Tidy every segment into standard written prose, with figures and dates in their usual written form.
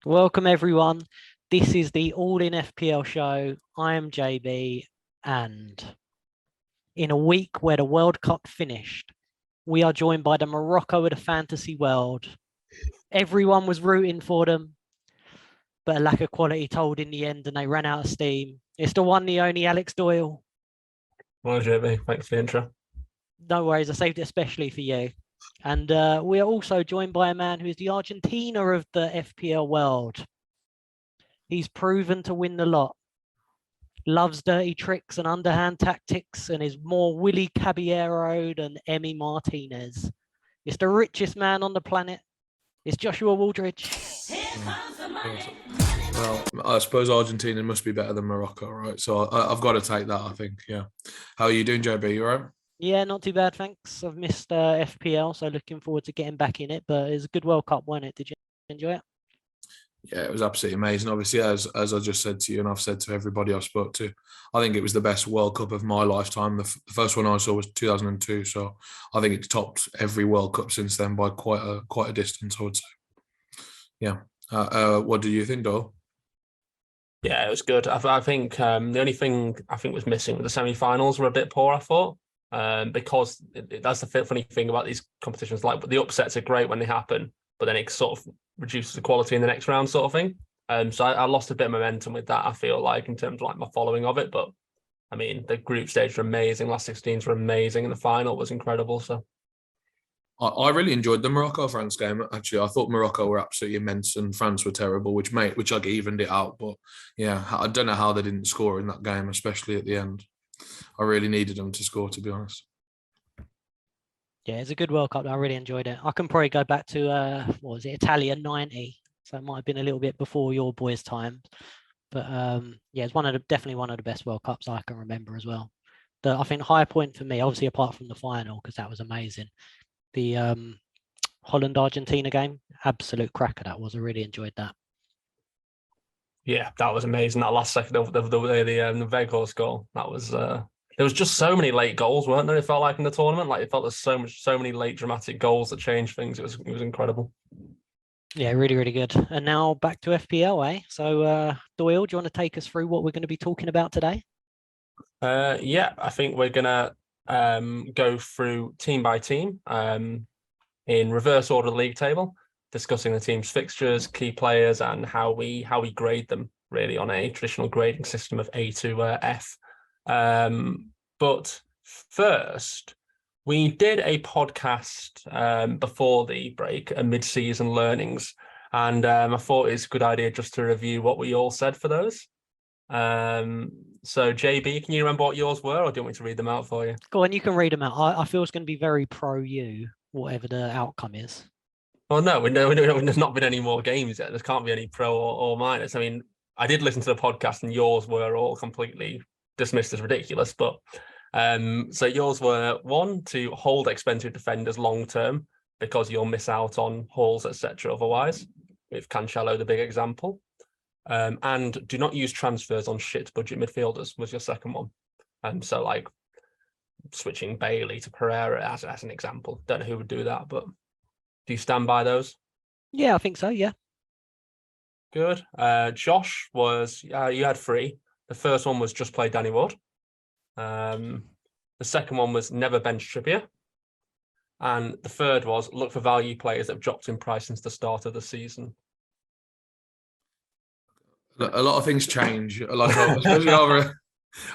Welcome everyone. This is the All in FPL show. I am JB, and in a week where the World Cup finished, we are joined by the Morocco of the fantasy world. Everyone was rooting for them, but a lack of quality told in the end, and they ran out of steam. It's the one, the only Alex Doyle. Well, JB, thanks for the intro. No worries, I saved it especially for you. And we are also joined by a man who is the Argentina of the FPL world. He's proven to win the lot. Loves dirty tricks and underhand tactics, and is more Willie Caballero than Emmy Martinez. It's the richest man on the planet. It's Joshua Waldridge. Well, I suppose Argentina must be better than Morocco, right? So I've got to take that, I think. Yeah. How are you doing, JB? You all right? Yeah, not too bad, thanks. I've missed FPL, so looking forward to getting back in it. But it's a good World Cup, wasn't it? Did you enjoy it? Yeah, it was absolutely amazing. Obviously, as I just said to you, and I've said to everybody I've spoke to, I think it was the best World Cup of my lifetime. The first one I saw was 2002, so I think it's topped every World Cup since then by quite a distance, I would say. Yeah. What do you think, Doyle? Yeah, it was good. I think the only thing I think was missing was the semi-finals were a bit poor, I thought, because that's the funny thing about these competitions. Like the upsets are great when they happen, but then it sort of reduces the quality in the next round, sort of thing. So I lost a bit of momentum with that. I feel like in terms of like my following of it, but I mean the group stage were amazing, last 16s were amazing, and the final was incredible. So. I really enjoyed the Morocco-France game. Actually, I thought Morocco were absolutely immense and France were terrible, which like evened it out. But yeah, I don't know how they didn't score in that game, especially at the end. I really needed them to score, to be honest. Yeah, it's a good World Cup. I really enjoyed it. I can probably go back to what was it, Italia '90? So it might have been a little bit before your boys' time. But yeah, it's definitely one of the best World Cups I can remember as well. I think high point for me, obviously apart from the final, because that was amazing. The Holland Argentina game, absolute cracker that was. I really enjoyed that. Yeah, that was amazing. That last second, the Weghorst goal, that was. There was just so many late goals, weren't there? It felt like in the tournament, like it felt there's so many late dramatic goals that changed things. It was incredible. Yeah, really, really good. And now back to FPL, eh? So Doyle, do you want to take us through what we're going to be talking about today? Yeah, I think we're gonna go through team by team in reverse order of the league table, discussing the team's fixtures, key players, and how we grade them really on a traditional grading system of A to F. But first, we did a podcast before the break, a mid-season learnings, and I thought it's a good idea just to review what we all said for those. So JB, can you remember what yours were, or do you want me to read them out for you? Go on, you can read them out. I feel it's going to be very pro you, whatever the outcome is. Well, no, we know there's not been any more games yet. There can't be any pro or minus. I mean, I did listen to the podcast, and yours were all completely dismissed as ridiculous. But so yours were 1, to hold expensive defenders long term because you'll miss out on hauls, etc. Otherwise, with Cancelo the big example. And do not use transfers on shit budget midfielders was your second one. So like switching Bailey to Pereira as an example. Don't know who would do that, but do you stand by those? Yeah, I think so. Yeah. Good. Josh was you had 3. The first one was just play Danny Ward. The second one was never bench Trippier. And the third was look for value players that have dropped in price since the start of the season. A lot of things change, like especially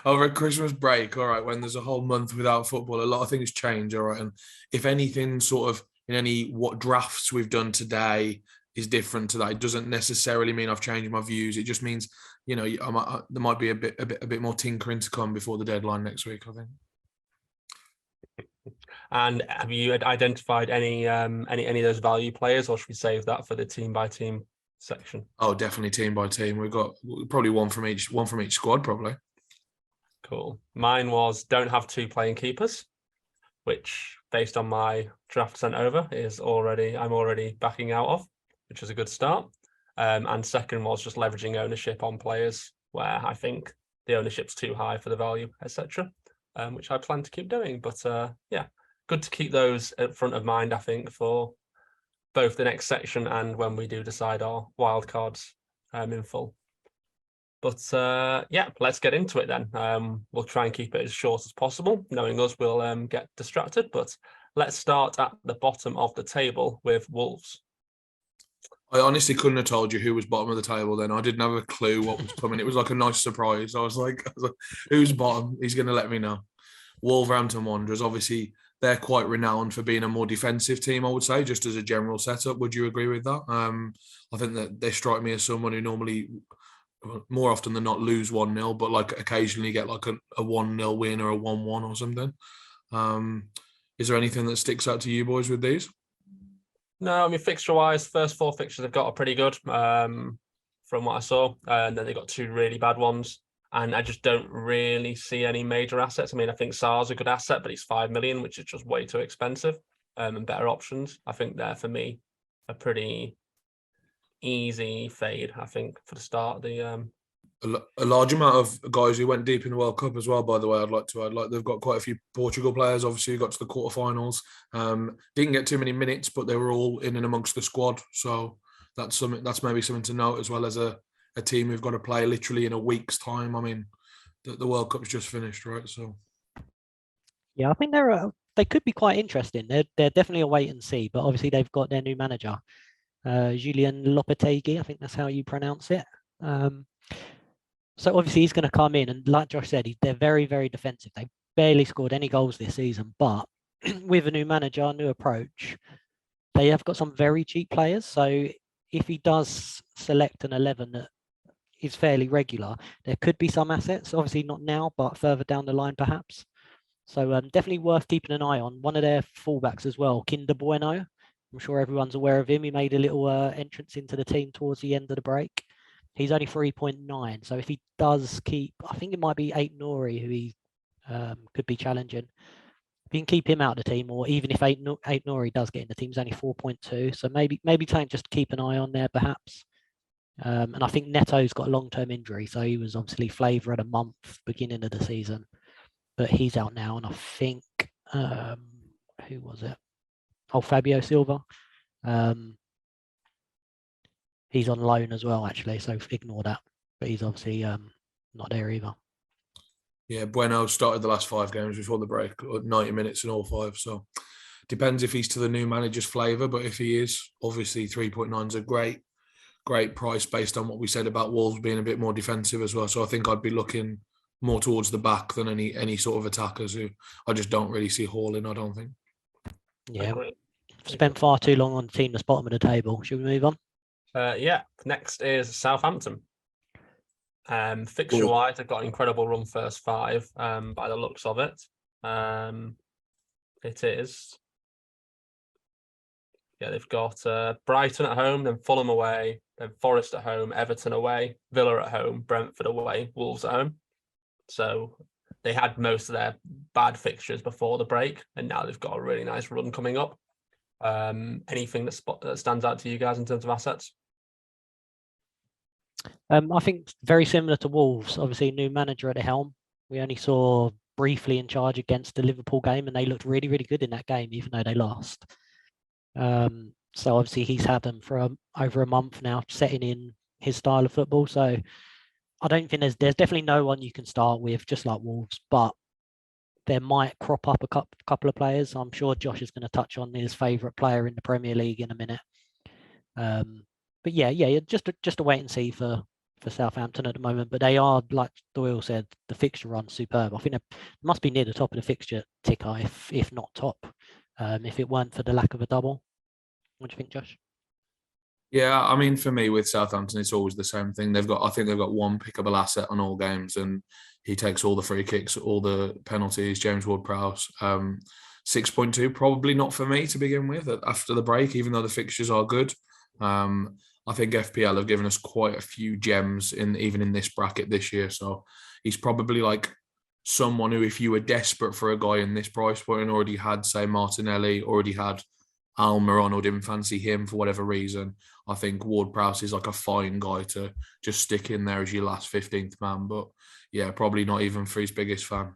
over a Christmas break. All right, when there's a whole month without football, a lot of things change. All right, and if anything, sort of in any what drafts we've done today is different to that. It doesn't necessarily mean I've changed my views. It just means there might be a bit more tinkering to come before the deadline next week, I think. And have you identified any of those value players, or should we save that for the team by team section? Oh, definitely team by team. We've got probably one from each squad, probably. Cool. Mine was don't have 2 playing keepers, which based on my draft sent over I'm already backing out of, which is a good start. And second was just leveraging ownership on players where I think the ownership's too high for the value, etc. Which I plan to keep doing. But yeah, good to keep those at front of mind, I think, for both the next section and when we do decide our wildcards in full. But yeah, let's get into it then. We'll try and keep it as short as possible. Knowing us, we'll get distracted. But let's start at the bottom of the table with Wolves. I honestly couldn't have told you who was bottom of the table then. I didn't have a clue what was coming. It was like a nice surprise. I was like who's bottom? He's going to let me know. Wolverhampton Wanderers, obviously, they're quite renowned for being a more defensive team, I would say, just as a general setup. Would you agree with that? I think that they strike me as someone who normally, more often than not, lose 1-0, but like occasionally get like a 1-0 win or a 1-1 or something. Is there anything that sticks out to you boys with these? No, I mean, fixture-wise, first 4 fixtures they've got are pretty good from what I saw. And then they've got 2 really bad ones. And I just don't really see any major assets. I mean, I think Sar's a good asset, but he's 5 million, which is just way too expensive. And better options. I think they're, for me, a pretty easy fade, I think, for the start of the... A large amount of guys who went deep in the World Cup as well, by the way, I'd like to add. Like, they've got quite a few Portugal players, obviously, who got to the quarterfinals. Didn't get too many minutes, but they were all in and amongst the squad. So that's maybe something to note, as well as a team who've got to play literally in a week's time. I mean, the World Cup's just finished, right? So, yeah, I think they could be quite interesting. They're definitely a wait and see, but obviously they've got their new manager, Julian Lopetegui. I think that's how you pronounce it. So obviously he's going to come in, and like Josh said, they're very, very defensive. They barely scored any goals this season, but with a new manager, a new approach, they have got some very cheap players. So if he does select an 11 that is fairly regular, there could be some assets. Obviously not now, but further down the line perhaps. So definitely worth keeping an eye on. One of their fullbacks as well, Kinder Bueno. I'm sure everyone's aware of him. He made a little entrance into the team towards the end of the break. He's only 3.9. So if he does keep, I think it might be 8 Nori who he could be challenging. If you can keep him out of the team, or even if 8 Nori does get in the team, he's only 4.2. So maybe something just to keep an eye on there perhaps. And I think Neto's got a long-term injury. So he was obviously flavour at a month beginning of the season. But he's out now. And I think, who was it? Oh, Fabio Silva. He's on loan as well, actually, so ignore that. But he's obviously not there either. Yeah, Bueno started the last 5 games before the break, 90 minutes in all 5. So depends if he's to the new manager's flavour, but if he is, obviously 3.9 is a great price based on what we said about Wolves being a bit more defensive as well. So I think I'd be looking more towards the back than any sort of attackers who I just don't really see hauling, I don't think. Yeah, spent far too long on the team that's bottom of the table. Should we move on? Yeah, next is Southampton. Fixture-wise, they've got an incredible run first 5 by the looks of it. It is. Yeah, they've got Brighton at home, then Fulham away, then Forest at home, Everton away, Villa at home, Brentford away, Wolves at home. So they had most of their bad fixtures before the break, and now they've got a really nice run coming up. Anything that stands out to you guys in terms of assets? I think very similar to Wolves. Obviously, new manager at the helm. We only saw briefly in charge against the Liverpool game, and they looked really, really good in that game, even though they lost. So obviously he's had them for over a month now, setting in his style of football. So I don't think there's definitely no one you can start with, just like Wolves, but there might crop up a couple of players. I'm sure Josh is going to touch on his favourite player in the Premier League in a minute. But yeah, just a wait and see for Southampton at the moment. But they are, like Doyle said, the fixture run's superb. I think they must be near the top of the fixture ticker, if not top, if it weren't for the lack of a double. What do you think, Josh? Yeah, I mean, for me with Southampton, it's always the same thing. I think they've got one pickable asset on all games, and he takes all the free kicks, all the penalties. James Ward-Prowse, 6.2, probably not for me to begin with after the break, even though the fixtures are good. I think FPL have given us quite a few gems even in this bracket this year. So he's probably like someone who, if you were desperate for a guy in this price point and already had, say, Martinelli, already had Almiron, or didn't fancy him for whatever reason, I think Ward-Prowse is like a fine guy to just stick in there as your last 15th man. But yeah, probably not even for his biggest fan.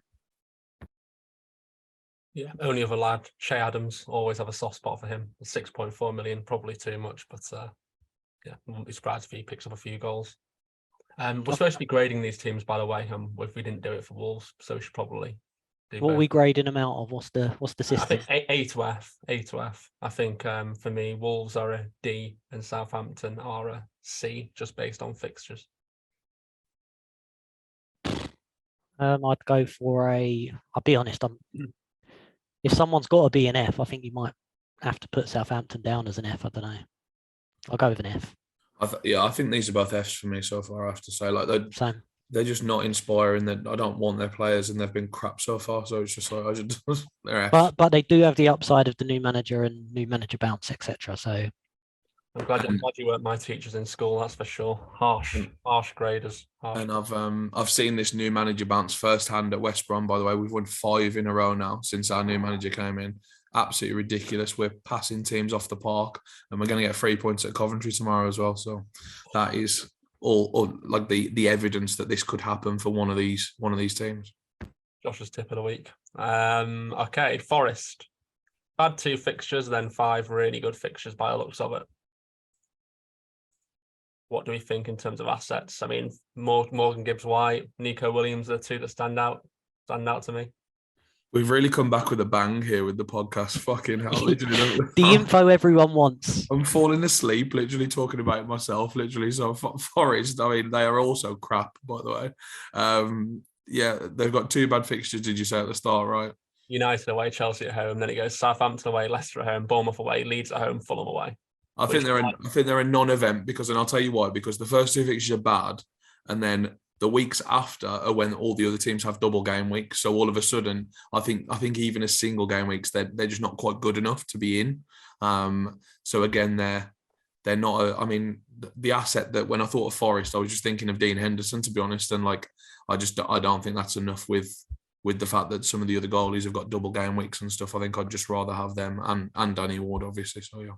Yeah, only other lad, Shea Adams, always have a soft spot for him. 6.4 million, probably too much, but yeah, wouldn't be surprised if he picks up a few goals. We're supposed to be grading these teams, by the way. If we didn't do it for Wolves, so we should probably do What are both. we grading them out of? What's the I system? think A to F. A to F. I think for me, Wolves are a D and Southampton are a C, just based on fixtures. I'd go for I'll be honest, if someone's got to be an F, I think you might have to put Southampton down as an F. I don't know. I'll go with an F. I think these are both Fs for me so far. I have to say, like Same. they're just not inspiring. I don't want their players, and they've been crap so far. So it's just like they're Fs. But they do have the upside of the new manager and new manager bounce, etc. So I'm glad you weren't my teachers in school. That's for sure. Harsh graders. Harsh. And I've seen this new manager bounce firsthand at West Brom. By the way, we've won 5 in a row now since our new manager came in. Absolutely ridiculous. We're passing teams off the park, and we're going to get 3 points at Coventry tomorrow as well. So that is all like the evidence that this could happen for one of these teams. Josh's tip of the week. Okay, Forest. Bad 2 fixtures, then 5 really good fixtures by the looks of it. What do we think in terms of assets? I mean, Morgan Gibbs-White, Nico Williams are the 2 that stand out to me. We've really come back with a bang here with the podcast. Fucking hell. Literally, the info everyone wants. I'm falling asleep, literally talking about it myself, literally. So Forest, I mean, they are also crap, by the way. Yeah, they've got 2 bad fixtures, did you say at the start, right? United away, Chelsea at home, then it goes Southampton away, Leicester at home, Bournemouth away, Leeds at home, Fulham away. I think they're a non-event because, and I'll tell you why, because the first 2 fixtures are bad, and then the weeks after are when all the other teams have double game weeks. So all of a sudden, I think even as single game weeks, they're just not quite good enough to be in. So again, they're not. I mean, the asset that when I thought of Forest, I was just thinking of Dean Henderson, to be honest, and like I don't think that's enough with the fact that some of the other goalies have got double game weeks and stuff. I think I'd just rather have them and Danny Ward, obviously. So yeah.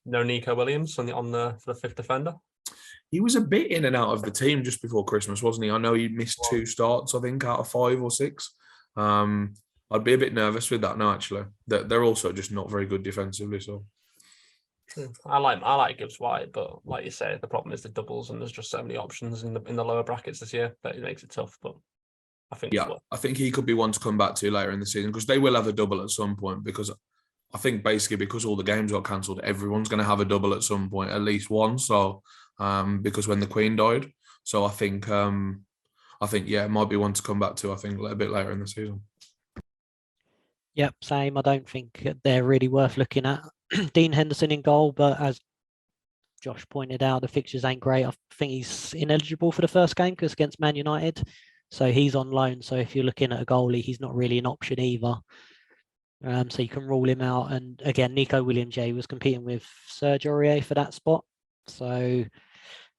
No Nico Williams for the 5th defender. He was a bit in and out of the team just before Christmas, wasn't he? I know he missed 2 starts, I think, out of 5 or 6. I'd be a bit nervous with that now, actually. They're also just not very good defensively. So I like Gibbs-White, but like you say, the problem is the doubles, and there's just so many options in the lower brackets this year that it makes it tough. But I think he could be one to come back to later in the season because they will have a double at some point because I think basically because all the games got cancelled, everyone's going to have a double at some point, at least one. So because when the Queen died, so I think yeah, it might be one to come back to. I think a bit later in the season. Yep, same. I don't think they're really worth looking at. Dean Henderson in goal, but as Josh pointed out, the fixtures ain't great. I think he's ineligible for the first game because against Man United, so he's on loan. So if you're looking at a goalie, he's not really an option either. So you can rule him out. And again, Nico Williams was competing with Serge Aurier for that spot. So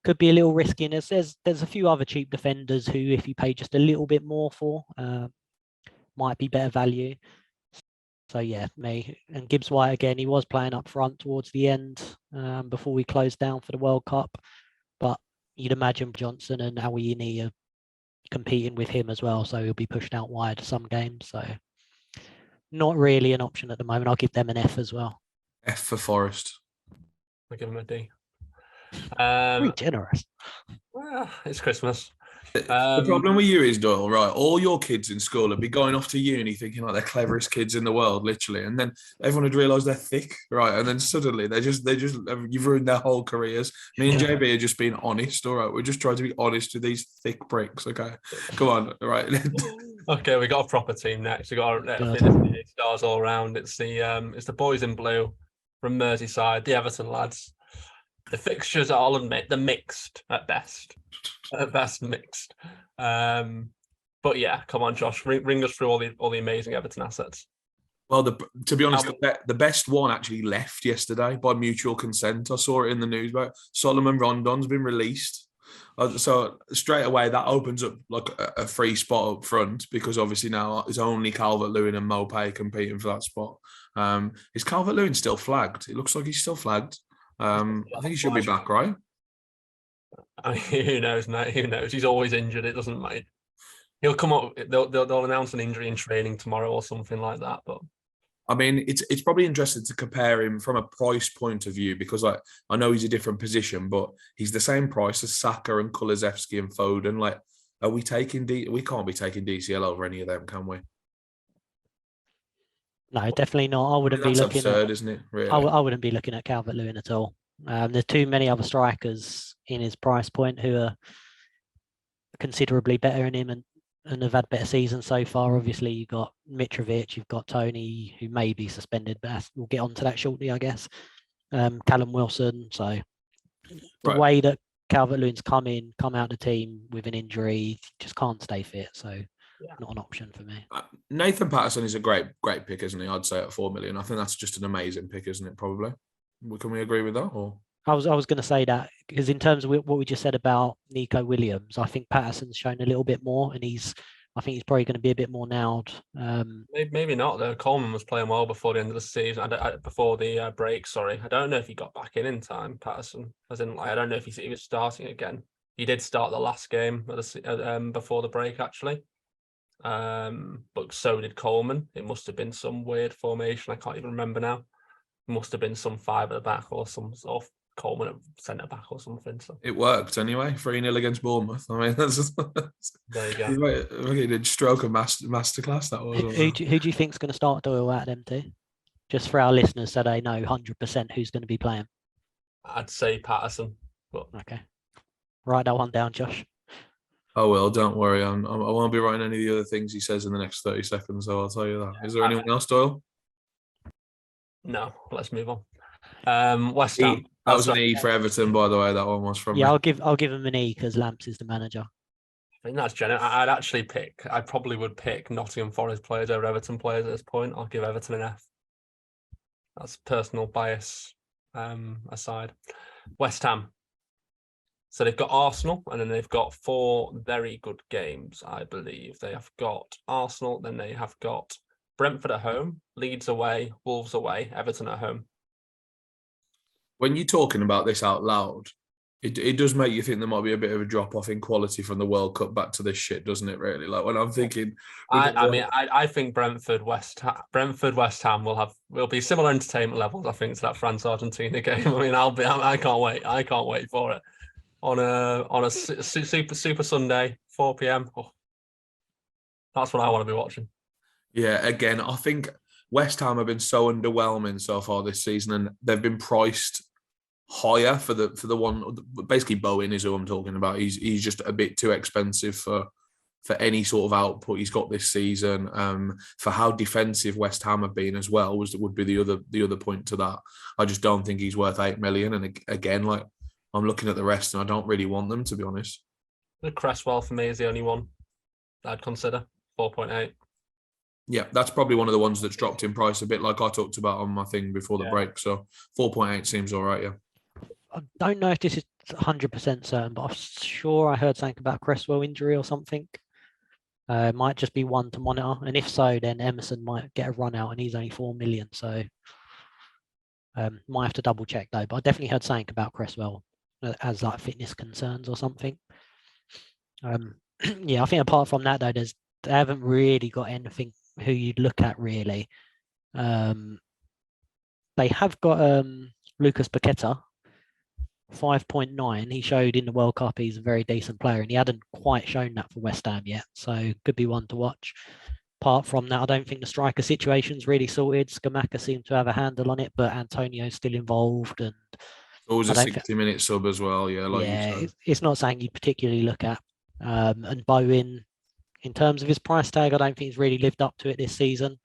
could be a little risky. And there's a few other cheap defenders who, if you pay just a little bit more for, might be better value. So yeah, me and Gibbs-White again, he was playing up front towards the end before we closed down for the World Cup. But you'd imagine Johnson and Awiyini are competing with him as well. So he'll be pushed out wide some games. So not really an option at the moment. I'll give them an F as well. F for Forest. I'll give them a D. Very generous. Well, it's Christmas. The problem with you is, Doyle, right? All your kids in school would be going off to uni thinking like they're cleverest kids in the world, literally, and then everyone would realise they're thick, right? And then suddenly they just you've ruined their whole careers. Me and JB are just being honest, all right? We're just trying to be honest with these thick bricks, okay? Come on, all right. Okay, we got a proper team next. We got stars all around. It's the boys in blue from Merseyside, the Everton lads. The fixtures, I'll admit, they're mixed at best. At best, mixed. But yeah, come on, Josh, ring us through all the amazing Everton assets. Well, to be honest, the best one actually left yesterday by mutual consent. I saw it in the news. But Solomon Rondon's been released. So straight away, that opens up like a free spot up front because obviously now it's only Calvert-Lewin and Mopay competing for that spot. Is Calvert-Lewin still flagged? It looks like he's still flagged. I think he should be back, right? I mean, who knows, mate? Who knows? He's always injured. It doesn't matter. He'll come up. They'll announce an injury in training tomorrow or something like that. But I mean, it's probably interesting to compare him from a price point of view because like I know he's a different position, but he's the same price as Saka and Kulusevski and Foden. Like, are we taking we can't be taking DCL over any of them, can we? No, definitely not. I wouldn't be That's looking absurd, at. isn't it? Really, I wouldn't be looking at Calvert-Lewin at all. There's too many other strikers in his price point who are considerably better than him and have had better seasons so far. Obviously, you've got Mitrovic, you've got Tony, who may be suspended, but we'll get onto that shortly, I guess. Callum Wilson. So the way that Calvert-Lewin's come out the team with an injury, just can't stay fit. So not an option for me. Nathan Patterson is a great pick, isn't he? I'd say at 4 million. I think that's just an amazing pick, isn't it? Probably. Can we agree with that? Or I was going to say that because in terms of what we just said about Nico Williams, I think Patterson's shown a little bit more, and I think he's probably going to be a bit more nailed. Maybe not though. Coleman was playing well before the end of the season. Before the break, sorry. I don't know if he got back in time. Patterson, as in, I don't know if he was starting again. He did start the last game before the break, actually. But so did Coleman. It must have been some weird formation. I can't even remember now. It must have been some 5 at the back or some sort of Coleman at centre back or something. So it worked anyway. 3-0 against Bournemouth. I mean, that's there you go. He did stroke of masterclass. That was. Who do you think's going to start Doyle out of them two? Just for our listeners, so they know 100% who's going to be playing. I'd say Patterson. But okay, write that one down, Josh. Oh well, don't worry. I won't be writing any of the other things he says in the next 30 seconds. So I'll tell you that. Is there anyone else, Doyle? No. Let's move on. West Ham. That was an E for Everton, by the way. That one was from. Yeah, me. I'll give him an E because Lamps is the manager. I think that's genuine. I probably would pick Nottingham Forest players over Everton players at this point. I'll give Everton an F. That's personal bias aside. West Ham. So they've got Arsenal, and then they've got 4 very good games, I believe. They have got Arsenal, then they have got Brentford at home, Leeds away, Wolves away, Everton at home. When you're talking about this out loud, it does make you think there might be a bit of a drop off in quality from the World Cup back to this shit, doesn't it? Really, like when I'm thinking, I think Brentford West Ham will be similar entertainment levels. I think to that France Argentina game. I mean, I can't wait. I can't wait for it on a super Sunday 4 p.m. Oh, that's what I want to be watching. Yeah, again, I think West Ham have been so underwhelming so far this season, and they've been priced higher for the one. Basically, Bowen is who I'm talking about. He's just a bit too expensive for any sort of output he's got this season. For how defensive West Ham have been as well would be the other point to that. I just don't think he's worth 8 million. And again, like I'm looking at the rest, and I don't really want them, to be honest. The Cresswell for me is the only one I'd consider 4.8. Yeah, that's probably one of the ones that's dropped in price a bit, like I talked about on my thing before the break. So 4.8 seems all right, yeah. I don't know if this is 100% certain, but I'm sure I heard something about Cresswell injury or something. It might just be one to monitor. And if so, then Emerson might get a run out and he's only 4 million. So might have to double check though. But I definitely heard something about Cresswell as like fitness concerns or something. Yeah, I think apart from that though, they haven't really got anything who you'd look at really. They have got Lucas Paqueta, 5.9. He showed in the World Cup he's a very decent player, and he hadn't quite shown that for West Ham yet, so could be one to watch. Apart from that, I don't think the striker situation's really sorted. Scamacca seemed to have a handle on it, but Antonio's still involved, and always a 60-minute sub as well. Yeah, like yeah, you said. it's not something you particularly look at. And Bowen, in terms of his price tag, I don't think he's really lived up to it this season.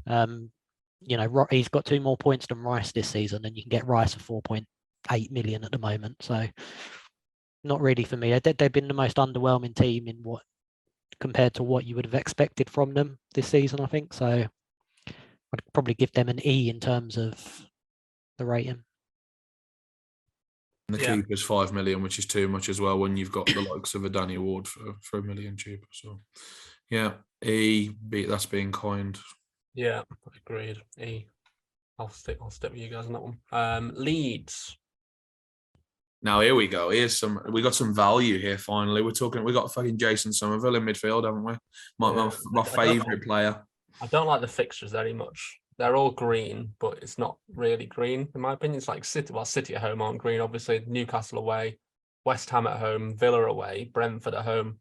He's got 2 more points than Rice this season, and you can get Rice for 4.8 million at the moment. So not really for me. They've been the most underwhelming team compared to what you would have expected from them this season, I think. So I'd probably give them an E in terms of the rating. And the keeper's 5 million, which is too much as well when you've got the likes of a Danny Ward for $1 million cheaper. So yeah, E, B, that's being kind. Yeah, agreed. E. I'll stick with you guys on that one. Leeds. Now here we go. We got some value here finally. We got fucking Jason Somerville in midfield, haven't we? My favourite player. I don't like the fixtures very much. They're all green, but it's not really green in my opinion. It's like City at home aren't green, obviously. Newcastle away, West Ham at home, Villa away, Brentford at home,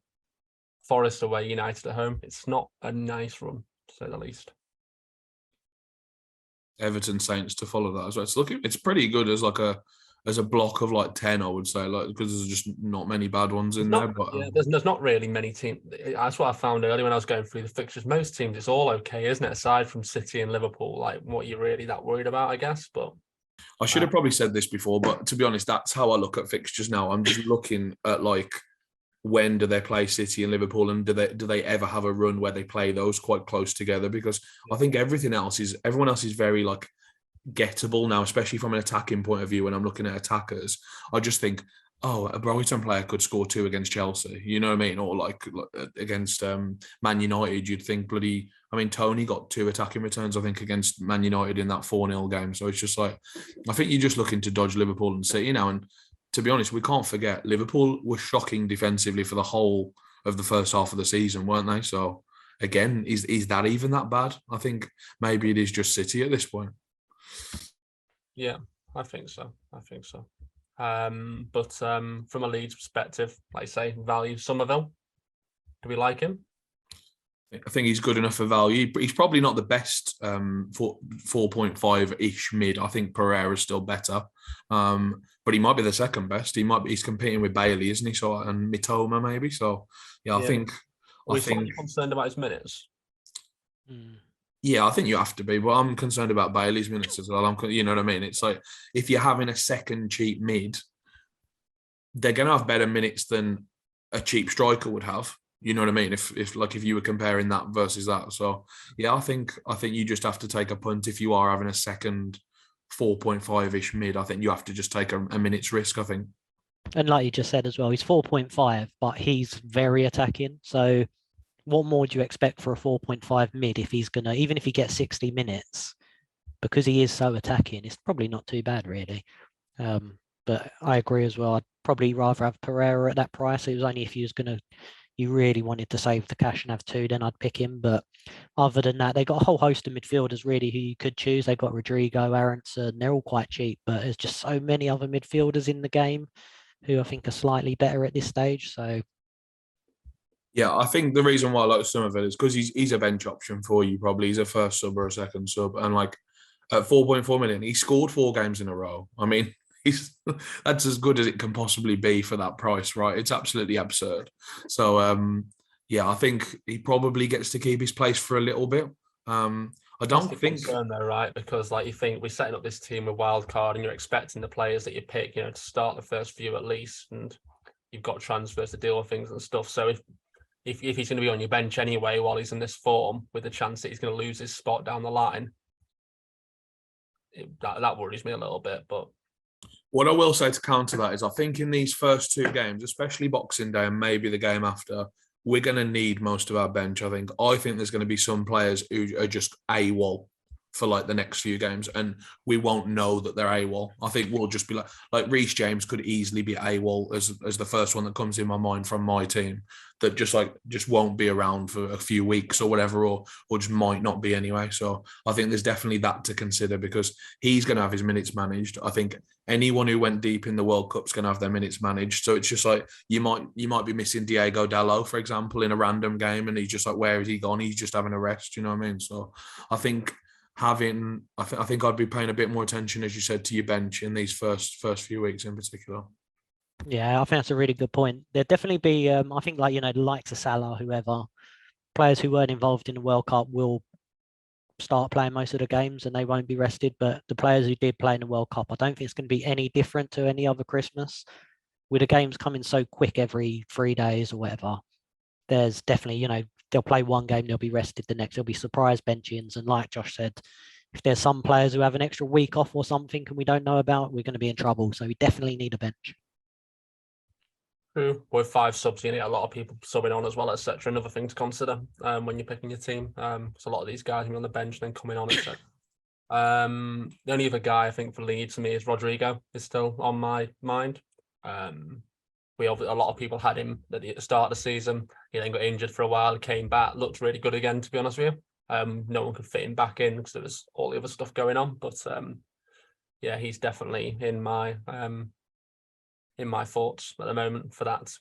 Forest away, United at home. It's not a nice run, to say the least. Everton Saints to follow that as well. It's pretty good as a block of like 10, I would say, like, because there's just not many bad ones in there. But there's not really many teams. That's what I found earlier when I was going through the fixtures. Most teams, it's all okay, isn't it? Aside from City and Liverpool, like what you're really that worried about, I guess. But I should have probably said this before, but to be honest, that's how I look at fixtures now. I'm just looking at like, when do they play City and Liverpool, and do they ever have a run where they play those quite close together? Because I think everyone else is very like gettable now, especially from an attacking point of view. When I'm looking at attackers, I just think, oh, a Brighton player could score 2 against Chelsea, you know what I mean? Or like against Man United, you'd think Tony got 2 attacking returns, I think, against Man United in that 4-0 game. So it's just like, I think you're just looking to dodge Liverpool and City now. And to be honest, we can't forget Liverpool were shocking defensively for the whole of the first half of the season, weren't they? So again, is that even that bad? I think maybe it is just City at this point. Yeah, I think so. But from a Leeds perspective, like I say, value Somerville. Do we like him? I think he's good enough for value. He's probably not the best 4.5-ish mid. I think Pereira's still better. But he might be the second best. He's competing with Bailey, isn't he? So, and Mitoma maybe. So I think concerned about his minutes. Yeah, I think you have to be, but I'm concerned about Bailey's minutes as well. You know what I mean? It's like, if you're having a second cheap mid, they're going to have better minutes than a cheap striker would have. You know what I mean? If you were comparing that versus that. So yeah, I think you just have to take a punt if you are having a second 4.5-ish mid. I think you have to just take a minute's risk, I think. And like you just said as well, he's 4.5, but he's very attacking. So what more do you expect for a 4.5 mid if he's gonna, even if he gets 60 minutes, because he is so attacking, it's probably not too bad really. But I agree as well. I'd probably rather have Pereira at that price. It was only if you really wanted to save the cash and have 2, then I'd pick him. But other than that, they got a whole host of midfielders really who you could choose. They got Rodrigo, Aronson. They're all quite cheap, but there's just so many other midfielders in the game who I think are slightly better at this stage. So yeah, I think the reason why I like Somerville is because he's a bench option for you. Probably he's a first sub or a second sub, and like at 4.4 million, he scored 4 games in a row. I mean, that's as good as it can possibly be for that price, right? It's absolutely absurd. So yeah, I think he probably gets to keep his place for a little bit. I don't think concern though, right? Because like you think we're setting up this team with Wildcard, and you're expecting the players that you pick, to start the first few at least, and you've got transfers to deal with things and stuff. So if he's going to be on your bench anyway while he's in this form, with the chance that he's going to lose his spot down the line, that worries me a little bit. But what I will say to counter that is, I think in these first 2 games, especially Boxing Day and maybe the game after, we're going to need most of our bench. I think there's going to be some players who are just AWOL for like the next few games, and we won't know that they're AWOL. I think we'll just be like Reece James could easily be AWOL as the first one that comes in my mind from my team, that just won't be around for a few weeks or whatever, or just might not be anyway. So I think there's definitely that to consider, because he's going to have his minutes managed. I think anyone who went deep in the World Cup's going to have their minutes managed. So it's just like you might be missing Diego Dallo, for example, in a random game, and he's just like, where is he gone? He's just having a rest. You know what I mean? So I think I think I'd be paying a bit more attention, as you said, to your bench in these first few weeks in particular. Yeah, I think that's a really good point. There'd definitely be, I think, like, the likes of Salah, whoever, players who weren't involved in the World Cup will start playing most of the games and they won't be rested. But the players who did play in the World Cup, I don't think it's going to be any different to any other Christmas. With the games coming so quick every 3 days or whatever, there's definitely, they'll play one game, they'll be rested the next. There'll be surprise bench-ins. And like Josh said, if there's some players who have an extra week off or something and we don't know about, we're going to be in trouble. So we definitely need a bench. True. With 5 subs, you need a lot of people subbing on as well, etc. Another thing to consider when you're picking your team. So a lot of these guys are on the bench, then coming on, etc. The only other guy I think for Leeds for me is Rodrigo. Is still on my mind. A lot of people had him at the start of the season. He then got injured for a while, came back, looked really good again, to be honest with you. No one could fit him back in because there was all the other stuff going on. But yeah, he's definitely in my thoughts at the moment for that.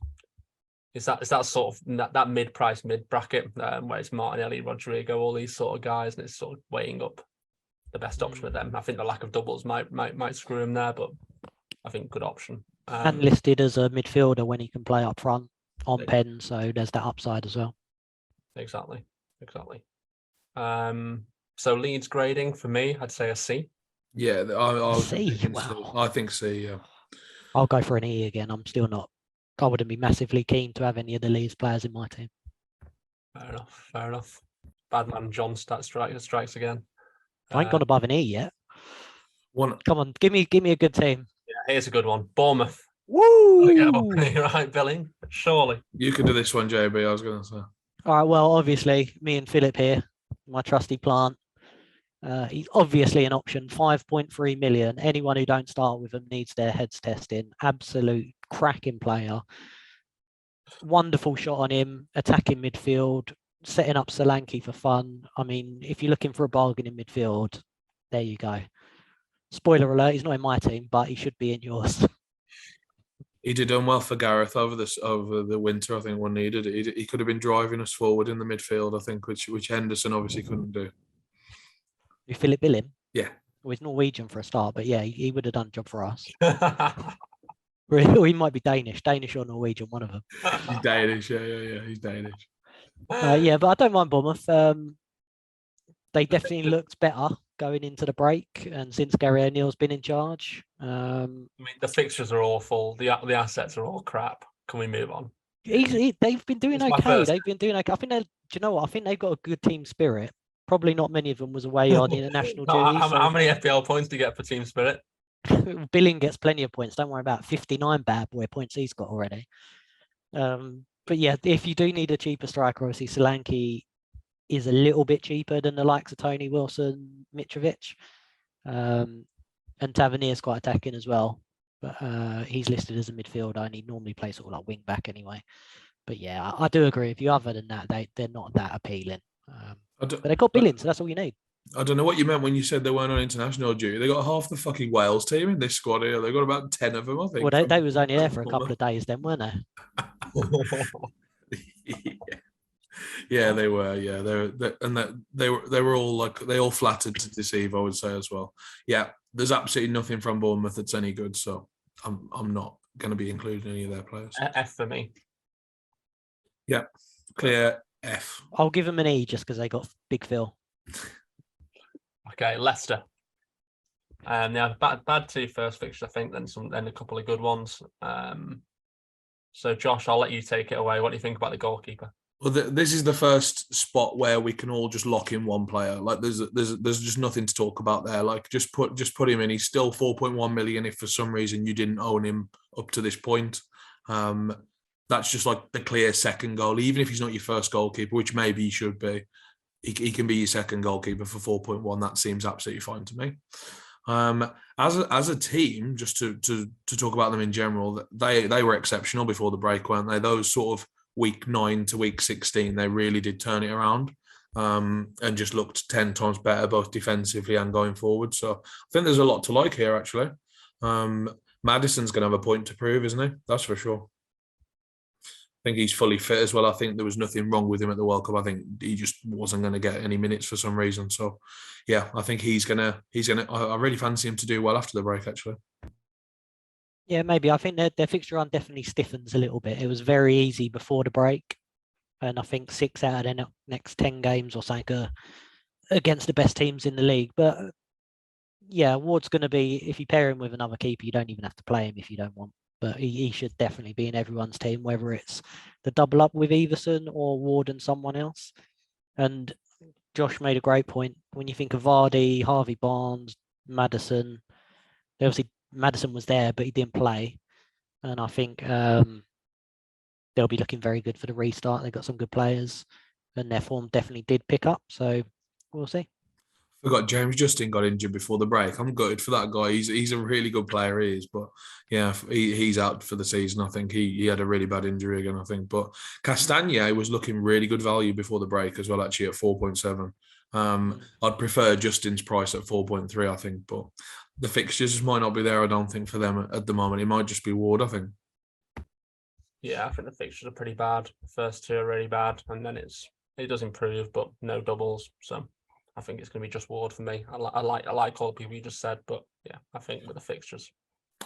It's that sort of that mid-price, mid-bracket where it's Martinelli, Rodrigo, all these sort of guys, and it's sort of weighing up the best option with them. I think the lack of doubles might screw him there, but I think good option. And listed as a midfielder when he can play up front on pen, so there's that upside as well. Exactly. So Leeds grading for me, I'd say a C. Yeah, I C. Wow. I think C. Yeah, I'll go for an E again. I'm still not. I wouldn't be massively keen to have any of the Leeds players in my team. Fair enough. Bad man John strikes again. I ain't gone above an E yet. Come on, give me a good team. Yeah, here's a good one. Bournemouth. Woo! Right, Billing. Surely. You can do this one, JB. I was going to say. All right. Well, obviously, me and Philip here, my trusty plant. He's obviously an option. 5.3 million. Anyone who don't start with him needs their heads testing. Absolute cracking player. Wonderful shot on him. Attacking midfield. Setting up Solanke for fun. I mean, if you're looking for a bargain in midfield, there you go. Spoiler alert, he's not in my team, but he should be in yours. He did well for Gareth over the winter. I think when needed, he could have been driving us forward in the midfield. I think, which Henderson obviously couldn't do. Philip Billing? Yeah. Well, he's Norwegian for a start, but yeah, he would have done a job for us. Or he might be Danish or Norwegian, one of them. He's Danish, yeah. He's Danish. Yeah, but I don't mind Bournemouth. They definitely looked better going into the break, and since Gary O'Neill's been in charge. I mean, the fixtures are awful. The assets are all crap. Can we move on? They've been doing okay. They've been doing okay. I think do you know what? I think they've got a good team spirit. Probably not many of them was away on international duty. How many FPL points do you get for team spirit? Billing gets plenty of points. Don't worry about 59 bad boy points he's got already. But yeah, if you do need a cheaper striker, obviously Solanke is a little bit cheaper than the likes of Tony Wilson, Mitrovic. And Tavernier is quite attacking as well. But he's listed as a midfielder and he normally plays sort of like wing back anyway. But yeah, I do agree with you. Other than that, they're not that appealing. But they got billions, so that's all you need. I don't know what you meant when you said they weren't on international duty. They got half the fucking Wales team in this squad here. They got about 10 of them, I think. Well, they was only there for a couple of days then, weren't they? Yeah, they were. Yeah, they were all like they all flattered to deceive, I would say as well. Yeah, there's absolutely nothing from Bournemouth that's any good, so I'm not going to be including any of their players. F for me. Yeah, clear F. I'll give them an E just because they got Big Phil. Okay, Leicester. Yeah, bad two first fixtures, I think, then a couple of good ones. So Josh, I'll let you take it away. What do you think about the goalkeeper? Well, this is the first spot where we can all just lock in one player. Like there's just nothing to talk about there. Like just put him in. He's still 4.1 million. If for some reason you didn't own him up to this point, that's just like the clear second goal. Even if he's not your first goalkeeper, which maybe he should be, he can be your second goalkeeper for 4.1. That seems absolutely fine to me. As a team, just to talk about them in general, they were exceptional before the break, weren't they? Those sort of week 9 to week 16, they really did turn it around and just looked 10 times better, both defensively and going forward. So I think there's a lot to like here, actually. Maddison's going to have a point to prove, isn't he? That's for sure. I think he's fully fit as well. I think there was nothing wrong with him at the World Cup. I think he just wasn't going to get any minutes for some reason. So, yeah, I think he's gonna. I really fancy him to do well after the break, actually. Yeah, maybe. I think their fixture run definitely stiffens a little bit. It was very easy before the break. And I think 6 out of their next 10 games or something against the best teams in the league. But yeah, Ward's going to be, if you pair him with another keeper, you don't even have to play him if you don't want. But he should definitely be in everyone's team, whether it's the double up with Everson or Ward and someone else. And Josh made a great point. When you think of Vardy, Harvey Barnes, Maddison, obviously Maddison was there, but he didn't play. And I think they'll be looking very good for the restart. They've got some good players and their form definitely did pick up. So we'll see. We got James Justin got injured before the break. I'm gutted for that guy. He's a really good player, he is. But yeah, he's out for the season. I think he had a really bad injury again, I think. But Castagne was looking really good value before the break as well, actually, at 4.7. I'd prefer Justin's price at 4.3, I think. But the fixtures might not be there, I don't think, for them at the moment. It might just be Ward, I think. Yeah, I think the fixtures are pretty bad. The first two are really bad, and then it does improve, but no doubles. So I think it's going to be just Ward for me. I like all the people you just said, but yeah, I think with the fixtures.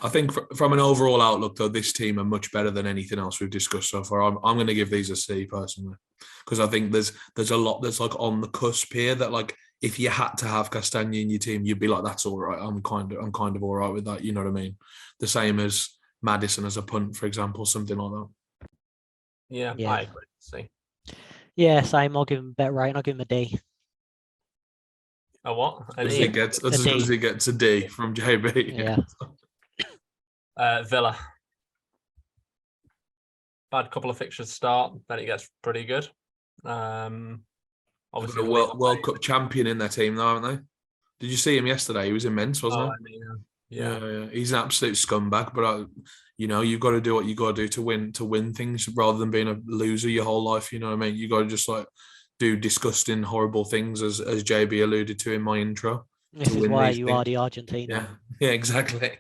I think from an overall outlook, though, this team are much better than anything else we've discussed so far. I'm going to give these a C personally, because I think there's a lot that's like on the cusp here that, like, if you had to have Castagne in your team, you'd be like, that's all right. I'm kind of all right with that. You know what I mean? The same as Maddison as a punt, for example, something like that. Yeah. I agree. C. Yeah, same. I'll give him a better rating. I'll give him a D. A what? That's as good as it gets, a D from JB. Yeah. Villa. Bad couple of fixtures start, then it gets pretty good. Obviously, a World Cup champion in their team, though, haven't they? Did you see him yesterday? He was immense, wasn't he? Yeah. He's an absolute scumbag, but you've got to do what you got to do to win things rather than being a loser your whole life. You know what I mean? You got to just like do disgusting, horrible things, as JB alluded to in my intro. This is why you are the Argentina. Yeah, exactly.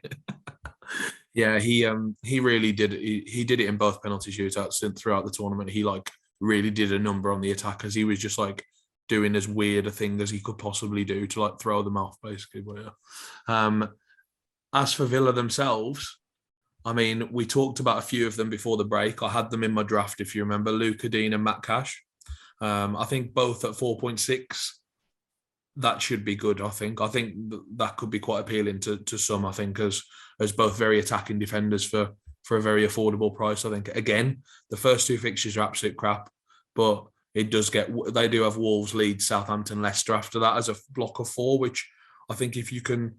Yeah, he really did. He did it in both penalty shootouts throughout the tournament. He like really did a number on the attackers. He was just like doing as weird a thing as he could possibly do to like throw them off, basically. But yeah. As for Villa themselves, I mean, we talked about a few of them before the break. I had them in my draft, if you remember, Luca Dean and Matt Cash. I think both at 4.6. That should be good, I think. I think that could be quite appealing to some, I think, as both very attacking defenders for a very affordable price. I think, again, the first two fixtures are absolute crap, but they do have Wolves, Leeds, Southampton, Leicester after that as a block of 4, which I think if you can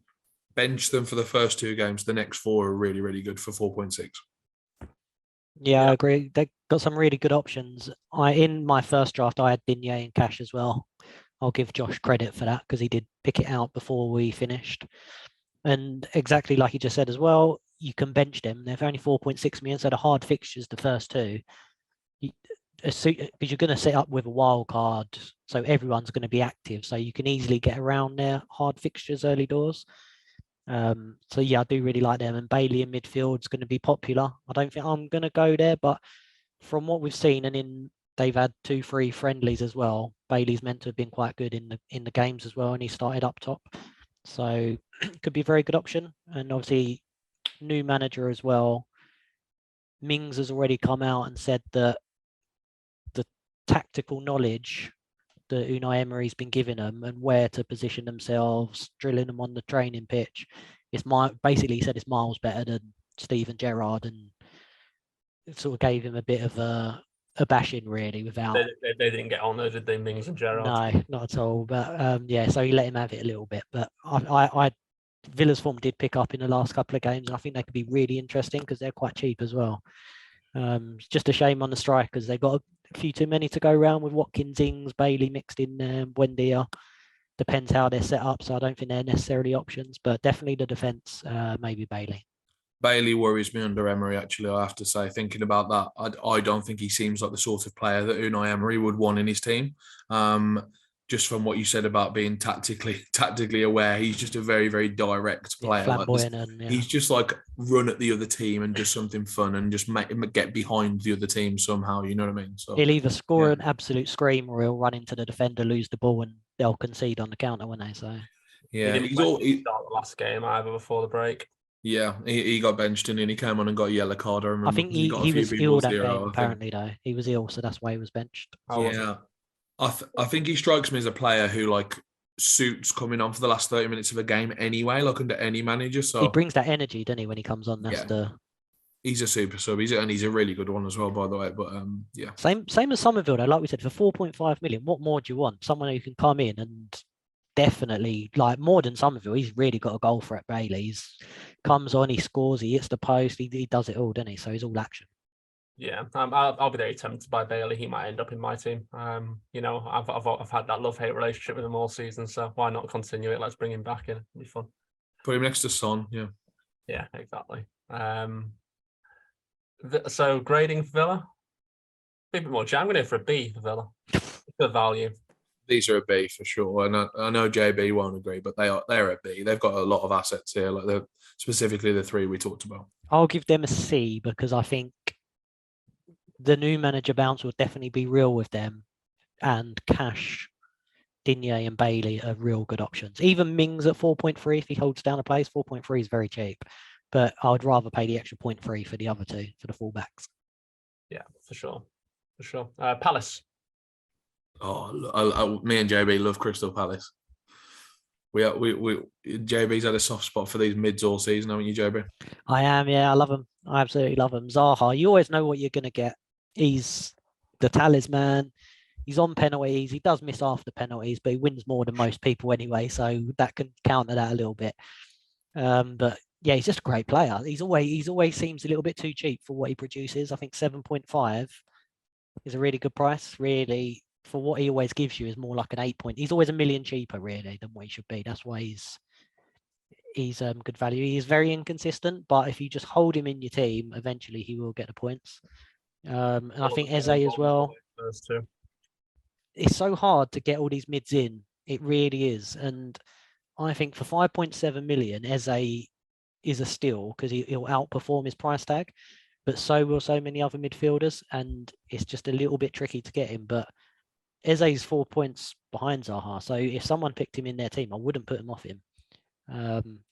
bench them for the first 2 games, the next 4 are really, really good for 4.6. Yeah, I agree. They got some really good options. In my first draft, I had Digne and Cash as well. I'll give Josh credit for that because he did pick it out before we finished. And exactly like you just said as well, you can bench them. They're only 4.6 million, so the hard fixtures, the first 2, because you're going to set up with a wild card, so everyone's going to be active, so you can easily get around their hard fixtures early doors. So yeah, I do really like them. And Bailey in midfield is going to be popular. I don't think I'm going to go there, but from what we've seen, and they've had 2-3 friendlies as well, Bailey's meant to have been quite good in the games as well, and he started up top, so could be a very good option. And obviously, new manager as well. Mings has already come out and said that the tactical knowledge that Unai Emery's been giving them and where to position themselves, drilling them on the training pitch, basically he said it's miles better than Steven Gerrard, and it sort of gave him a bit of a bashing, really. Without they didn't get on, though, did they, Mings and Gerrard? No, not at all. But yeah, so he let him have it a little bit. But I Villa's form did pick up in the last couple of games, and I think they could be really interesting because they're quite cheap as well. It's just a shame on the strikers. They've got a few too many to go around with Watkins, Ings, Bailey mixed in there, Buendia. Depends how they're set up, so I don't think they're necessarily options, but definitely the defence, maybe Bailey. Bailey worries me under Emery, actually, I have to say. Thinking about that, I don't think he seems like the sort of player that Unai Emery would want in his team. Just from what you said about being tactically aware, he's just a very, very direct player. Flamboyant, He's just like run at the other team and just something fun and just get behind the other team somehow. You know what I mean? So he'll either score an absolute scream or he'll run into the defender, lose the ball, and they'll concede on the counter, won't they? So yeah, he didn't start the last game either before the break. Yeah, he got benched and he came on and got a yellow card. I remember. I think he was ill that game, apparently, though. He was ill, so that's why he was benched. Yeah. I think he strikes me as a player who like suits coming on for the last 30 minutes of a game anyway, like under any manager. So he brings that energy, doesn't he, when he comes on? He's a super sub. He's a really good one as well, by the way. But yeah. Same as Somerville, though, like we said, for 4.5 million, what more do you want? Someone who can come in and definitely, like, more than Somerville, he's really got a goal threat, Bailey. He comes on, he scores, he hits the post, he does it all, doesn't he? So he's all action. Yeah, I'll be very tempted by Bailey. He might end up in my team. You know, I've had that love-hate relationship with him all season, so why not continue it? Let's bring him back in. It'll be fun. Put him next to Son. Yeah. Yeah, exactly. So grading for Villa, a bit more. I'm going to go for a B for Villa. The value. These are a B for sure. And I know JB won't agree, but they're a B. They've got a lot of assets here, like specifically the three we talked about. I'll give them a C because I think the new manager bounce will definitely be real with them, and Cash, Digne and Bailey are real good options. Even Mings at 4.3, if he holds down a place, 4.3 is very cheap. But I would rather pay the extra 0.3 for the other two, for the fullbacks. Yeah, for sure. Palace. Oh, me and JB love Crystal Palace. We JB's had a soft spot for these mids all season, haven't you, JB? I am, yeah, I love him. I absolutely love him. Zaha, you always know what you're going to get. He's the talisman. He's on penalties. He does miss after penalties, but he wins more than most people anyway, so that can counter that a little bit. But yeah, he's just a great player. He's always seems a little bit too cheap for what he produces. I think 7.5 is a really good price. Really, for what he always gives you is more like an 8 point. He's always a million cheaper really than what he should be. That's why he's good value. He is very inconsistent, but if you just hold him in your team, eventually he will get the points. And I think Eze as well. It's so hard to get all these mids in. It really is. And I think for 5.7 million, Eze is a steal because he'll outperform his price tag, but so will so many other midfielders. And it's just a little bit tricky to get him. But Eze's 4 points behind Zaha. So if someone picked him in their team, I wouldn't put him off him.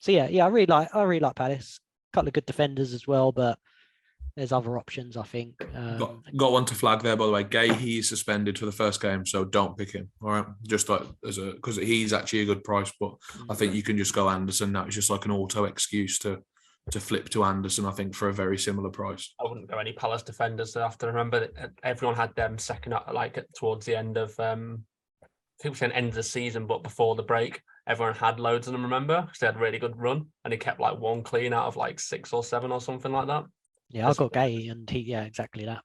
So yeah, I really like Palace. A couple of good defenders as well, but there's other options, I think. Got one to flag there, by the way. Gay, he's suspended for the first game, so don't pick him. All right, just like because he's actually a good price, but I think you can just go Anderson. That was just like an auto excuse to flip to Anderson. I think for a very similar price. I wouldn't go any Palace defenders. I have to remember that everyone had them second up, like towards the end of. People saying end of the season, but before the break, everyone had loads of them. Remember, because they had a really good run, and he kept like one clean out of like 6 or 7 or something like that. Yeah, I got Gay, and exactly that.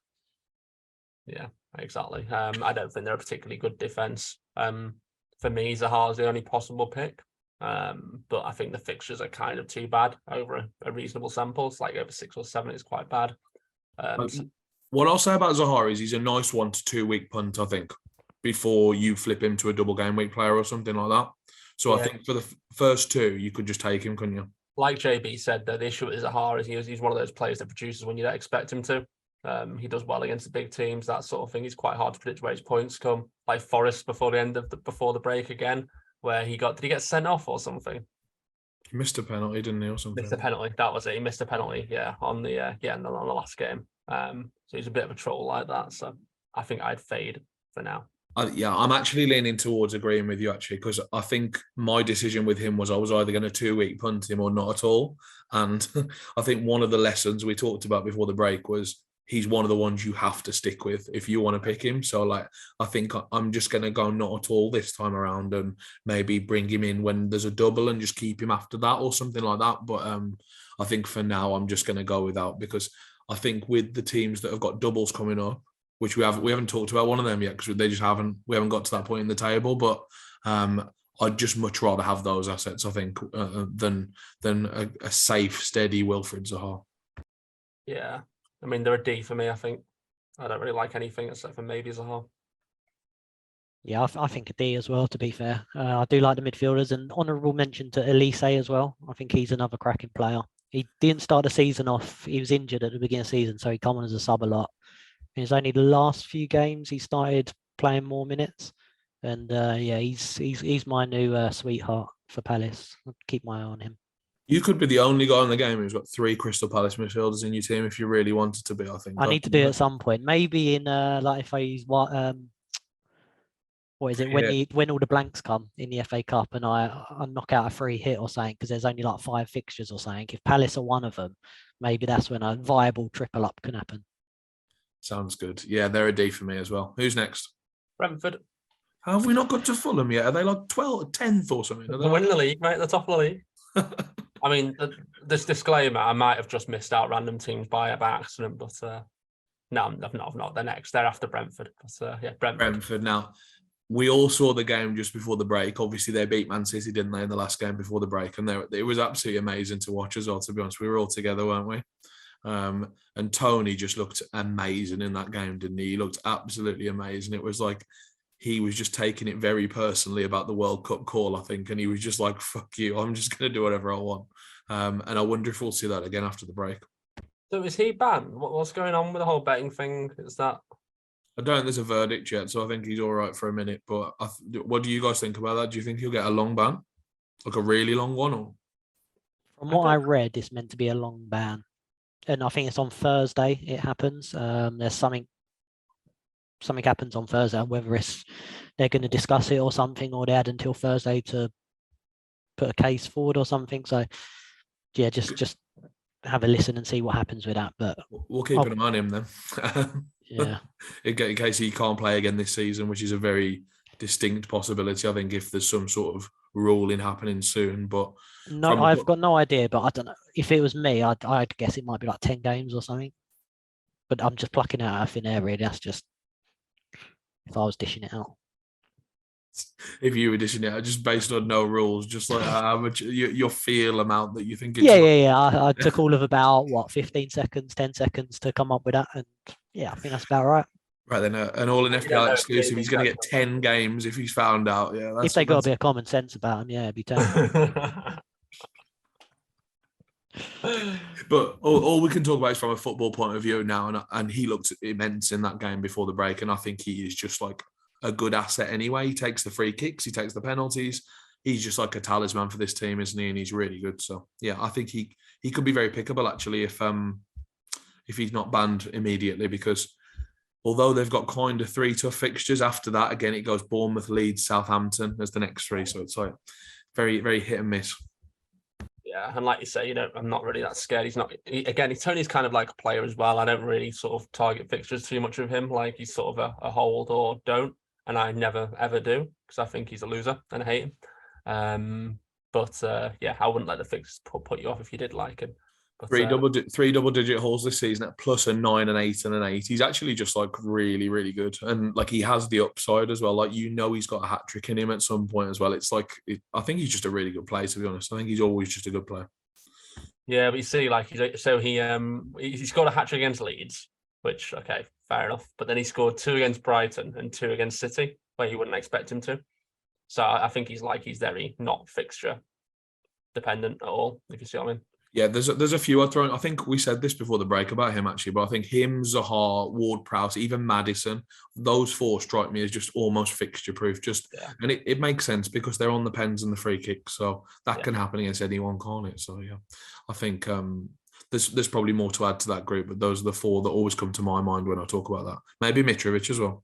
Yeah, exactly. I don't think they're a particularly good defense. For me, Zaha's the only possible pick. But I think the fixtures are kind of too bad over a reasonable sample. It's like over 6 or 7 is quite bad. What I'll say about Zaha is he's a nice 1 to 2 week punt, I think, before you flip him to a double game week player or something like that. So yeah. I think for the first 2, you could just take him, couldn't you? Like JB said, the issue with Zaha is he's one of those players that produces when you don't expect him to. He does well against the big teams, that sort of thing. It's quite hard to predict where his points come. Like Forest before the break again, where did he get sent off or something? He missed a penalty, didn't he, or something? Missed a penalty. That was it. He missed a penalty, yeah, on the last game. So he's a bit of a troll like that. So I think I'd fade for now. I'm actually leaning towards agreeing with you, actually, because I think my decision with him was I was either going to 2 week punt him or not at all. And I think one of the lessons we talked about before the break was he's one of the ones you have to stick with if you want to pick him. So, I think I'm just going to go not at all this time around and maybe bring him in when there's a double and just keep him after that or something like that. But I think for now, I'm just going to go without, because I think with the teams that have got doubles coming up, which we haven't talked about one of them yet because we haven't got to that point in the table. But I'd just much rather have those assets, I think, than a safe, steady Wilfried Zaha. Yeah, I mean they're a D for me. I think I don't really like anything except for maybe Zaha. Yeah, I think a D as well. To be fair, I do like the midfielders, and honourable mention to Elise as well. I think he's another cracking player. He didn't start the season off. He was injured at the beginning of the season, so he come on as a sub a lot. It's only the last few games he started playing more minutes, and he's my new sweetheart for Palace. I'll keep my eye on him. You could be the only guy in the game who's got 3 Crystal Palace midfielders in your team if you really wanted to be. I think I need to do it at some point. Maybe in if I use what is it when all the blanks come in the FA Cup and I knock out a free hit or something because there's only like 5 fixtures or something. If Palace are one of them, maybe that's when a viable triple up can happen. Sounds good. Yeah, they're a D for me as well. Who's next? Brentford. Have we not got to Fulham yet? Are they like 12th, 10th or something? They're winning the league, mate. The top of the league. I mean, this disclaimer, I might have just missed out random teams by accident, but No, I've not. They're next. They're after Brentford. But, yeah, Brentford. Now, we all saw the game just before the break. Obviously, they beat Man City, didn't they, in the last game before the break? And it was absolutely amazing to watch as well, to be honest. We were all together, weren't we? And Tony just looked amazing in that game, didn't he? He looked absolutely amazing. It was like he was just taking it very personally about the World Cup call, I think. And he was just like, fuck you, I'm just going to do whatever I want. And I wonder if we'll see that again after the break. So is he banned? What's going on with the whole betting thing? Is that... I don't think there's a verdict yet, so I think he's all right for a minute. But what do you guys think about that? Do you think he'll get a long ban? Like a really long one? Or? From what I read, it's meant to be a long ban. And I think it's on Thursday it happens. There's something happens on Thursday, whether it's they're going to discuss it or something, or they had until Thursday to put a case forward or something. So, yeah, just have a listen and see what happens with that. But we'll keep an eye on him then. Yeah. In case he can't play again this season, which is a very distinct possibility, I think, if there's some sort of ruling happening soon. But no, I've got no idea. But I don't know. If it was me, I'd guess it might be like 10 games or something. But I'm just plucking it out of thin air, really. That's just if I was dishing it out. If you were dishing it out, just based on no rules, just like how much your feel amount that you think it's... Yeah. I took all of about 15 seconds, 10 seconds to come up with that, and yeah, I think that's about right. Right then, an all in FPL exclusive. He's going to get 10 games if he's found out. Yeah, if they got a bit of common sense about him, yeah, it'd be 10. But all we can talk about is from a football point of view now, and he looked immense in that game before the break, and I think he is just like a good asset anyway. He takes the free kicks, he takes the penalties. He's just like a talisman for this team, isn't he? And he's really good. So yeah, I think he could be very pickable actually if he's not banned immediately, because although they've got kind of 3 tough fixtures after that, again it goes Bournemouth, Leeds, Southampton as the next 3. So it's like very, very hit and miss. Yeah, and like you say, I'm not really that scared. Tony's kind of like a player as well. I don't really sort of target fixtures too much with him. Like he's sort of a hold or don't. And I never, ever do, because I think he's a loser and I hate him. Yeah, I wouldn't let the fixtures put you off if you did like him. But, 3 double-digit hauls this season at plus a 9, an 8, and an 8. He's actually just like really, really good. And like he has the upside as well. Like, he's got a hat trick in him at some point as well. It's like, I think he's just a really good player, to be honest. I think he's always just a good player. Yeah, but you see, like, he scored a hat trick against Leeds, which, okay, fair enough. But then he scored 2 against Brighton and 2 against City, where you wouldn't expect him to. So I think he's very not fixture dependent at all, if you see what I mean. Yeah, there's a few I'd throw in. I think we said this before the break about him actually, but I think him, Zaha, Ward-Prowse, even Maddison, those 4 strike me as just almost fixture proof. And it makes sense because they're on the pens and the free kicks, so that can happen against anyone, can't it? So yeah, I think there's probably more to add to that group, but those are the 4 that always come to my mind when I talk about that. Maybe Mitrovic as well.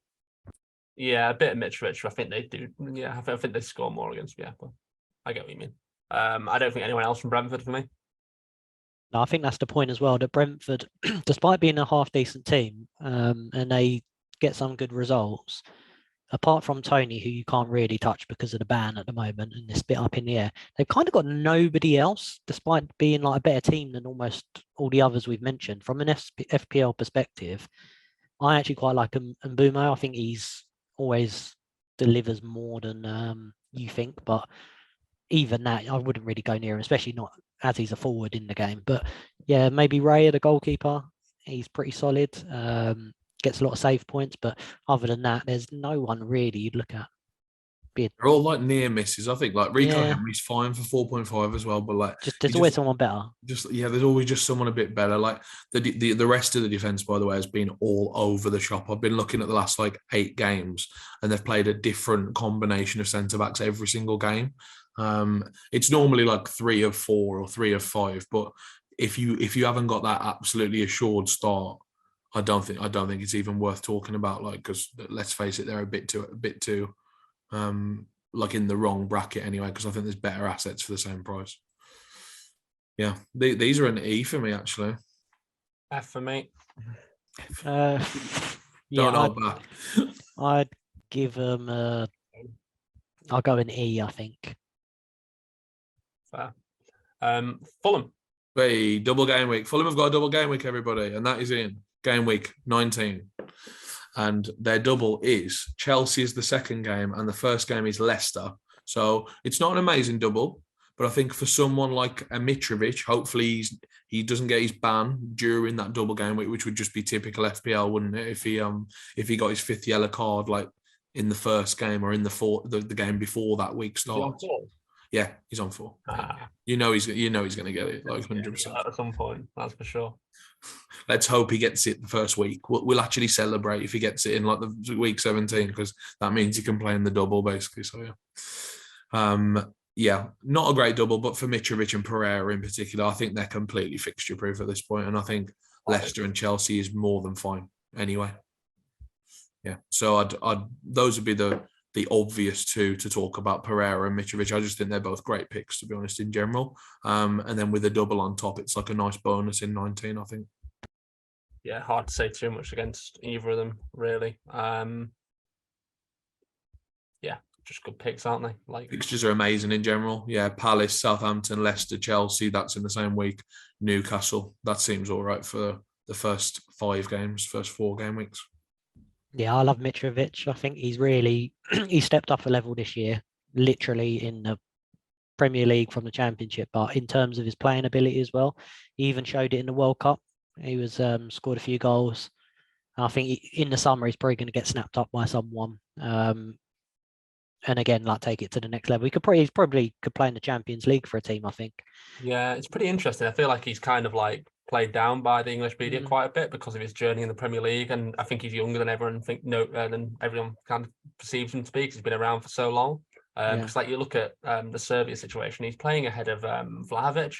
Yeah, a bit of Mitrovic. I think they do. Yeah, I think they score more against. Yeah, but I get what you mean. I don't think anyone else from Brentford for me. No, I think that's the point as well, that Brentford, despite being a half-decent team, and they get some good results, apart from Tony, who you can't really touch because of the ban at the moment and this bit up in the air, they've kind of got nobody else, despite being like a better team than almost all the others we've mentioned. From an FPL perspective, I actually quite like Mbumo. I think he's always delivers more than you think, but even that, I wouldn't really go near him, especially not as he's a forward in the game. But yeah, maybe Ray, the goalkeeper, he's pretty solid. Gets a lot of save points, but other than that, there's no one really you'd look at. They're all like near misses. I think like Rico Henry's fine for 4.5 as well, but like there's always someone better. There's always just someone a bit better. Like the rest of the defense, by the way, has been all over the shop. I've been looking at the last like 8 games, and they've played a different combination of centre backs every single game. It's normally like 3 of 4 or 3 of 5, but if you haven't got that absolutely assured start, I don't think it's even worth talking about. Like, because let's face it, they're a bit too like in the wrong bracket anyway. Because I think there's better assets for the same price. Yeah, these are an E for me actually. F for me. I'd give them I'll go an E, I think. Fair. Fulham. Hey, double game week. Fulham have got a double game week, everybody, and that is in game week 19. And their double is Chelsea is the second game and the first game is Leicester. So it's not an amazing double, but I think for someone like a Mitrovic, hopefully he doesn't get his ban during that double game week, which would just be typical FPL, wouldn't it? If he got his 5th yellow card like in the first game or in the game before that week starts. Yeah, he's on 4. You know he's going to get it like 100%. At some point, that's for sure. Let's hope he gets it the first week. We'll actually celebrate if he gets it in like the week 17 because that means he can play in the double basically. So yeah, not a great double, but for Mitrovic and Pereira in particular, I think they're completely fixture proof at this point, and I think Leicester and Chelsea is more than fine anyway. Yeah, so I'd those would be the obvious two to talk about, Pereira and Mitrovic. I just think they're both great picks, to be honest, in general. And then with a double on top, it's like a nice bonus in 19, I think. Yeah, hard to say too much against either of them, really. Yeah, just good picks, aren't they? Like fixtures are amazing in general. Yeah, Palace, Southampton, Leicester, Chelsea, that's in the same week. Newcastle, that seems all right for the first 4 game weeks. Yeah, I love Mitrovic. I think he's really he stepped up a level this year, literally in the Premier League from the Championship. But in terms of his playing ability as well, he even showed it in the World Cup. He was scored a few goals. I think in the summer he's probably going to get snapped up by someone. And again, like take it to the next level. He probably could play in the Champions League for a team, I think. Yeah, it's pretty interesting. I feel like he's kind of like played down by the English media quite a bit because of his journey in the Premier League, and I think he's younger than everyone than everyone kind of perceives him to be because he's been around for so long. Because like you look at the Serbia situation, he's playing ahead of Vlahovic.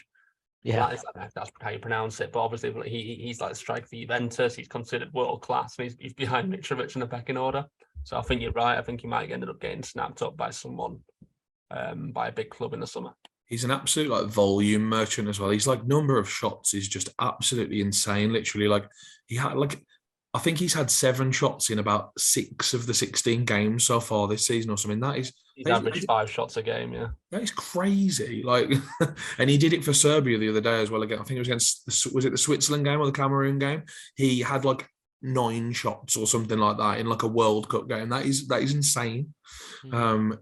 Yeah, that's how you pronounce it. But obviously, he's like a striker for Juventus. He's considered world class, and he's behind Mitrovic in the pecking order. So I think you're right. I think he might end up getting snapped up by someone, by a big club in the summer. He's an absolute like volume merchant as well. He's like number of shots is just absolutely insane. Literally, like he had like I think he's had 7 shots in about 6 of the 16 games so far this season or something. He's averaged 5 shots a game. Yeah, that is crazy. Like, and he did it for Serbia the other day as well. Again, I think it was against was it the Switzerland game or the Cameroon game? He had like 9 shots or something like that in like a World Cup game. That is insane.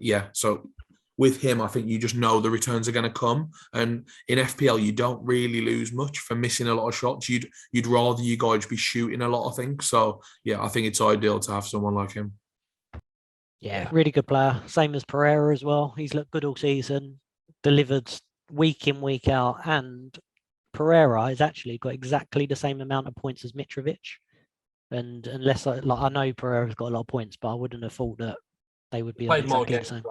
Yeah, so with him, I think you just know the returns are going to come. And in FPL, you don't really lose much for missing a lot of shots. You'd rather you guys be shooting a lot, I think. So yeah, I think it's ideal to have someone like him. Yeah, really good player. Same as Pereira as well. He's looked good all season, delivered week in, week out. And Pereira has actually got exactly the same amount of points as Mitrovic. And unless I know Pereira's got a lot of points, but I wouldn't have thought that they would be on exactly the same.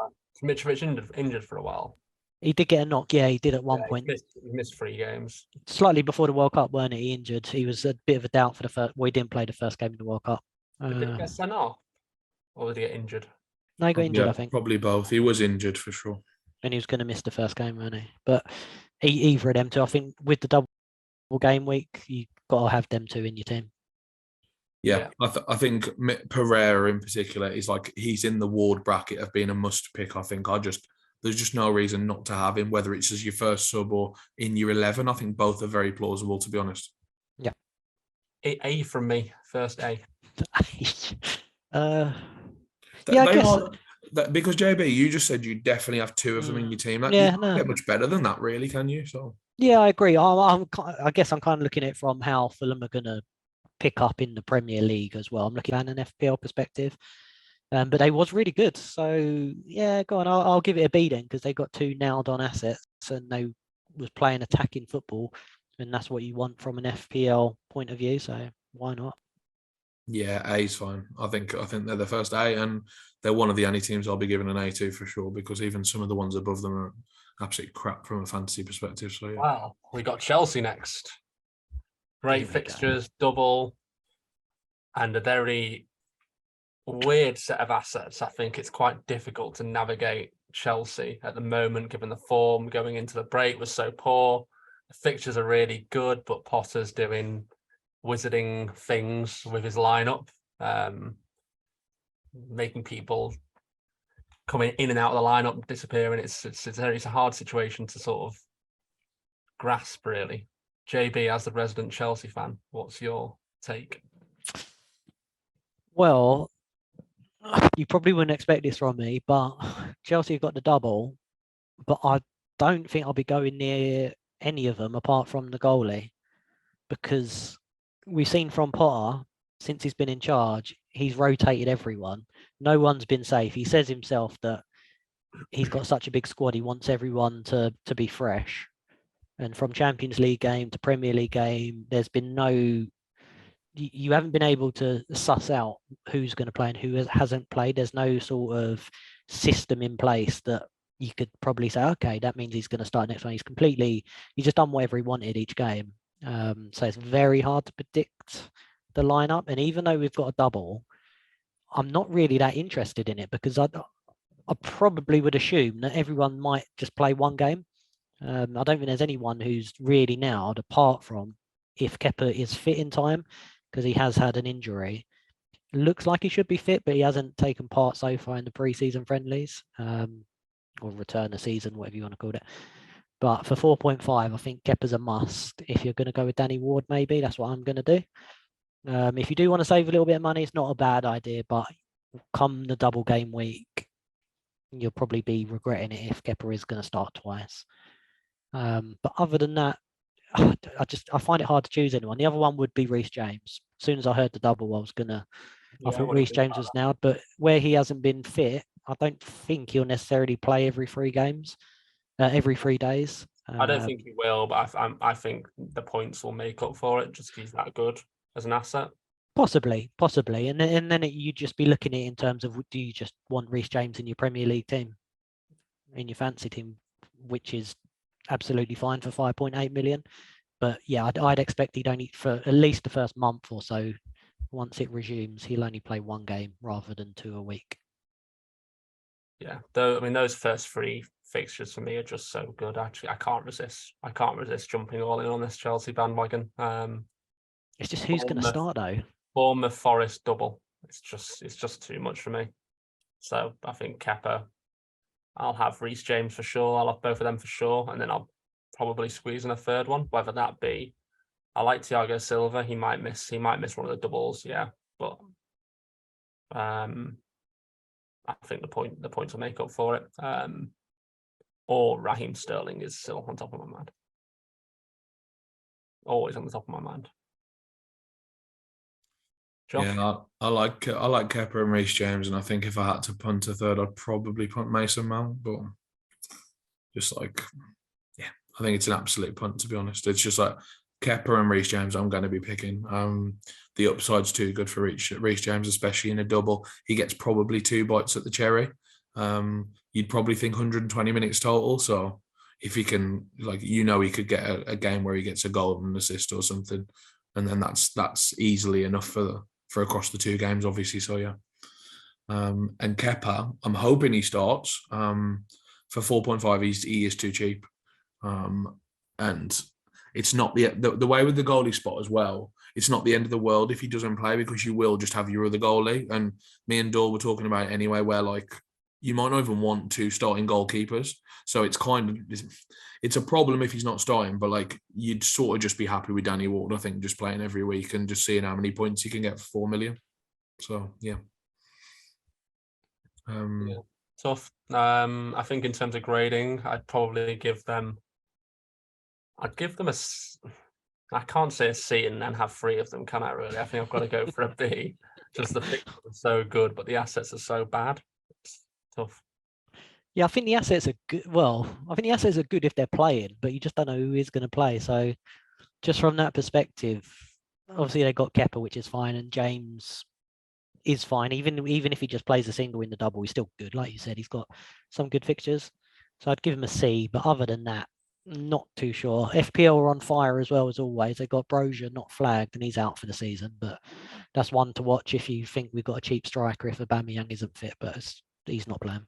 Mitrovic injured for a while. He did get a knock, yeah, he did at one point. He missed 3 games. Slightly before the World Cup, weren't he? Injured. He was a bit of a doubt for the first. Well, he didn't play the first game in the World Cup. Did he get sent off? Or did he get injured? No, he got injured, I think. Probably both. He was injured for sure. And he was going to miss the first game, wasn't he? But either of them two, I think with the double game week, you've got to have them two in your team. Yeah. I think Pereira in particular is like, he's in the Ward bracket of being a must pick. I think there's just no reason not to have him, whether it's as your first sub or in your 11. I think both are very plausible, to be honest. Yeah. A from me, first A. Yeah, I guess. Because JB, you just said you definitely have 2 of them in your team. You can't get much better than that, really, can you? So yeah, I agree. I guess I'm kind of looking at it from how Fulham are going to pick up in the Premier League as well. I'm looking at an FPL perspective, but they was really good. So yeah, go on. I'll give it a B then, because they got 2 nailed on assets and they was playing attacking football, and that's what you want from an FPL point of view. So why not? Yeah, A's fine. I think they're the first A, and they're one of the only teams I'll be giving an A to for sure, because even some of the ones above them are absolutely crap from a fantasy perspective. So yeah. Wow, we got Chelsea next. Great fixtures, double, and a very weird set of assets. I think it's quite difficult to navigate Chelsea at the moment, given the form going into the break was so poor. The fixtures are really good, but Potter's doing wizarding things with his lineup, making people coming in and out of the lineup disappearing. It's a hard situation to sort of grasp, really. JB, as the resident Chelsea fan, what's your take? Well, you probably wouldn't expect this from me, but Chelsea have got the double, but I don't think I'll be going near any of them apart from the goalie, because we've seen from Potter, since he's been in charge, he's rotated everyone. No one's been safe. He says himself that he's got such a big squad, he wants everyone to be fresh. And from Champions League game to Premier League game, there's been no... You haven't been able to suss out who's going to play and who hasn't played. There's no sort of system in place that you could probably say, okay, that means he's going to start next one. He's just done whatever he wanted each game. So it's very hard to predict the lineup. And even though we've got a double, I'm not really that interested in it, because I probably would assume that everyone might just play one game. I don't think there's anyone who's really nailed, apart from if Kepa is fit in time, because he has had an injury. Looks like he should be fit, but he hasn't taken part so far in the pre-season friendlies, or return the season, whatever you want to call it. But for 4.5, I think Kepa's a must. If you're going to go with Danny Ward, maybe that's what I'm going to do. If you do want to save a little bit of money, it's not a bad idea, but come the double game week, you'll probably be regretting it if Kepa is going to start twice. But other than that, I find it hard to choose anyone. The other one would be Reece James. As soon as I heard the double, I thought Reece James was nailed, but where he hasn't been fit, I don't think he'll necessarily play every 3 days. I don't think he will, but I think the points will make up for it, just because he's that good as an asset. Possibly. And then you'd just be looking at it in terms of, do you just want Reece James in your Premier League team, in your fancy team, which is absolutely fine for 5.8 million. But yeah, I'd expect he'd only, for at least the first month or so, once it resumes, he'll only play 1 game rather than 2 a week. Yeah, though, I mean, those first 3 fixtures for me are just so good. Actually, I can't resist jumping all in on this Chelsea bandwagon. It's just who's going to start though. Bournemouth Forest double. It's just too much for me. So I think Kepa, I'll have Reece James for sure. I'll have both of them for sure, and then I'll probably squeeze in a third one. Whether that be, I like Thiago Silva. He might miss one of the doubles. Yeah, but I think the points will make up for it. Or Raheem Sterling is still on top of my mind. Always on the top of my mind. Josh? Yeah, I like Kepa and Reece James, and I think if I had to punt a third, I'd probably punt Mason Mount. But just like, yeah, I think it's an absolute punt, to be honest. It's just like Kepa and Reece James I'm going to be picking. The upside's too good for Reece James, especially in a double. He gets probably 2 bites at the cherry. You'd probably think 120 minutes total. So if he can, he could get a game where he gets a goal and an assist or something, and then that's easily enough for across the 2 games, obviously. So yeah. And Kepa, I'm hoping he starts. For 4.5, he is too cheap. And it's not the way with the goalie spot as well. It's not the end of the world if he doesn't play, because you will just have your other goalie. And me and Doyle were talking about it anyway, where you might not even want 2 starting goalkeepers. So it's a problem if he's not starting, but you'd sort of just be happy with Danny Ward, I think, just playing every week and just seeing how many points he can get for 4 million. So yeah. Tough. I think in terms of grading, I'd give them I can't say a C and then have 3 of them, can I really? I think I've got to go for a B. Just the fixtures are so good, but the assets are so bad. It's tough. Yeah, I think the assets are good. Well, I think the assets are good if they're playing, but you just don't know who is going to play. So just from that perspective, obviously they got Kepa, which is fine, and James is fine. Even if he just plays a single in the double, he's still good. Like you said, he's got some good fixtures. So I'd give him a C, but other than that, not too sure. FPL are on fire as well, as always. They got Brozier not flagged and he's out for the season, but that's one to watch if you think we've got a cheap striker if Aubameyang isn't fit, but he's not playing.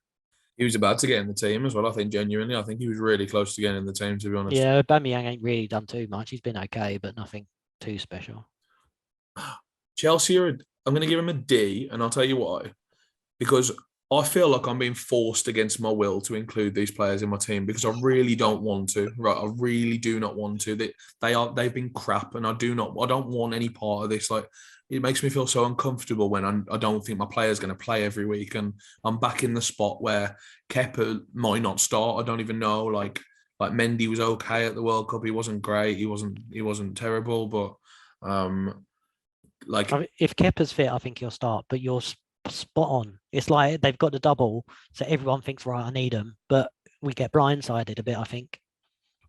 He was about to get in the team as well, I think, genuinely. I think he was really close to getting in the team, to be honest. Yeah, Aubameyang ain't really done too much. He's been okay, but nothing too special. Chelsea, I'm going to give him a D, and I'll tell you why. Because I feel like I'm being forced against my will to include these players in my team because I really don't want to. Right, I really do not want to. They've been crap, and I don't want any part of this. Like, it makes me feel so uncomfortable when I don't think my player's going to play every week, and I'm back in the spot where Kepa might not start. I don't even know. Like Mendy was okay at the World Cup. He wasn't great. He wasn't terrible, but if Kepa's fit, I think he'll start. But you're spot on. It's like they've got the double, so everyone thinks, right, I need them, but we get blindsided a bit, I think.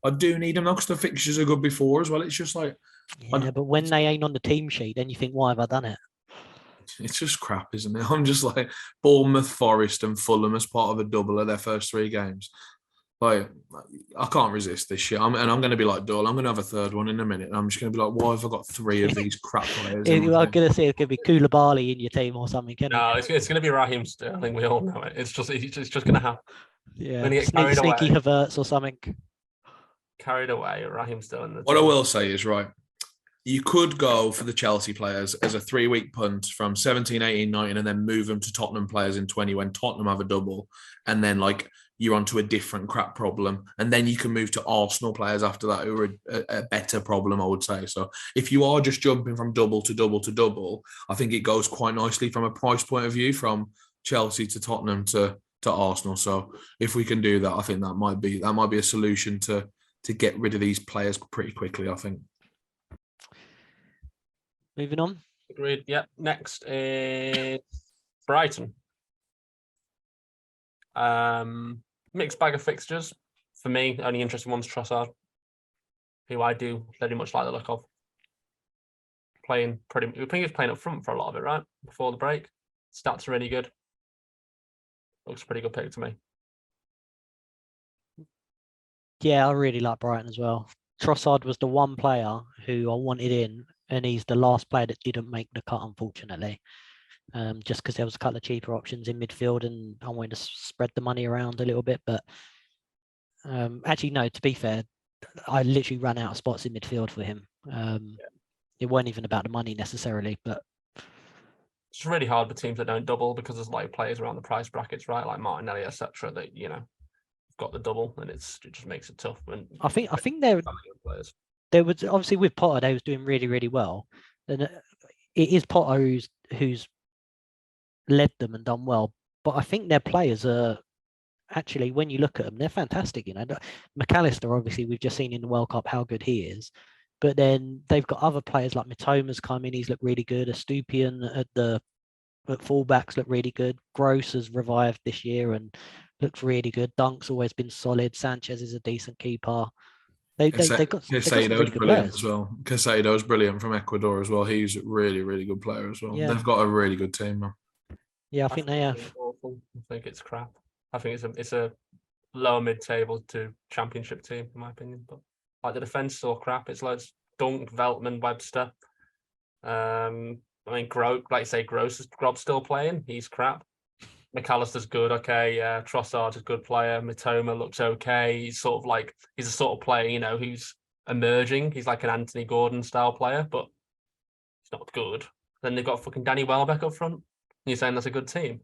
I do need them now because the fixtures are good before as well. It's just like, yeah, but when they ain't on the team sheet, then you think, why have I done it? It's just crap, isn't it? I'm just like Bournemouth, Forest, and Fulham as part of a double of their first 3 games. Like, I can't resist this shit. I'm going to be like Doyle. I'm going to have a third one in a minute. And I'm just going to be like, why have I got 3 of these crap players? I'm going to say it could be Koulibaly in your team or something. No, it's going to be Raheem Sterling. We all know it. It's just going to happen. Yeah, sneaky Havertz or something. Carried away, Raheem Sterling. What I will say is, right, you could go for the Chelsea players as a 3-week punt from 17, 18, 19, and then move them to Tottenham players in 20 when Tottenham have a double. And then, like, you're onto a different crap problem. And then you can move to Arsenal players after that who are a better problem, I would say. So if you are just jumping from double to double to double, I think it goes quite nicely from a price point of view from Chelsea to Tottenham to Arsenal. So if we can do that, I think that might be a solution to get rid of these players pretty quickly, I think. Moving on. Agreed. Yep. Next is Brighton. Mixed bag of fixtures. For me, only interesting one's Trossard, who I do very much like the look of. I think he was playing up front for a lot of it, right? Before the break. Stats are really good. Looks a pretty good pick to me. Yeah, I really like Brighton as well. Trossard was the one player who I wanted in, and he's the last player that didn't make the cut, unfortunately. Just because there was a couple of cheaper options in midfield, and I wanted to spread the money around a little bit. But actually, no, to be fair, I literally ran out of spots in midfield for him. It weren't even about the money necessarily, but it's really hard for teams that don't double because there's like players around the price brackets, right? Like Martinelli, etc. That got the double, and it just makes it tough. And I think there was obviously with Potter, they was doing really, really well, and it is Potter who's led them and done well. But I think their players are actually, when you look at them, they're fantastic. McAllister, obviously, we've just seen in the World Cup how good he is. But then they've got other players like Mitoma's come in, he's looked really good. Estupiñán at fullbacks look really good. Gross has revived this year and looks really good. Dunk's always been solid. Sanchez is a decent keeper. They've got Casado's really good brilliant players as well. Casado's brilliant from Ecuador as well. He's a really, really good player as well. Yeah. They've got a really good team now. Yeah, I think they have. Awful. I think it's crap. I think it's a lower mid-table to championship team, in my opinion. But like the defense is all crap. It's like Dunk, Veltman, Webster. Gross, like you say, Gross is still playing. He's crap. McAllister's good, okay. Trossard's a good player. Mitoma looks okay. He's a sort of player, who's emerging. He's like an Anthony Gordon style player, but he's not good. Then they've got fucking Danny Welbeck up front. You're saying that's a good team?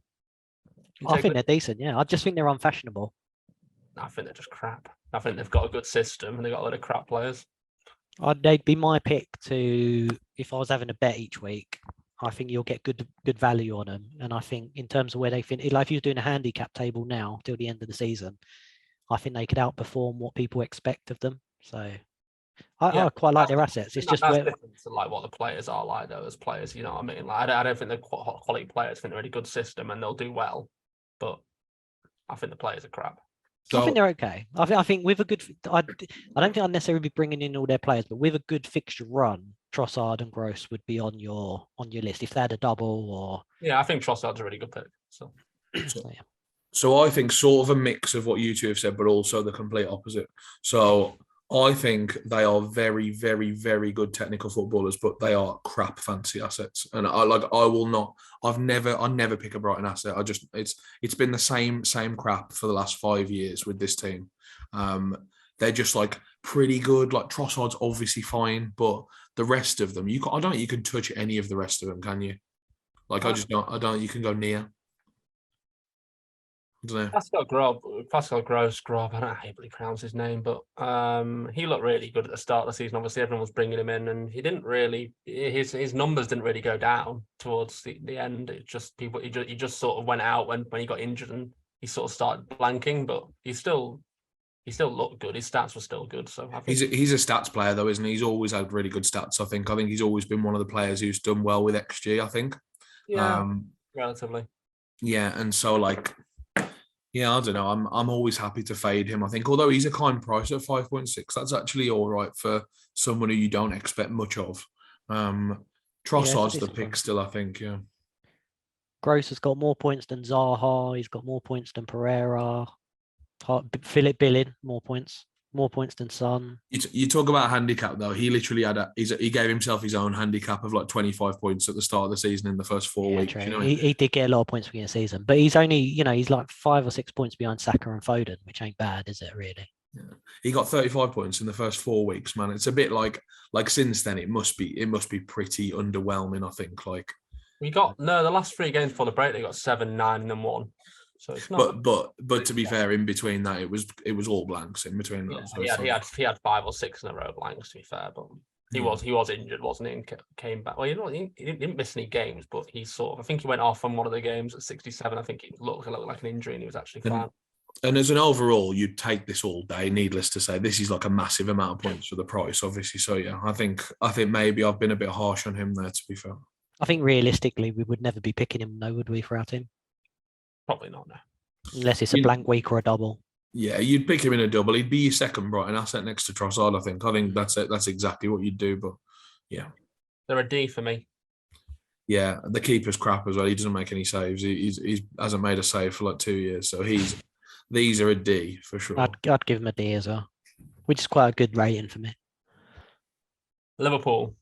I think they're decent, yeah. I just think they're unfashionable. I think they're just crap. I think they've got a good system and they've got a lot of crap players. They'd be my pick to, if I was having a bet each week, I think you'll get good value on them. And I think in terms of where they finish, like if you're doing a handicap table now till the end of the season, I think they could outperform what people expect of them. So I quite like their assets. It's just different to like what the players are like though as players. You know what I mean? Like I don't think they're quality players. I think they're a really good system and they'll do well. But I think the players are crap. I think they're okay. I think with a good, I don't think I'd necessarily be bringing in all their players, but with a good fixture run, Trossard and Gross would be on your list if they had a double or. Yeah, I think Trossard's a really good pick. So I think sort of a mix of what you two have said, but also the complete opposite. So I think they are very, very, very good technical footballers, but they are crap fantasy assets. And I never pick a Brighton asset. It's been the same crap for the last 5 years with this team. They're just like pretty good. Like Trossard's obviously fine, but the rest of them, I don't think you can touch any of the rest of them, can you? Like I don't. You can go near. don't know. Pascal Gross, I don't know how you pronounce his name, but he looked really good at the start of the season. Obviously, everyone was bringing him in, and he didn't really his numbers didn't really go down towards the end. It just he just sort of went out when he got injured, and he sort of started blanking. But he still looked good. His stats were still good. So I think He's a stats player though, isn't he? He's always had really good stats. I think he's always been one of the players who's done well with XG. I think. Relatively. Yeah, and so like. Yeah, I don't know. I'm always happy to fade him. I think, although he's a kind price at 5.6, that's actually all right for someone who you don't expect much of. Trossard's the pick still, I think. Yeah. Gross has got more points than Zaha. He's got more points than Pereira. Philip Billing, more points than Son. You talk about handicap though. He literally he gave himself his own handicap of like 25 points at the start of the season in the first 4 weeks. True. You know? He did get a lot of points for the season, but he's only, he's like 5 or 6 points behind Saka and Foden, which ain't bad, is it really? Yeah. He got 35 points in the first 4 weeks, man. It's a bit like since then it must be pretty underwhelming, I think. Like the last 3 games before the break they got 7, 9, and 1. So it's not. But to be fair, in between that, it was all blanks in between. Yeah, he had 5 or 6 in a row blanks. To be fair, but he was injured, wasn't he? And came back. Well, he didn't miss any games, but he I think he went off on one of the games at 67. I think it looked like an injury, and he was actually fine. And as an overall, you'd take this all day. Needless to say, this is like a massive amount of points for the price, obviously. So yeah, I think maybe I've been a bit harsh on him there. To be fair, I think realistically, we would never be picking him, though, would we, without him? Probably not, no. Unless it's a blank week or a double. Yeah, you'd pick him in a double. He'd be your second Brighton asset next to Trossard, I think. I think that's it. That's exactly what you'd do. But yeah. They're a D for me. Yeah, the keeper's crap as well. He doesn't make any saves. He hasn't made a save for like 2 years. So these are a D for sure. I'd give him a D as well, which is quite a good rating for me. Liverpool.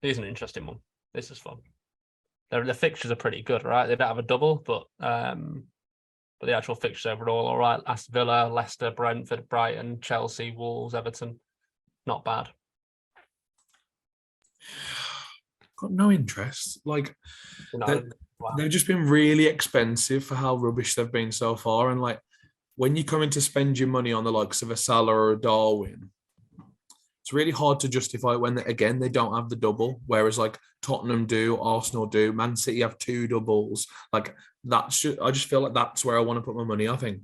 Here's an interesting one. This is fun. The fixtures are pretty good, right? They don't have a double, but the actual fixtures overall, all right. Aston Villa, Leicester, Brentford, Brighton, Chelsea, Wolves, Everton. Not bad. Got no interest. Like they've just been really expensive for how rubbish they've been so far. And like when you come in to spend your money on the likes of a Salah or a Darwin, it's really hard to justify when they don't have the double. Whereas like Tottenham do, Arsenal do, Man City have 2 doubles. Like I just feel like that's where I want to put my money. I think,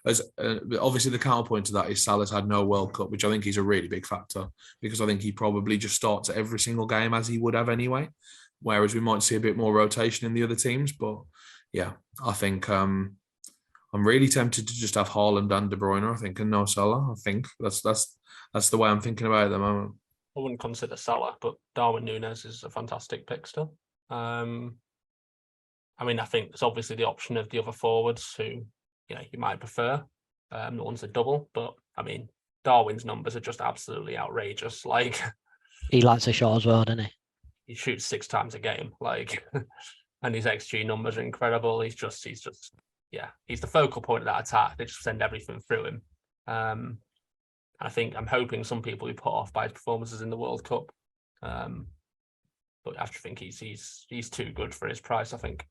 as obviously the counterpoint to that is Salah's had no World Cup, which I think is a really big factor because I think he probably just starts every single game as he would have anyway. Whereas we might see a bit more rotation in the other teams, but yeah, I think I'm really tempted to just have Haaland and De Bruyne. I think and no Salah. I think that's the way I'm thinking about it at the moment. I wouldn't consider Salah, but Darwin Núñez is a fantastic pick still. I mean, I think there's obviously the option of the other forwards who, you might prefer. The ones that double, but I mean, Darwin's numbers are just absolutely outrageous. Like he likes a shot as well, doesn't he? He shoots 6 times a game, like, and his XG numbers are incredible. He's the focal point of that attack. They just send everything through him. I'm hoping some people will be put off by his performances in the World Cup. But I actually think he's too good for his price, I think.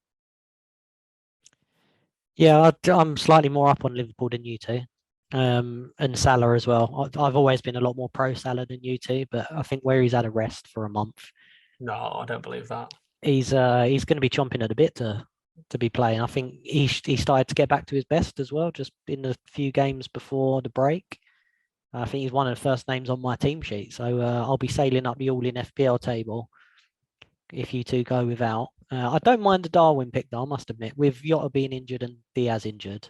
Yeah, I'm slightly more up on Liverpool than you two. And Salah as well. I've always been a lot more pro Salah than you two, but I think where he's had a rest for a month. No, I don't believe that. He's going to be chomping at the bit to be playing. I think he started to get back to his best as well, just in the few games before the break. I think he's one of the first names on my team sheet. So I'll be sailing up the all-in FPL table if you two go without. I don't mind the Darwin pick, though, I must admit. With Jota being injured and Diaz injured,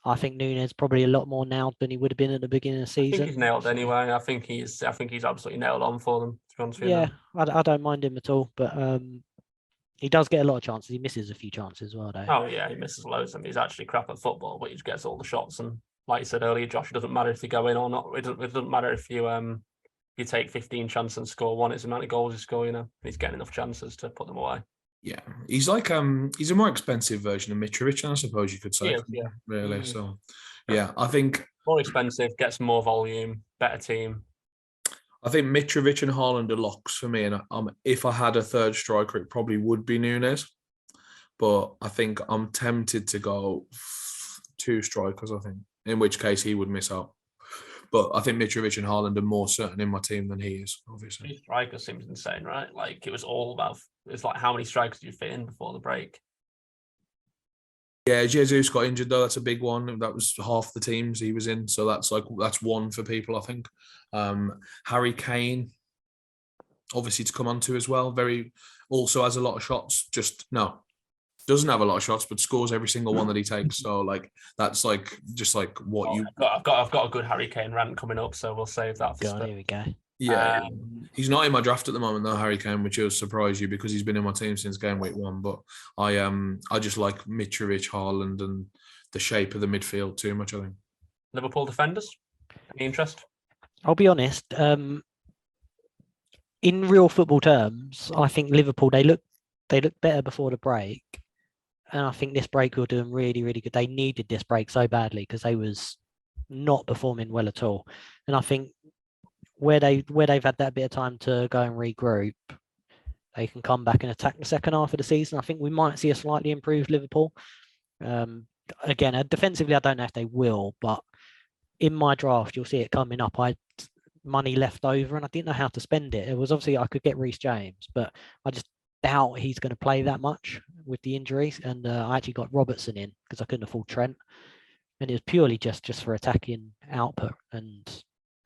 I think Núñez probably a lot more nailed than he would have been at the beginning of the season. I think he's nailed anyway. I think he's absolutely nailed on for them, to be honest with you. Yeah, I don't mind him at all, but he does get a lot of chances. He misses a few chances as well, though. Oh, yeah, he misses loads. I mean, he's actually crap at football, but he just gets all the shots. And like you said earlier, Josh, it doesn't matter if you go in or not. It doesn't matter if you take 15 chances and score 1. It's the amount of goals you score, He's getting enough chances to put them away. Yeah, he's like he's a more expensive version of Mitrovic, I suppose you could say. Yeah. Really. So, yeah, I think more expensive, gets more volume, better team. I think Mitrovic and Haaland are locks for me, and if I had a third striker, it probably would be Núñez. but I think I'm tempted to go 2 strikers, I think, in which case he would miss out. But I think Mitrovic and Haaland are more certain in my team than he is, obviously. 2 strikers seems insane, right? Like it was all about, it's like how many strikers do you fit in before the break? Yeah, Jesus got injured though. That's a big one. That was half the teams he was in. So that's one for people, I think. Harry Kane, obviously to come on to as well. Also has a lot of shots. Doesn't have a lot of shots, but scores every single one that he takes. So that's what you. I've got a good Harry Kane rant coming up, so we'll save that for God, here we go. Yeah, he's not in my draft at the moment though, Harry Kane, which will surprise you because he's been in my team since Gameweek 1. But I just like Mitrovic, Haaland, and the shape of the midfield too much, I think. Liverpool defenders, any interest? I'll be honest. In real football terms, I think Liverpool they look better before the break, and I think this break will do them really, really good. They needed this break so badly because they was not performing well at all, and I think where they've had that bit of time to go and regroup, they can come back and attack the second half of the season. I think we might see a slightly improved Liverpool. Again, defensively, I don't know if they will, but in my draft, you'll see it coming up. I had money left over and I didn't know how to spend it. It was obviously I could get Reece James, but I just doubt he's going to play that much with the injuries. And I actually got Robertson in because I couldn't afford Trent. And it was purely just for attacking output. And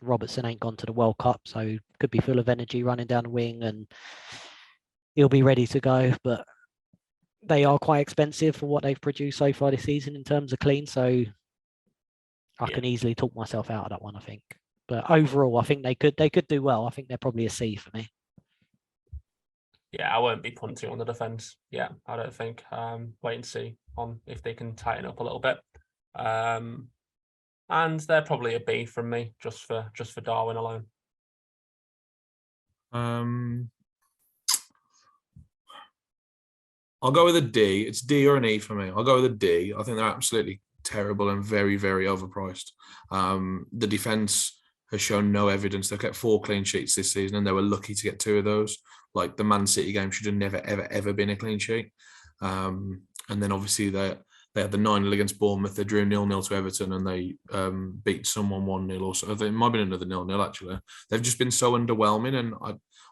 Robertson ain't gone to the World Cup, so could be full of energy running down the wing and he'll be ready to go. But they are quite expensive for what they've produced so far this season in terms of clean. So I can easily talk myself out of that one, I think. But overall, I think they could do well. I think they're probably a C for me. Yeah, I won't be punting on the defence. Yeah, I don't think. Wait and see on if they can tighten up a little bit. And they're probably a B from me, just for Darwin alone. I'll go with a D. It's D or an E for me. I'll go with a D. I think they're absolutely terrible and very, very overpriced. The defence has shown no evidence. They've kept 4 clean sheets this season and they were lucky to get 2 of those. Like the Man City game should have never, ever, ever been a clean sheet. And then obviously they had the 9-0 against Bournemouth. They drew 0-0 to Everton and they beat someone 1-0 or so. It might have been another 0-0 actually. They've just been so underwhelming and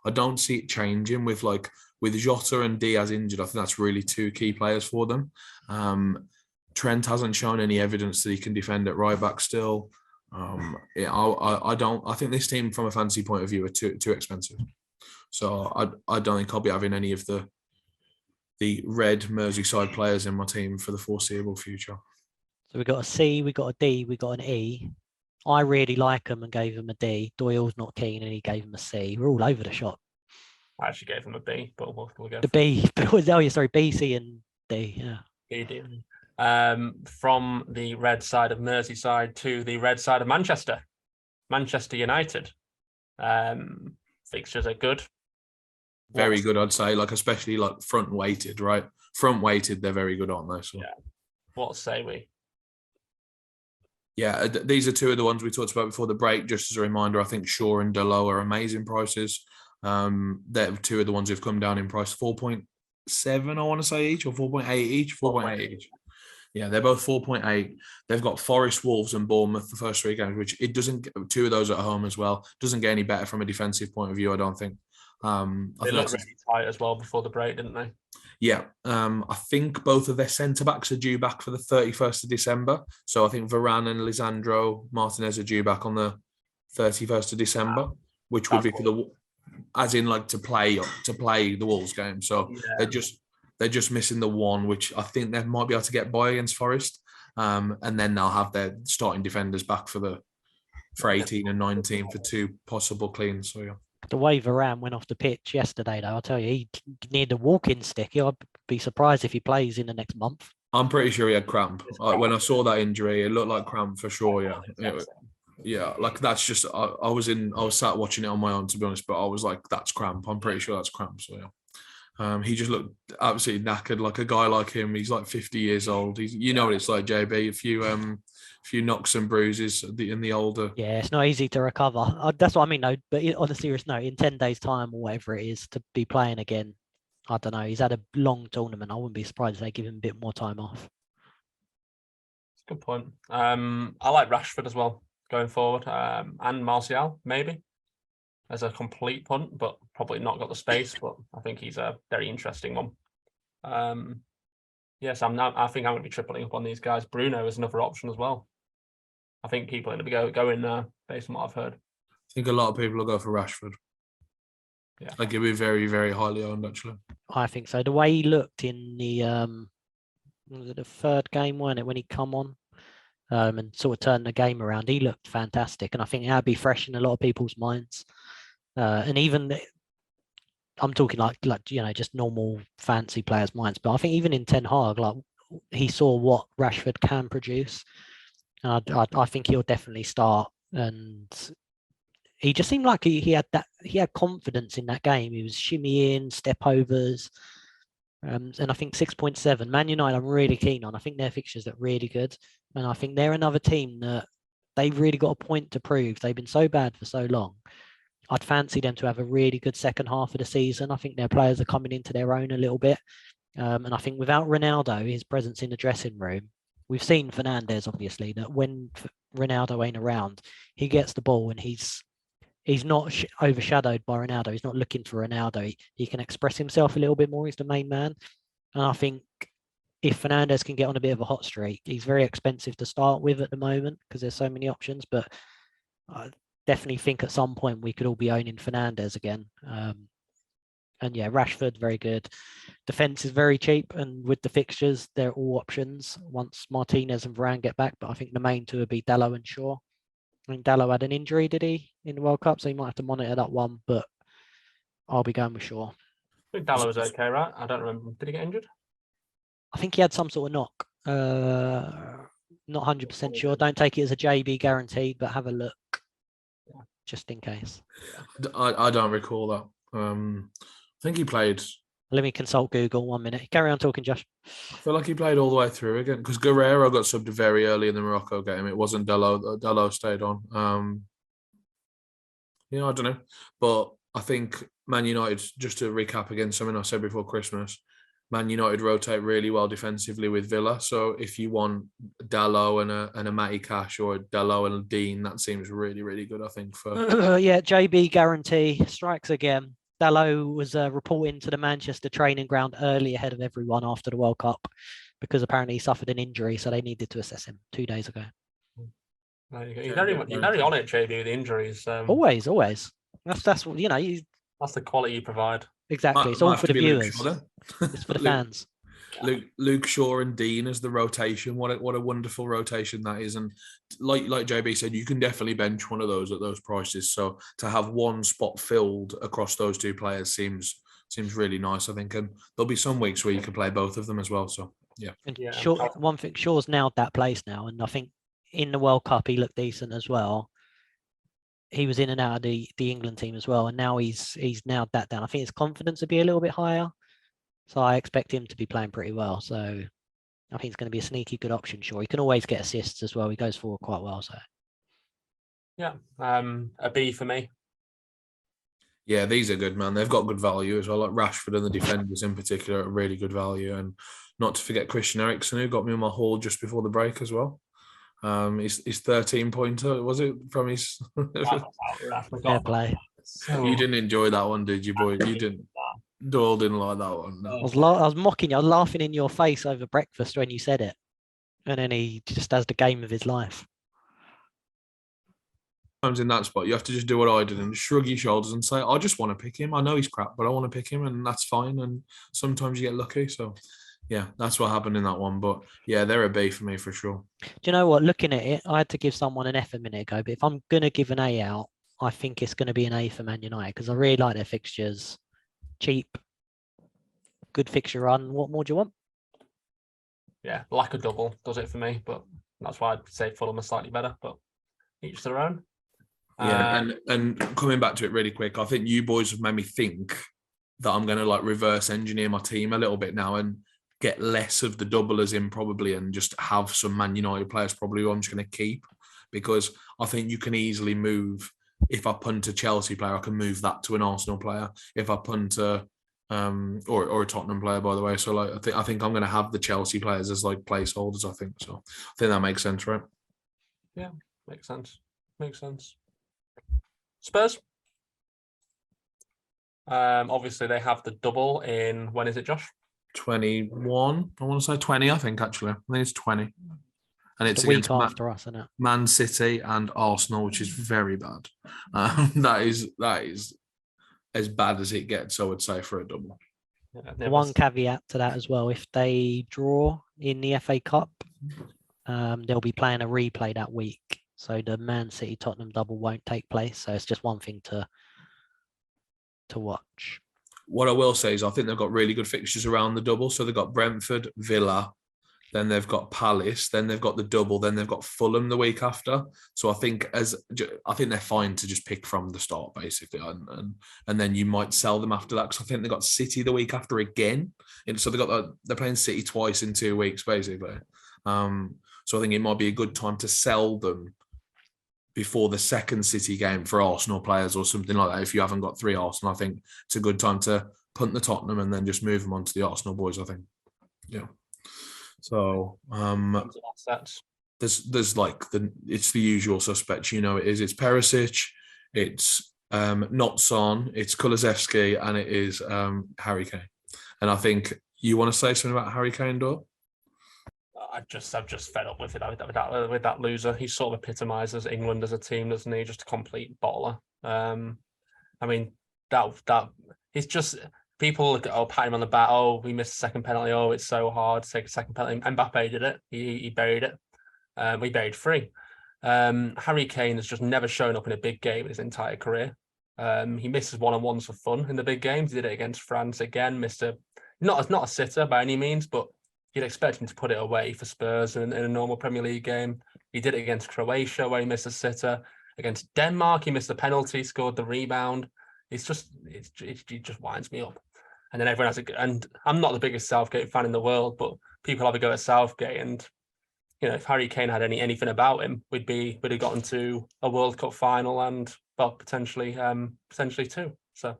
I don't see it changing with Jota and Diaz injured. I think that's really 2 key players for them. Trent hasn't shown any evidence that he can defend at right back still. I think this team from a fantasy point of view are too expensive. So I don't think I'll be having any of the red Merseyside players in my team for the foreseeable future. So we got a C, we got a D, we got an E. I really like him and gave him a D. Doyle's not keen and he gave him a C. We're all over the shop. I actually gave him a B, but we'll go the B. B, C, and D. Yeah. B, D. From the red side of Merseyside to the red side of Manchester United. Fixtures are good. Very good, I'd say. Especially front weighted, right? Front weighted, they're very good, aren't they? So. Yeah. What say we? Yeah, these are 2 of the ones we talked about before the break. Just as a reminder, I think Shaw and Delo are amazing prices. They're 2 of the ones who've come down in price. 4.7, I want to say each, or 4.8 each. 4.8 each. Yeah, they're both 4.8. They've got Forest, Wolves, and Bournemouth the first 3 games, which it doesn't. 2 of those at home as well. Doesn't get any better from a defensive point of view, I don't think. They looked really tight as well before the break, didn't they? Yeah. I think both of their centre-backs are due back for the 31st of December. So I think Varane and Lisandro Martinez are due back on the 31st of December, which would be for as in to play the Wolves game. So they're just missing the one, which I think they might be able to get by against Forest. And then they'll have their starting defenders back for 18 and 19 for 2 possible cleans. So yeah. The way Varane went off the pitch yesterday, though, I'll tell you, he needed a walking stick. I'd be surprised if he plays in the next month. I'm pretty sure he had cramp. When I saw that injury, it looked like cramp for sure. Yeah. That's just. I was sat watching it on my own, to be honest, but I was like, that's cramp. I'm pretty sure that's cramp. So yeah. He just looked absolutely knackered. Like a guy like him, he's 50 years old. What it's like, JB. A few knocks and bruises in the older. Yeah, it's not easy to recover. That's what I mean, though. But on a serious note, in 10 days' time or whatever it is, to be playing again, I don't know. He's had a long tournament. I wouldn't be surprised if they give him a bit more time off. Good point. I like Rashford as well going forward, and Martial maybe as a complete punt, but probably not got the space. But I think he's a very interesting one. Yes, I think I'm going to be tripling up on these guys. Bruno is another option as well. I think people are going to be going based on what I've heard. I think a lot of people will go for Rashford. Yeah, I think he'll be very, very highly owned, actually. I think so. The way he looked in the was it the third game, wasn't it, when he come on and sort of turned the game around, he looked fantastic. And I think that'd be fresh in a lot of people's minds. And even I'm talking like just normal fancy players' minds, but I think even in Ten Hag, like he saw what Rashford can produce, and I think he'll definitely start. And he just seemed like he had confidence in that game. He was shimmying, step overs, and I think 6.7. Man United, I'm really keen on. I think their fixtures look really good, and I think they're another team that they've really got a point to prove. They've been so bad for so long. I'd fancy them to have a really good second half of the season. I think their players are coming into their own a little bit. And I think without Ronaldo, his presence in the dressing room, we've seen Fernandes, obviously, that when Ronaldo ain't around, he gets the ball and he's not overshadowed by Ronaldo. He's not looking for Ronaldo. He can express himself a little bit more. He's the main man. And I think if Fernandes can get on a bit of a hot streak, he's very expensive to start with at the moment because there's so many options. But definitely think at some point we could all be owning Fernandes again. And yeah, Rashford, very good. Defense is very cheap, and with the fixtures, they're all options once Martinez and Varane get back. But I think the main two would be Dalot and Shaw. I think Dalot had an injury, did he, in the World Cup? So he might have to monitor that one, but I'll be going with Shaw. I think Dalot was okay, right? I don't remember. Did he get injured? I think he had some sort of knock. Not 100% sure. Don't take it as a JB guarantee, but have a look. Just in case. I don't recall that. I think he played. Let me consult Google 1 minute. Carry on talking, Josh. I feel like he played all the way through again because Guerrero got subbed very early in the Morocco game. It wasn't Dalot. Dalot stayed on. I don't know. But I think Man United, just to recap again, something I said before Christmas, Man United rotate really well defensively with Villa. So if you want Dalot and a Matty Cash or Dalot and a Dean, that seems really, really good, I think. Yeah, JB guarantee strikes again. Dalot was reporting to the Manchester training ground early ahead of everyone after the World Cup because apparently he suffered an injury, so they needed to assess him 2 days ago. You're very on it, JB, with injuries. Always. That's what that's the quality you provide. Exactly. It's all for the viewers. It's for the fans. Luke Shaw and Dean as the rotation. What a wonderful rotation that is. And like JB said, you can definitely bench one of those at those prices. So to have one spot filled across those two players seems really nice, I think. And there'll be some weeks where you can play both of them as well. So yeah. And one thing, Shaw's nailed that place now, and I think in the World Cup he looked decent as well. He was in and out of the England team as well, and now he's nailed that down. I think his confidence would be a little bit higher. So I expect him to be playing pretty well. So I think it's going to be a sneaky good option. Sure, he can always get assists as well. He goes forward quite well. So yeah, a B for me. Yeah, these are good, man. They've got good value as well. Like Rashford and the defenders in particular are really good value. And not to forget Christian Eriksen, who got me on my haul just before the break as well. His 13-pointer, was it from his? Fair play. You didn't enjoy that one, did you, boy? You didn't. Doyle didn't like that one. No. I was mocking you. I was laughing in your face over breakfast when you said it, and then he just has the game of his life. Sometimes in that spot, you have to just do what I did and shrug your shoulders and say, "I just want to pick him. I know he's crap, but I want to pick him, and that's fine." And sometimes you get lucky. So, yeah, that's what happened in that one. But yeah, they're a B for me for sure. Do you know what? Looking at it, I had to give someone an F a minute ago, but if I'm gonna give an A out, I think it's going to be an A for Man United because I really like their fixtures. Cheap, good fixture run. What more do you want? Yeah, like a double does it for me, but that's why I'd say Fulham are slightly better, but each to their own. Yeah, and coming back to it really quick, I think you boys have made me think that I'm going to like reverse engineer my team a little bit now and get less of the doublers in probably and just have some Man United players probably who I'm just going to keep because I think you can easily move. If I punt a Chelsea player, I can move that to an Arsenal player. If I punt a or a Tottenham player, by the way. So like, I think I'm going to have the Chelsea players as like placeholders. I think so. I think that makes sense, right? Yeah, makes sense. Makes sense. Spurs. Obviously they have the double in, when is it, Josh? 21. I want to say 20. I think actually, I think it's 20, and it's the week against after us, isn't it? Man City and Arsenal, which is very bad. That is as bad as it gets, I would say, for a double. Yeah, one caveat to that as well: if they draw in the FA Cup, they'll be playing a replay that week, so the Man City Tottenham double won't take place. So it's just one thing to watch. What I will say is I think they've got really good fixtures around the double. So they've got Brentford, Villa, then they've got Palace, then they've got the double, then they've got Fulham the week after. So I think they're fine to just pick from the start, basically, and then you might sell them after that, because I think they've got City the week after again, and so they're playing City twice in 2 weeks, basically. So I think it might be a good time to sell them before the second City game for Arsenal players or something like that. If you haven't got 3 Arsenal, I think it's a good time to punt the Tottenham and then just move them on to the Arsenal boys, I think. Yeah. So there's like it's the usual suspects, it's Perisic, it's not Son, it's Kulusevski, and it is Harry Kane. And I think you want to say something about Harry Kane, Doyle? I've just fed up with it with that loser. He sort of epitomises England as a team, doesn't he? Just a complete bottler. I mean that it's just. People look at, pat him on the back. Oh, we missed a second penalty. Oh, it's so hard to take a second penalty. Mbappe did it. He buried it. We buried 3. Harry Kane has just never shown up in a big game in his entire career. He misses one-on-ones for fun in the big games. He did it against France again. Not a sitter by any means, but you'd expect him to put it away for Spurs in a normal Premier League game. He did it against Croatia, where he missed a sitter. Against Denmark, he missed a penalty, scored the rebound. It just winds me up. And then everyone has and I'm not the biggest Southgate fan in the world, but people have a go at Southgate. And if Harry Kane had anything about him, we'd have gotten to a World Cup final and potentially 2. So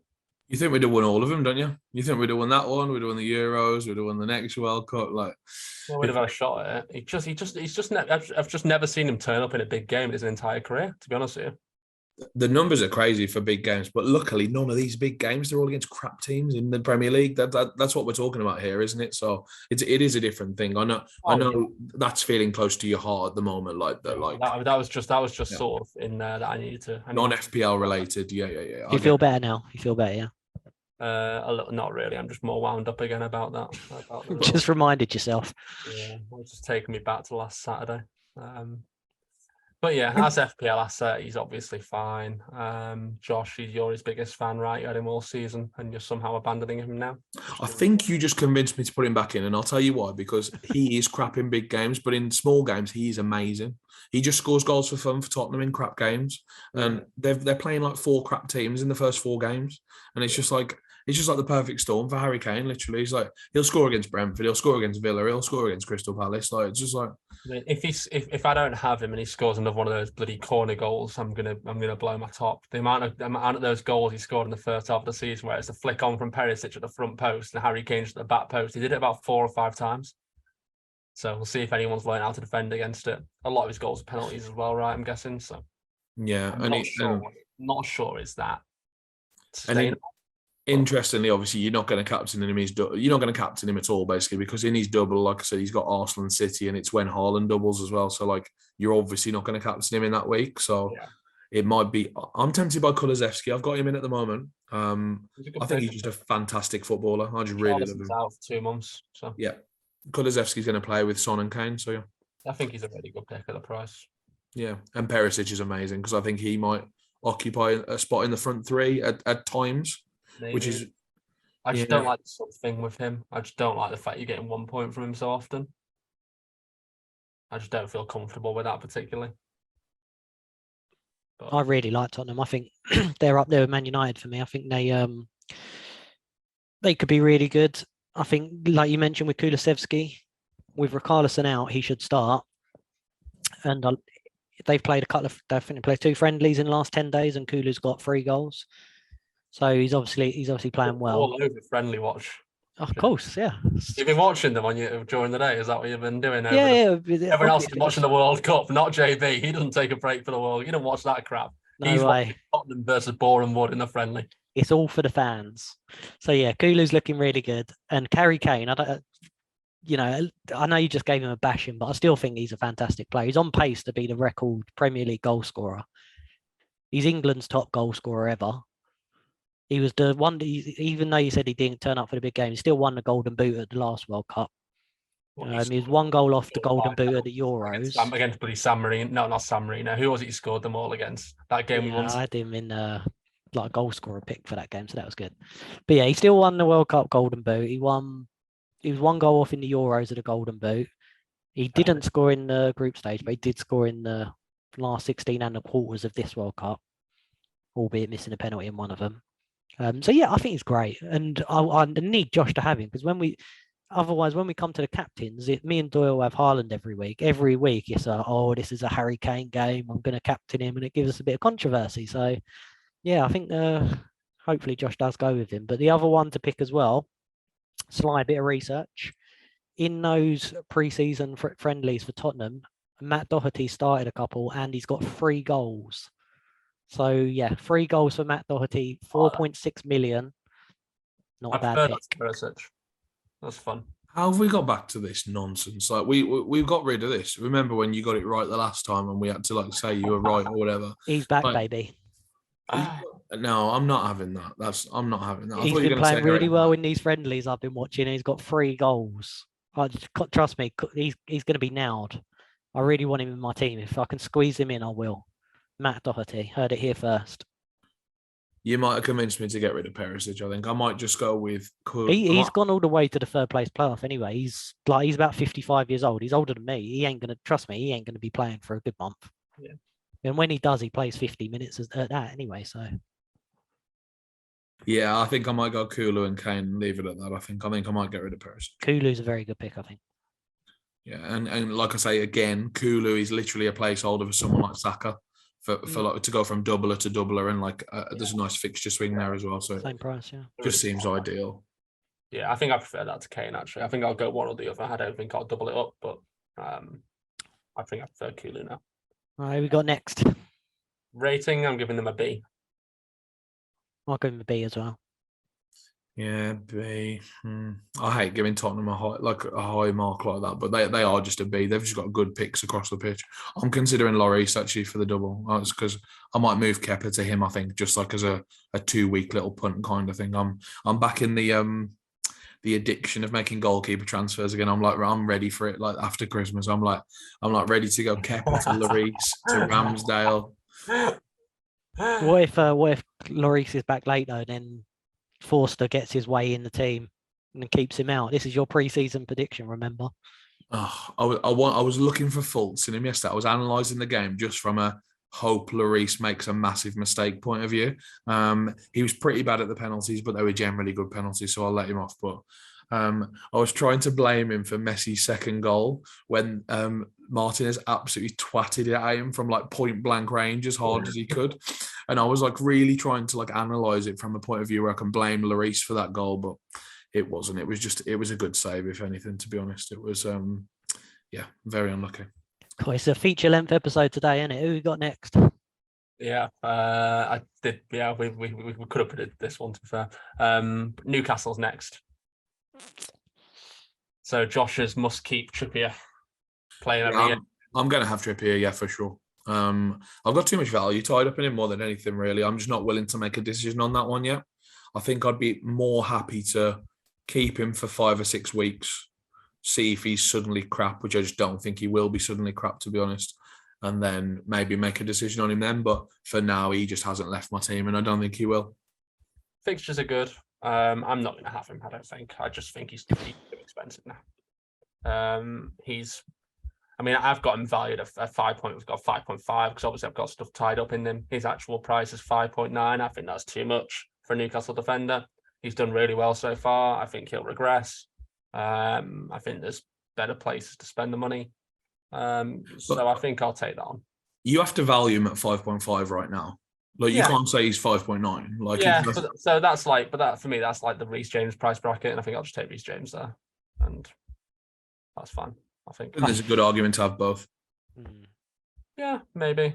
you think we'd have won all of them, don't you? You think we'd have won that one? We'd have won the Euros. We'd have won the next World Cup. We'd have had a shot at it. I've just never seen him turn up in a big game in his entire career, to be honest with you. The numbers are crazy for big games, but luckily none of these big games, they're all against crap teams in the Premier League. That's what we're talking about here, isn't it? So it is a different thing. I know that's feeling close to your heart at the moment, that was just sort of in there that I needed to. Non-FPL related, yeah. You feel better now? You feel better, yeah? A little, not really. I'm just more wound up again about that. Just reminded yourself. Yeah, it's just taking me back to last Saturday. But yeah, as FPL asset, he's obviously fine. Josh, you're his biggest fan, right? You had him all season and you're somehow abandoning him now. I think you just convinced me to put him back in, and I'll tell you why, because he is crap in big games, but in small games, he is amazing. He just scores goals for fun for Tottenham in crap games. And they're playing like 4 crap teams in the first 4 games. And it's just like the perfect storm for Harry Kane, literally. He's like, he'll score against Brentford, he'll score against Villa, he'll score against Crystal Palace. It's just like, I mean, if I don't have him and he scores another one of those bloody corner goals, I'm gonna blow my top. The amount of those goals he scored in the first half of the season, where it's a flick on from Perisic at the front post and Harry Kane's at the back post, he did it about 4 or 5 times. So we'll see if anyone's learned how to defend against it. A lot of his goals are penalties as well, right? I'm guessing. So yeah, not sure is that sustainable. Interestingly, obviously, you're not going to captain him. You're not going to captain him at all, basically, because in his double, like I said, he's got Arsenal and City, and it's when Haaland doubles as well. So, you're obviously not going to captain him in that week. So, It might be. I'm tempted by Kulusevski. I've got him in at the moment. I think he's just a fantastic footballer. I just really love him. Out for 2 months. So yeah, Kulusevski's going to play with Son and Kane. So yeah, I think he's a really good pick at the price. Yeah, and Perisic is amazing because I think he might occupy a spot in the front 3 at times. Maybe. Which is, I just don't like the sort of thing with him. I just don't like the fact you're getting 1 point from him so often. I just don't feel comfortable with that particularly. But I really like Tottenham. I think they're up there with Man United for me. I think they could be really good. I think, like you mentioned with Kulusevski, with Richarlison out, he should start. And they've played I think they played 2 friendlies in the last 10 days, and Kulu's got 3 goals. So he's obviously playing well. All over friendly watch. Of course, yeah. You've been watching them during the day. Is that what you've been doing? Everyone else is watching the World Cup, not JB. He doesn't take a break for the World. You don't watch that crap. No He's way. watching Tottenham versus Boreham Wood in the friendly. It's all for the fans. So yeah, Kulu's looking really good, and Harry Kane. I know you just gave him a bashing, but I still think he's a fantastic player. He's on pace to be the record Premier League goal scorer. He's England's top goal scorer ever. He was the one, even though you said he didn't turn up for the big game, he still won the Golden Boot at the last World Cup. He was 1 goal off the Golden Boot at the Euros. Against bloody San Marino. No, not San Marino. Who was it he scored them all against? That game we won. I had him in like a goal scorer pick for that game, so that was good. But yeah, he still won the World Cup Golden Boot. He was 1 goal off in the Euros of the Golden Boot. He didn't score in the group stage, but he did score in the last 16 and the quarters of this World Cup, albeit missing a penalty in one of them. So yeah, I think he's great, and I need Josh to have him because when we come to the captains, me and Doyle have Haaland every week. Every week it's this is a Harry Kane game. I'm going to captain him, and it gives us a bit of controversy. So yeah, I think hopefully Josh does go with him. But the other one to pick as well, slight bit of research in those pre-season friendlies for Tottenham. Matt Doherty started a couple, and he's got 3 goals. So yeah, 3 goals for Matt Doherty, 4.6 million. Not a bad pick. That's fun. How have we got back to this nonsense? Like we got rid of this. Remember when you got it right the last time and we had to say you were right or whatever? He's back, baby. No, I'm not having that. I'm not having that. He's been playing really well in these friendlies I've been watching, and he's got 3 goals. Trust me, he's going to be nailed. I really want him in my team. If I can squeeze him in, I will. Matt Doherty, heard it here first. You might have convinced me to get rid of Perisic. I think I might just go with. He's gone all the way to the 3rd place playoff anyway. He's about 55 years old. He's older than me. He ain't gonna He ain't gonna be playing for a good month. Yeah. And when he does, he plays 50 minutes at that anyway. So. Yeah, I think I might go Kulu and Kane and leave it at that. I think I might get rid of Perisic. Kulu's a very good pick, I think. Yeah, and like I say again, Kulu is literally a placeholder for someone like Saka. For to go from doubler to doubler, and there's a nice fixture swing there as well. So same price, yeah. Just seems ideal. Yeah, I think I prefer that to Kane actually. I think I'll go one or the other. I don't think I'll double it up, but I think I prefer Kulu now. All right, we got next. Rating, I'm giving them a B. I'll give him a B as well. Yeah, B. I hate giving Tottenham a high mark like that, but they are just a B. They've just got good picks across the pitch. I'm considering Lloris actually for the double. It's because I might move Kepa to him. I think just like as a 2-week little punt kind of thing. I'm back in the addiction of making goalkeeper transfers again. I'm ready for it. Like after Christmas, I'm ready to go Kepa to Lloris to Ramsdale. What if Lloris is back late though? Then Forster gets his way in the team and keeps him out. This is your pre-season prediction, remember? Oh, I was looking for faults in him yesterday. I was analysing the game just from a hope Lloris makes a massive mistake point of view. He was pretty bad at the penalties, but they were generally good penalties, so I'll let him off. But I was trying to blame him for Messi's 2nd goal when Martinez absolutely twatted it at him from point blank range as hard as he could. And I was really trying to analyse it from a point of view where I can blame Lloris for that goal, but it wasn't. It was a good save, if anything, to be honest. It was, very unlucky. Cool. It's a feature-length episode today, isn't it? Who we got next? Yeah, I did. Yeah, we could have put this one, to be fair. Newcastle's next. So Josh's must keep Trippier playing every year. I'm going to have Trippier, yeah, for sure. I've got too much value tied up in him more than anything, really. I'm just not willing to make a decision on that one yet. I think I'd be more happy to keep him for 5 or 6 weeks, see if he's suddenly crap, which I just don't think he will be suddenly crap, to be honest, and then maybe make a decision on him then. But for now, he just hasn't left my team, and I don't think he will. Fixtures are good. I'm not going to have him, I don't think. I just think he's too expensive now. I've got him valued at 5 point. We've got 5.5 because obviously I've got stuff tied up in him. His actual price is 5.9. I think that's too much for a Newcastle defender. He's done really well so far. I think he'll regress. I think there's better places to spend the money. So I think I'll take that on. You have to value him at 5.5 right now. Like you can't say he's 5.9. Like so that's like, but that for me, that's like the Reece James price bracket, and I think I'll just take Reece James there, and that's fine. I think there's a good argument to have both. Yeah, maybe.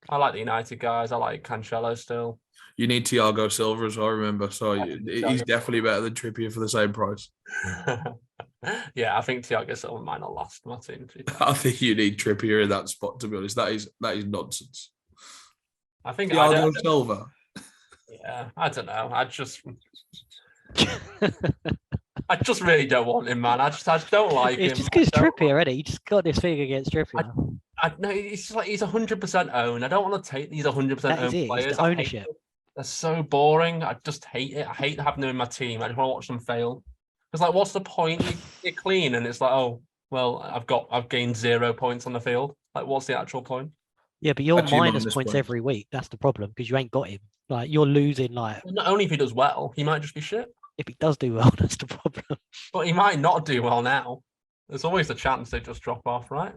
I like the United guys. I like Cancelo still. You need Thiago Silva as well, remember. So he's definitely better than Trippier for the same price. Yeah, I think Thiago Silva might not last my team. I think you need Trippier in that spot, to be honest. That is nonsense. I think Thiago Silva. Yeah, I don't know. I just really don't want him, man. I just don't like him. It's just because Trippier, isn't it? You just got this thing against Trippier. No, it's like he's 100% owned. I don't want to take these 100% owned players. It's the ownership. They're so boring. I just hate it. I hate having them in my team. I just want to watch them fail. It's like, what's the point? You're clean, and it's like, oh, well, I've gained 0 points on the field. Like, what's the actual point? Yeah, but you're minus points every week. That's the problem because you ain't got him. Like you're losing. Like not only if he does well, he might just be shit. If he does do well, that's the problem. But he might not do well now. There's always a chance they just drop off, right?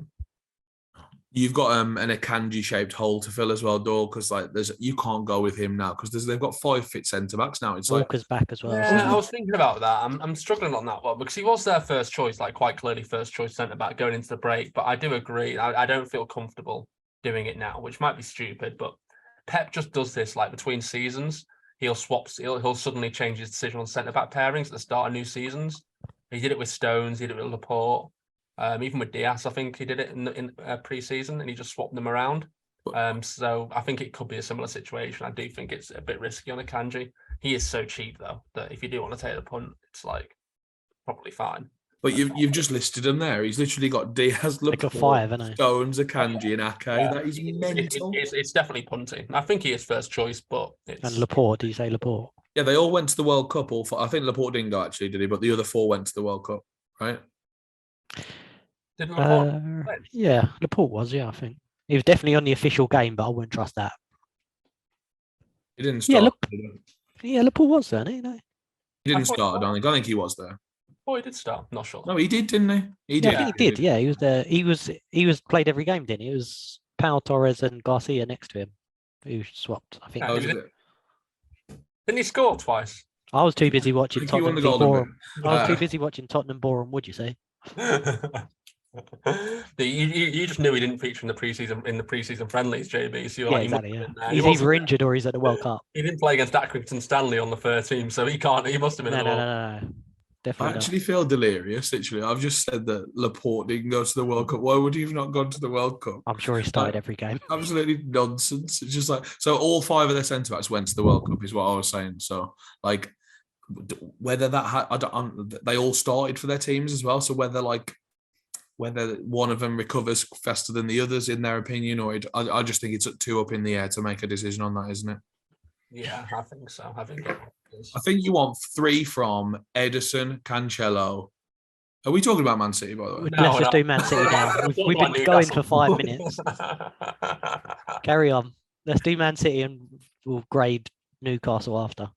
You've got an Akanji shaped hole to fill as well, Doyle, because like you can't go with him now because they've got 5 fit centre backs now. It's Walker's back as well. Yeah, I was thinking about that. I'm struggling on that one because he was their first choice, like quite clearly first choice centre back going into the break. But I do agree. I don't feel comfortable doing it now, which might be stupid, but Pep just does this like between seasons. He'll suddenly change his decision on centre back pairings at the start of new seasons. He did it with Stones. He did it with Laporte. Even with Diaz, I think he did it in pre-season, and he just swapped them around. So I think it could be a similar situation. I do think it's a bit risky on Akanji. He is so cheap though that if you do want to take the punt, it's like probably fine. But you've just listed him there. He's literally got Diaz, Laporte, 5, isn't he? Stones, Akanji, and Ake. Yeah. That is mental. It's definitely punting. I think he is first choice, but it's... And Laporte, do you say Laporte? Yeah, they all went to the World Cup. I think Laporte didn't go actually, did he? But the other 4 went to the World Cup, right? Did Laporte? Yeah, Laporte was. Yeah, I think he was definitely on the official game, but I wouldn't trust that. He didn't start. Yeah, Laporte was there, didn't he? He didn't start. I don't think. I think he was there. Oh, he did start. Not sure. No, he did, didn't he? He did. I think he did. Yeah, he was there. He was played every game, didn't he? It was Pau Torres and Garcia next to him, who swapped. I think. Didn't he score twice? I was too busy watching Tottenham Boreham. I was too busy watching Tottenham Boreham. Would you say? You just knew he didn't feature in the preseason friendlies, JB. So exactly. Yeah. He's either injured or he's at the World Cup. He didn't play against Accrington Stanley on the first team, so he can't. He must have been. No. Definitely I actually feel delirious. Literally, I've just said that Laporte didn't go to the World Cup. Why would he have not gone to the World Cup? I'm sure he started every game. Absolutely nonsense. It's just like so. All 5 of their centre backs went to the World Cup, is what I was saying. So like, whether that they all started for their teams as well. So whether one of them recovers faster than the others, in their opinion, or I just think it's too up in the air to make a decision on that, isn't it? Yeah, I think so. I think you want 3 from Ederson, Cancelo. Are we talking about Man City, by the way? Let's just do Man City now. We've been going for 5 minutes. Carry on. Let's do Man City and we'll grade Newcastle after.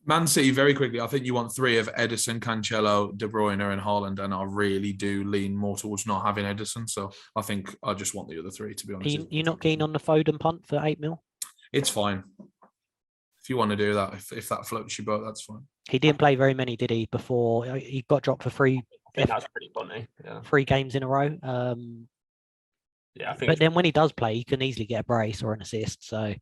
Man City, very quickly, I think you want 3 of Ederson, Cancelo, De Bruyne and Haaland, and I really do lean more towards not having Ederson, so I think I just want the other 3, to be honest. You're not keen on the Foden punt for 8 mil? It's fine. If you want to do that, if that floats your boat, that's fine. He didn't play very many, did he, before he got dropped for 3? That's pretty funny. Yeah. 3 games in a row. Yeah, I think. But then when he does play, he can easily get a brace or an assist. So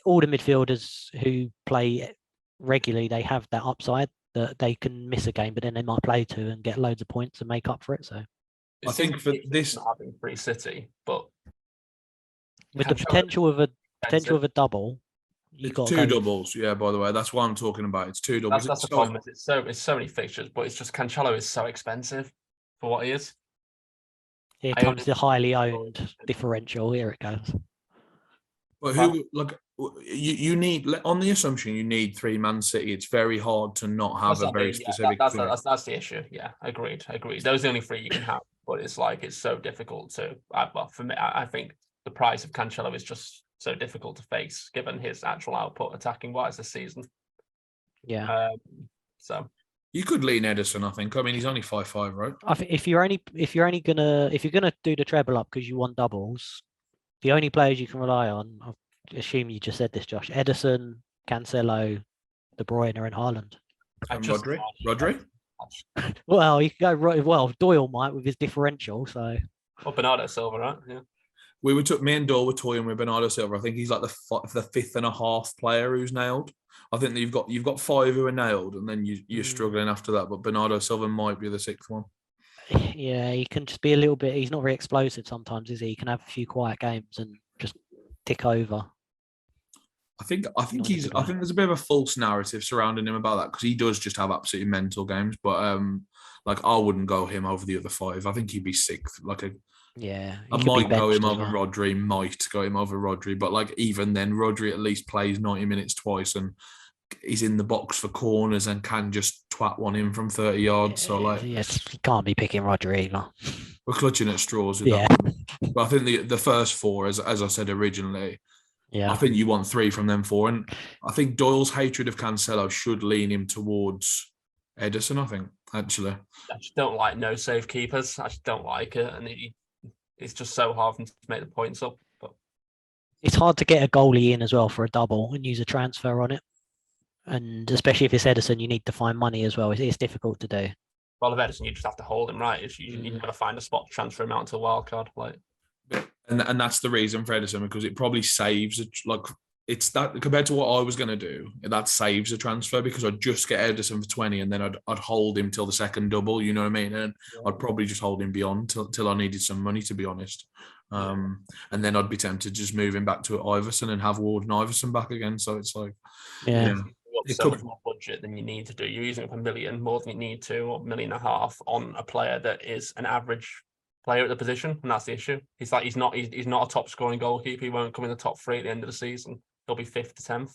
all the midfielders who play regularly, they have that upside that they can miss a game, but then they might play 2 and get loads of points and make up for it. So I think for this, not having free City, but with the potential of a double. It's 2 doubles, yeah. By the way, that's what I'm talking about. It's 2 doubles. That's the problem. It's so many fixtures, but it's just Cancelo is so expensive for what he is. Here comes the highly owned differential. Here it goes. Well, you need, on the assumption you need 3 Man City, it's very hard to not have a very specific. That's the issue. Yeah, agreed. Those are the only 3 you can have, but it's so difficult to. Well, for me, I think the price of Cancelo is just so difficult to face given his actual output attacking wise this season. Yeah. So you could lean Ederson, I think. I mean, he's only 5'5", right? I think if you're gonna do the treble up because you want doubles, the only players you can rely on, assume you just said this, Josh. Ederson, Cancelo, De Bruyne, and Haaland. And Rodri? Well, you could go right. Well, Doyle might with his differential. So, Well, Bernardo Silva, right? Yeah. Me and Doyle were toying with Bernardo Silva. I think he's like the fifth and a half player who's nailed. I think that you've got 5 who are nailed, and then you're struggling after that. But Bernardo Silva might be the 6th one. Yeah, he can just be a little bit. He's not very explosive sometimes, is he? He can have a few quiet games and just tick over. I think there's a bit of a false narrative surrounding him about that, because he does just have absolutely mental games. But like, I wouldn't go him over the other 5. I think he'd be 6th. I might go him over Rodri, but like, even then, Rodri at least plays 90 minutes twice, and he's in the box for corners and can just twat one in from 30 yards. So like, yes, you can't be picking Rodri either. We're clutching at straws with that one. But I think the first 4, as I said originally, I think you want 3 from them 4. And I think Doyle's hatred of Cancelo should lean him towards Ederson, I think, actually. I just don't like no save keepers. I just don't like it. And it's just so hard for him to make the points up. But it's hard to get a goalie in as well for a double and use a transfer on it. And especially if it's Ederson, you need to find money as well. It's difficult to do. Well, if Ederson, you just have to hold him, right? You got to find a spot to transfer him out to a wild card. Like, and that's the reason for Ederson, because it probably saves it's that, compared to what I was going to do, that saves a transfer, because I'd just get Ederson for 20 and then I'd hold him till the second double, you know what I mean? And I'd probably just hold him beyond till I needed some money, to be honest. And then I'd be tempted to just move him back to Iverson and have Ward and Iverson back again. So it's like, much more budget than you need to do. You're using up $1 million more than you need to, or $1.5 million on a player that is an average player at the position, and that's the issue. He's not a top scoring goalkeeper. He won't come in the top 3 at the end of the season. He'll be 5th to 10th.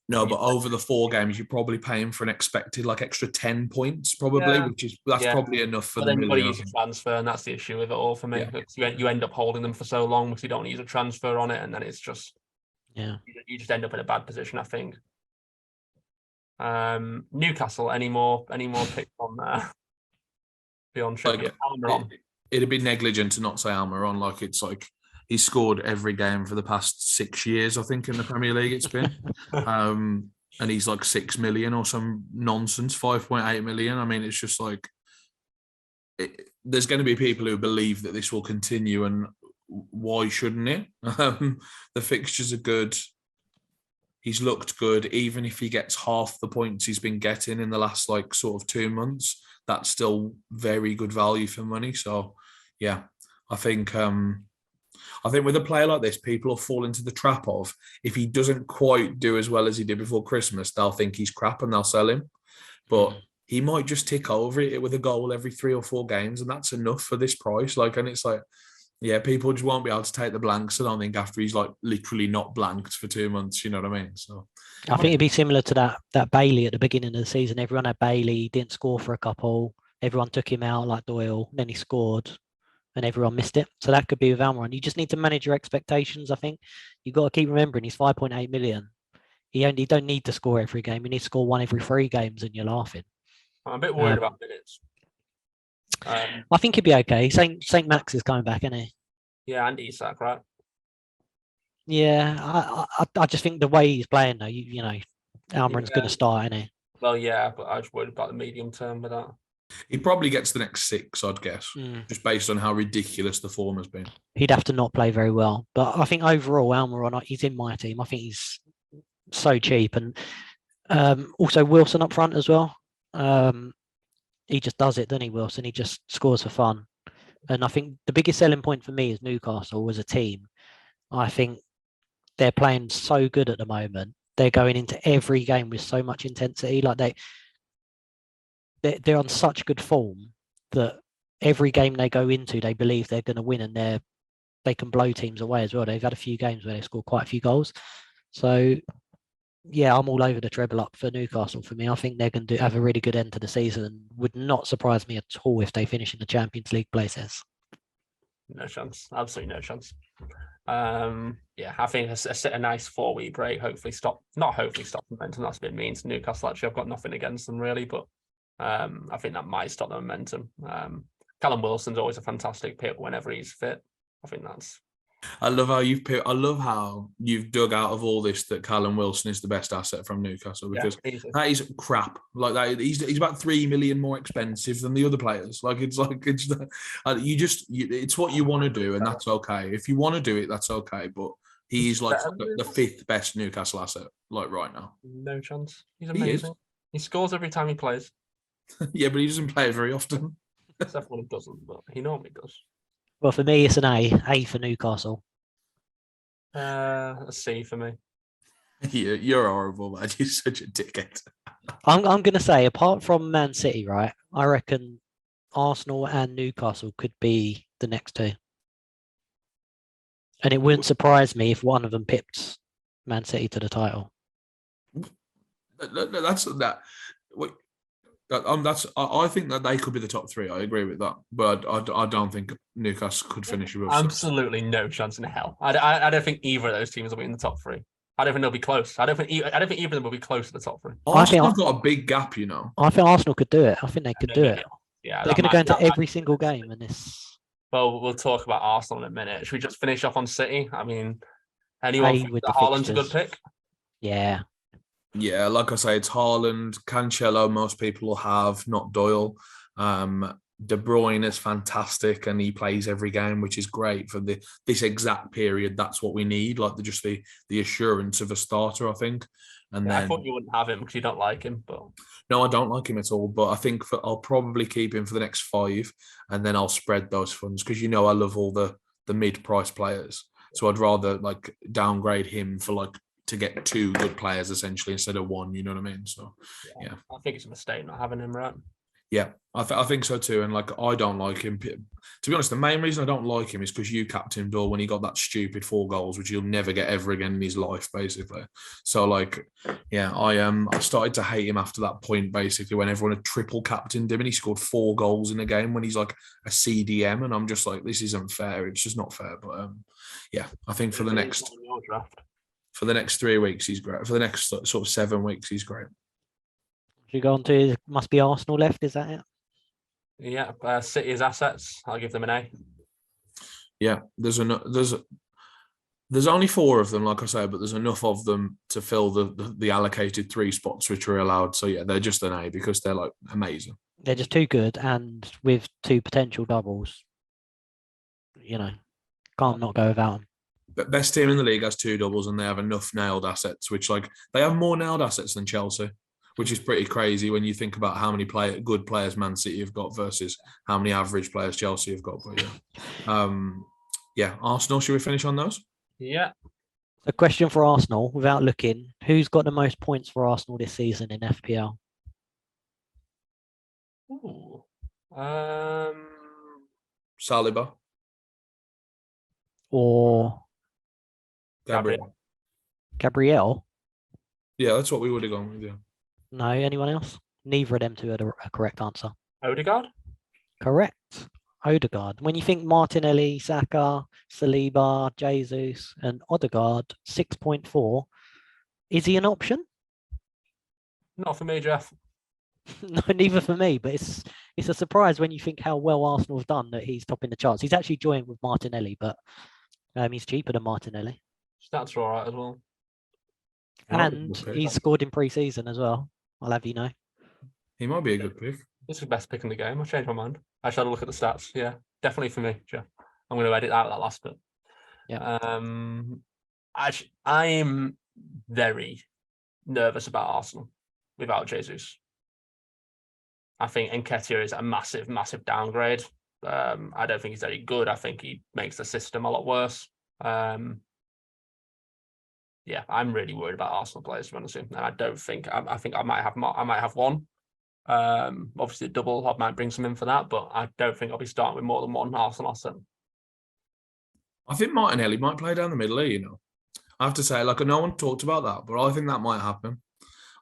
No, but over the 4 games, you're probably paying for an expected extra 10 points, probably, that's probably enough for the million. Use a transfer, and that's the issue with it all for me. You end up holding them for so long because you don't use a transfer on it, and then it's just you just end up in a bad position, I think. Newcastle, any more picks on there beyond Trippier? It'd be negligent to not say Almiron. It's like he's scored every game for the past 6 years, I think, in the Premier League it's been. And he's like 6 million or some nonsense, 5.8 million. I mean, it's just like, there's going to be people who believe that this will continue, and why shouldn't it? The fixtures are good. He's looked good. Even if he gets half the points he's been getting in the last sort of 2 months, that's still very good value for money. So yeah, I think with a player like this, people will fall into the trap of, if he doesn't quite do as well as he did before Christmas, they'll think he's crap and they'll sell him. But he might just tick over it with a goal every 3 or 4 games, and that's enough for this price. And it's like, yeah, people just won't be able to take the blanks, I don't think, after he's literally not blanked for 2 months. You know what I mean? So I think it'd be similar to that Bailey at the beginning of the season. Everyone had Bailey, he didn't score for a couple. Everyone took him out like Doyle, then he scored, and everyone missed it. So that could be with Almiron. You just need to manage your expectations, I think. You've got to keep remembering he's 5.8 million. You don't need to score every game. You need to score 1 every 3 games, and you're laughing. I'm a bit worried about minutes. I think he'd be okay. St. Max is coming back, isn't he? Yeah, and Isak, right? Yeah, I just think the way he's playing though, Almiron's going to start, isn't he? Well, yeah, but I was worried about the medium term with that. He probably gets the next 6, I'd guess, just based on how ridiculous the form has been. He'd have to not play very well, but I think overall, Almiron, he's in my team. I think he's so cheap, and also Wilson up front as well. He just does it, doesn't he, Wilson? He just scores for fun. And I think the biggest selling point for me is Newcastle as a team. I think they're playing so good at the moment. They're going into every game with so much intensity. They're on such good form that every game they go into, they believe they're going to win, and they can blow teams away as well. They've had a few games where they scored quite a few goals. So yeah, I'm all over the treble up for Newcastle for me. I think they're going to have a really good end to the season, and would not surprise me at all if they finish in the Champions League places. No chance. Absolutely no chance. I think a nice 4-week break, stop momentum. That's a bit mean to Newcastle, actually. I've got nothing against them really, but I think that might stop the momentum. Callum Wilson's always a fantastic pick whenever he's fit. I think that's I love how you've dug out of all this that Callum Wilson is the best asset from Newcastle, because that is crap. Like that, he's about 3 million more expensive than the other players. It's it's what you want to do, and that's okay. If you want to do it, that's okay. But he's like the fifth best Newcastle asset, like right now. No chance. He's amazing. He scores every time he plays. Yeah, but he doesn't play it very often. Except when he doesn't, but he normally does. Well, for me, it's an A for Newcastle. A C for me. You're horrible, man. You're such a dickhead. I'm going to say, apart from Man City, right, I reckon Arsenal and Newcastle could be the next two. And it wouldn't surprise me if one of them pipped Man City to the title. I think that they could be the top three. I agree with that, but I don't think Newcastle could finish with absolutely no chance in hell. I don't think either of those teams will be in the top three. I don't think they'll be close. I don't think either of them will be close to the top three. Arsenal's got a big gap, you know. I think Arsenal could do it. I think they could do it. Yeah, they're going to go into every single game, and this. Well, we'll talk about Arsenal in a minute. Should we just finish off on City? I mean, anyone think that Haaland's a good pick? Yeah. Yeah, like I say, it's Haaland, Cancelo. Most people will have, not Doyle. De Bruyne is fantastic, and he plays every game, which is great for this exact period. That's what we need, like the assurance of a starter, I think. And then, I thought you wouldn't have him because you don't like him, but no, I don't like him at all. But I think I'll probably keep him for the next 5, and then I'll spread those funds because I love all the mid-price players. So I'd rather like downgrade him for to get 2 good players essentially instead of 1. You know what I mean? So yeah. I think it's a mistake not having him, right? Yeah, I think so too. And I don't like him. To be honest, the main reason I don't like him is because you capped him Doyle when he got that stupid 4 goals, which he'll never get ever again in his life, basically. So I started to hate him after that point, basically, when everyone had triple captained him and he scored 4 goals in a game when he's like a CDM, and I'm just like, this isn't fair. It's just not fair. But yeah, I think for the next 3 weeks he's great. For the next sort of 7 weeks he's great. You go on to must be Arsenal left, is that it? Yeah, City's assets. I'll give them an A. Yeah, there's only 4 of them, like I say, but there's enough of them to fill the allocated 3 spots which are allowed. So yeah, they're just an A because they're amazing. They're just too good, and with 2 potential doubles, can't not go without them. The best team in the league has 2 doubles, and they have enough nailed assets, which they have more nailed assets than Chelsea, which is pretty crazy when you think about how many good players Man City have got versus how many average players Chelsea have got. But yeah, Arsenal. Should we finish on those? Yeah. A question for Arsenal, without looking, who's got the most points for Arsenal this season in FPL? Ooh. Saliba or Gabriel? Yeah, that's what we would have gone with. Yeah. No, anyone else? Neither of them two had a correct answer. Odegaard? Correct. Odegaard. When you think Martinelli, Saka, Saliba, Jesus, and Odegaard, 6.4, is he an option? Not for me, Jeff. No, neither for me, but it's a surprise when you think how well Arsenal have done that he's topping the charts. He's actually joined with Martinelli, but he's cheaper than Martinelli. Stats are all right as well. And he's scored in pre-season as well. I'll have you know. He might be a good pick. This is the best pick in the game. I've changed my mind. I should have a look at the stats. Yeah, definitely for me, Jeff. I'm going to edit out that last bit. Yeah. I am very nervous about Arsenal without Jesus. I think Nketiah is a massive, massive downgrade. I don't think he's very good. I think he makes the system a lot worse. Yeah, I'm really worried about Arsenal players, to be honest with you. And I don't think I think I might have one. Obviously, a double I might bring some in for that, but I don't think I'll be starting with more than one Arsenal asset. I think Martinelli might play down the middle here, I have to say, no one talked about that, but I think that might happen.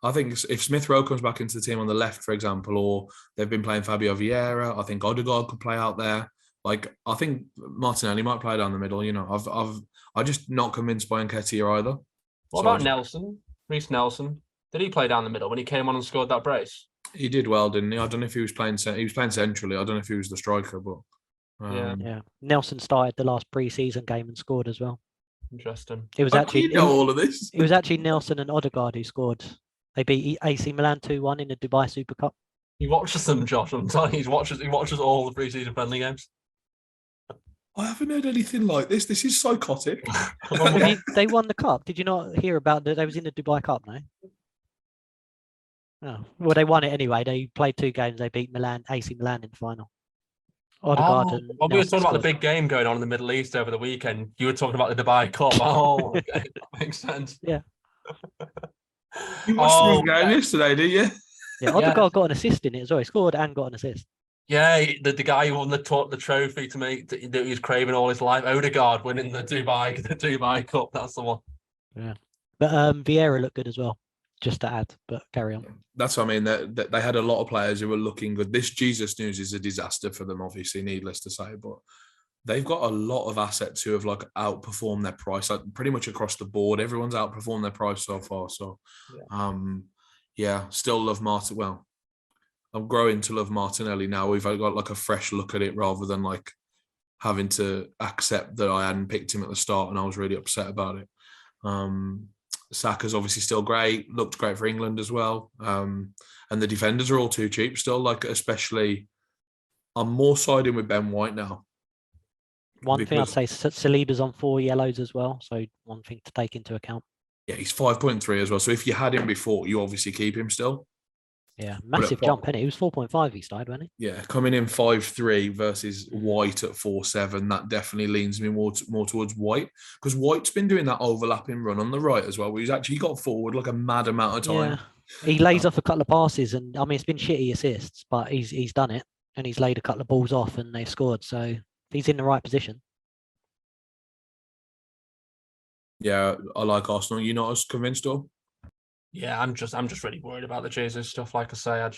I think if Smith Rowe comes back into the team on the left, for example, or they've been playing Fabio Vieira, I think Odegaard could play out there. I think Martinelli might play down the middle. I'm just not convinced by Nketiah either. What about Nelson? Reece Nelson? Did he play down the middle when he came on and scored that brace? He did well, didn't he? I don't know if he was playing. He was playing centrally. I don't know if he was the striker, but Yeah. Yeah, Nelson started the last pre-season game and scored as well. Interesting. It was How actually do you know all of this? it was actually Nelson and Odegaard who scored. They beat AC Milan 2-1 in the Dubai Super Cup. He watches them, Josh. I'm telling you, he watches all the pre-season friendly games. I haven't heard anything like this. This is psychotic. They won the cup. Did you not hear about that? They was in the Dubai Cup, no? Oh, well, they won it anyway. They played 2 games. They beat AC Milan in the final. Odegaard and we were Nelson talking about the scored. big game going on in the Middle East over the weekend. You were talking about the Dubai Cup. Oh, okay. That makes sense. Yeah. You watched the game yesterday, didn't you? Yeah, Odegaard got an assist in it as well. He scored and got an assist. Yeah, the guy who won the trophy to me that he was craving all his life, Odegaard winning the Dubai Cup. That's the one. Yeah, but Vieira looked good as well. Just to add, but carry on. That's what I mean. That they had a lot of players who were looking good. This Jesus news is a disaster for them, obviously, needless to say. But they've got a lot of assets who have like outperformed their price, like pretty much across the board. Everyone's outperformed their price so far. So, still love Martin. Well, I'm growing to love Martinelli now. We've got like a fresh look at it rather than like having to accept that I hadn't picked him at the start and I was really upset about it. Saka's obviously still great, looked great for England as well. And the defenders are all too cheap still, like especially I'm more siding with Ben White now. One thing I'd say, Saliba's on 4 yellows as well, so one thing to take into account. Yeah, he's 5.3 as well. So if you had him before, you obviously keep him still. Yeah, massive jump, innit? He was 4.5 he started, wasn't he? Yeah, coming in 5.3 versus White at 4.7, that definitely leans me more towards White, because White's been doing that overlapping run on the right as well, where he's actually got forward like a mad amount of time. Yeah, he lays off a couple of passes, and I mean, it's been shitty assists, but he's done it, and he's laid a couple of balls off, and they've scored, so he's in the right position. Yeah, I like Arsenal. You're not as convinced, or? Yeah, I'm just really worried about the Jesus stuff. Like I say,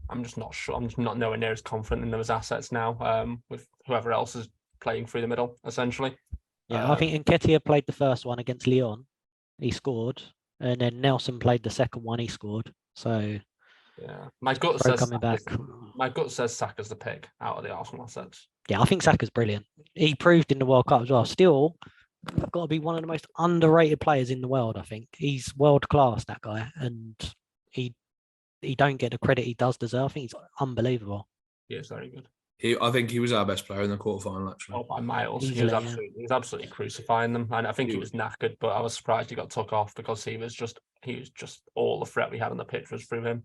I'm just not sure. I'm just not nowhere near as confident in those assets now. With whoever else is playing through the middle, essentially. Yeah, I think Nketiah played the first one against Lyon. He scored, and then Nelson played the second one. He scored. So yeah, my gut says Saka's the pick out of the Arsenal assets. Yeah, I think Saka's brilliant. He proved in the World Cup as well. Still, got to be one of the most underrated players in the world. I think he's world class, that guy, and he don't get the credit he does deserve. I think he's unbelievable. Yeah, it's very good. I think he was our best player in the quarterfinal, actually. Oh, by miles. Easily, he was absolutely crucifying them, and I think he was knackered. But I was surprised he got took off because he was just all the threat we had on the pitch was through him.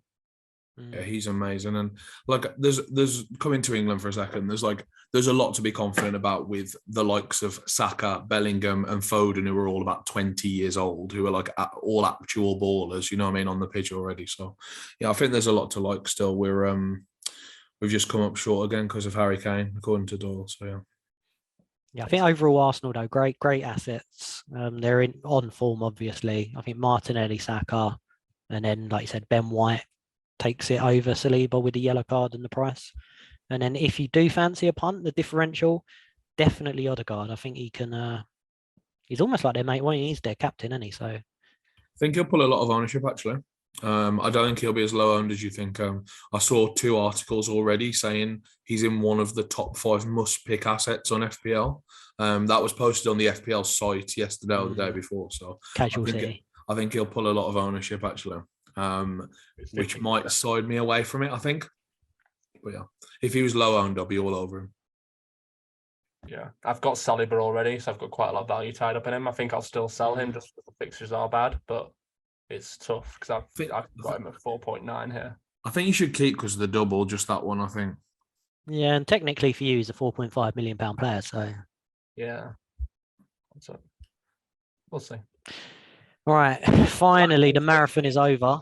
Yeah, he's amazing, and like there's coming to England for a second. There's a lot to be confident about with the likes of Saka, Bellingham, and Foden, who are all about 20 years old, who are like all actual ballers. You know what I mean, on the pitch already. So yeah, I think there's a lot to like. Still, we've just come up short again because of Harry Kane, according to Doyle. So yeah. Yeah, I think overall Arsenal though, great assets. They're on form, obviously. I think Martinelli, Saka, and then like you said, Ben White takes it over Saliba with the yellow card and the price. And then if you do fancy a punt, the differential, definitely Odegaard. I think he can. He's almost like their mate. Well, he's their captain, isn't he? So I think he'll pull a lot of ownership. Actually, I don't think he'll be as low owned as you think. I saw 2 articles already saying he's in one of the top 5 must-pick assets on FPL. That was posted on the FPL site yesterday or the day before. So casual city. I think he'll pull a lot of ownership actually. Which might side me away from it, I think. But yeah, if he was low owned, I'll be all over him. Yeah, I've got Saliba already, so I've got quite a lot of value tied up in him. I think I'll still sell him just because the fixtures are bad, but it's tough because I've got him at 4.9 here. I think you should keep because of the double, just that one, I think. Yeah, and technically for you, he's a £4.5 million player, so yeah. So we'll see. All right, finally, the marathon is over.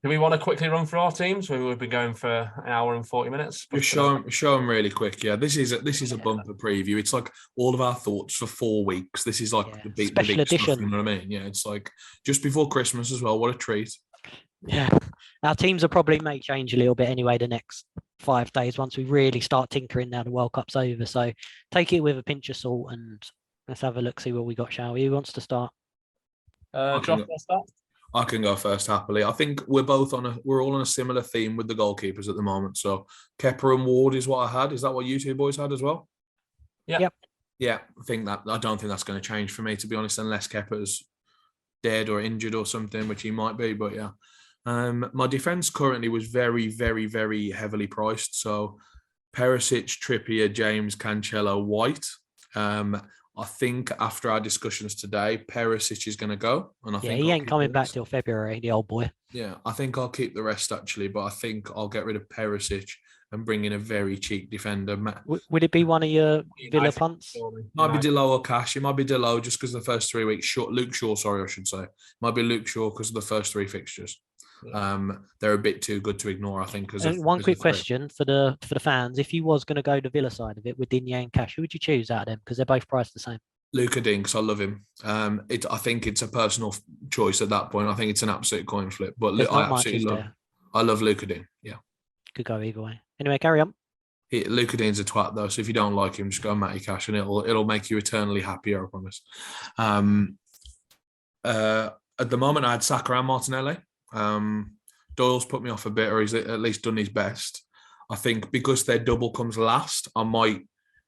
Do we want to quickly run through our teams? We've been going for an hour and 40 minutes. Just show them really quick. Yeah, this is a bumper preview. It's like all of our thoughts for 4 weeks. This is like the big edition. Stuff, you know what I mean? Yeah, it's like just before Christmas as well. What a treat. Yeah, our teams will probably make change a little bit anyway the next 5 days once we really start tinkering now the World Cup's over. So take it with a pinch of salt and let's have a look, see what we got, shall we? Who wants to start? Josh, let's start. I can go first happily. I think we're all on a similar theme with the goalkeepers at the moment. So Kepa and Ward is what I had. Is that what you two boys had as well? Yeah. Yep. Yeah, I don't think that's going to change for me, to be honest, unless Kepa's dead or injured or something, which he might be. But yeah, my defense currently was very, very, very heavily priced. So Perisic, Trippier, James, Cancelo, White. I think after our discussions today, Perisic is going to go, and I think he I'll ain't keep coming the back rest. till February, the old boy. Yeah, I think I'll keep the rest actually, but I think I'll get rid of Perisic and bring in a very cheap defender. Would it be one of your Villa punts? Might be Delo or Cash. It might be Delo just because the first 3 weeks. Luke Shaw, sorry, I should say. Might be Luke Shaw because of the first 3 fixtures. They're a bit too good to ignore, I think. One quick question for the fans: if you was going to go the Villa side of it with Digne and Cash, who would you choose out of them? Because they're both priced the same. Luca Dean, because I love him. I think it's a personal choice at that point. I think it's an absolute coin flip. But I love Luca Dean. Yeah, could go either way. Anyway, carry on. Luca Dean's a twat though, so if you don't like him, just go Matty Cash, and it'll make you eternally happier. I promise. At the moment, I had Saka and Martinelli. Doyle's put me off a bit, or he's at least done his best. I think because their double comes last, I might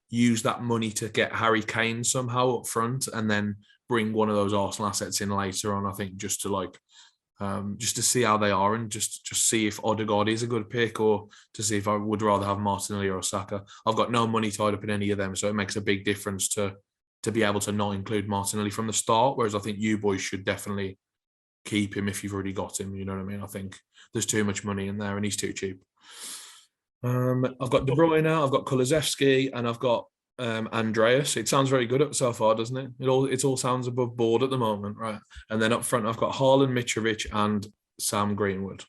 use that money to get Harry Kane somehow up front, and then bring one of those Arsenal assets in later on. I think just to see how they are, and just see if Odegaard is a good pick, or to see if I would rather have Martinelli or Saka. I've got no money tied up in any of them, so it makes a big difference to be able to not include Martinelli from the start. Whereas I think you boys should definitely keep him if you've already got him. You know what I mean? I think there's too much money in there, and he's too cheap. I've got De Bruyne, I've got Kulusevski, and I've got Andreas. It sounds very good so far, doesn't it? It all sounds above board at the moment, right? And then up front, I've got Haaland, Mitrovic, and Sam Greenwood.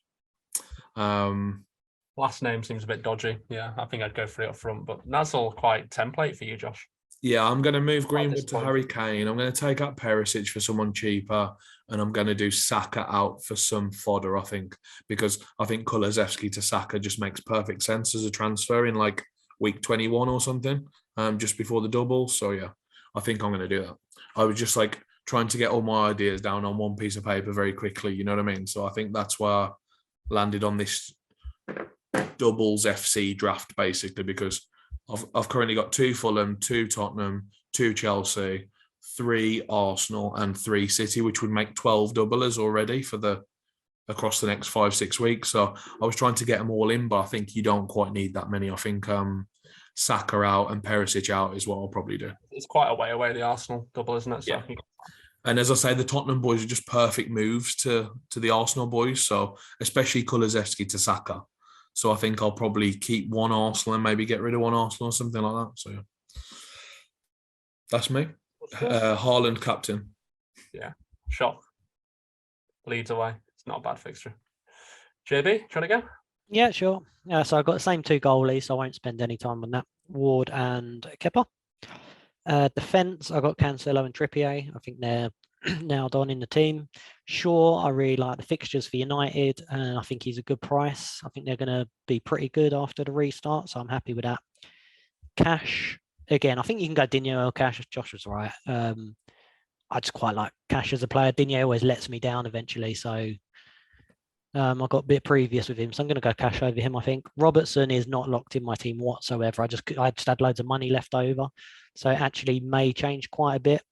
Last name seems a bit dodgy. Yeah, I think I'd go for it up front, but that's all quite template for you, Josh. Yeah, I'm going to move Greenwood to Harry Kane. I'm going to take out Perisic for someone cheaper, and I'm going to do Saka out for some fodder, I think, because I think Kulusevski to Saka just makes perfect sense as a transfer in like week 21 or something, just before the double. So yeah, I think I'm going to do that. I was just like trying to get all my ideas down on one piece of paper very quickly, you know what I mean? So I think that's why I landed on this doubles FC draft, basically, because I've currently got 2 Fulham, 2 Tottenham, 2 Chelsea, 3 Arsenal, and 3 City, which would make 12 doublers already across the next 5-6 weeks. So I was trying to get them all in, but I think you don't quite need that many. I think Saka out and Perisic out is what I'll probably do. It's quite a way away, the Arsenal double, isn't it? So yeah. And as I say, the Tottenham boys are just perfect moves to the Arsenal boys. So especially Kulusevski to Saka. So I think I'll probably keep one Arsenal and maybe get rid of one Arsenal or something like that. So yeah. That's me. Haaland captain. Yeah. Shock. Leads away. It's not a bad fixture. JB, trying to go? Yeah, sure. So I've got the same 2 goalies, so I won't spend any time on that. Ward and Kepa. Defence, I've got Cancelo and Trippier. I think they're nailed on in the team. Shaw, I really like the fixtures for United, and I think he's a good price. I think they're going to be pretty good after the restart, so I'm happy with that. Cash, again, I think you can go Digne or Cash. Josh was right. I just quite like Cash as a player. Digne always lets me down eventually, so I got a bit previous with him, so I'm going to go Cash over him. I think Robertson is not locked in my team whatsoever. I just had loads of money left over, so it actually may change quite a bit.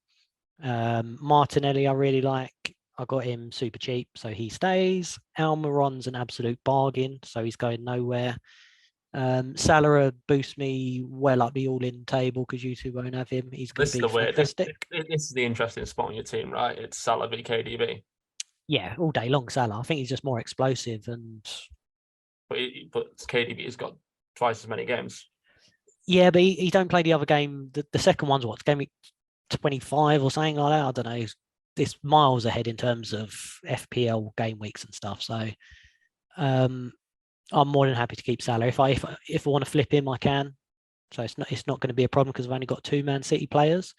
Martinelli, I really like. I got him super cheap, so he stays. Almiron's an absolute bargain, so he's going nowhere. Salah boosts me well up the all-in table because you two won't have him. He's going to be fantastic. This is the interesting spot on your team, right? It's Salah v KDB. Yeah, all day long Salah. I think he's just more explosive, but KDB has got twice as many games. Yeah, but he don't play the other game. The second one's what, game week 25 or something like that. I don't know. It's miles ahead in terms of FPL game weeks and stuff. So I'm more than happy to keep Salah. If I want to flip him, I can. So it's not going to be a problem because I've only got 2 Man City players.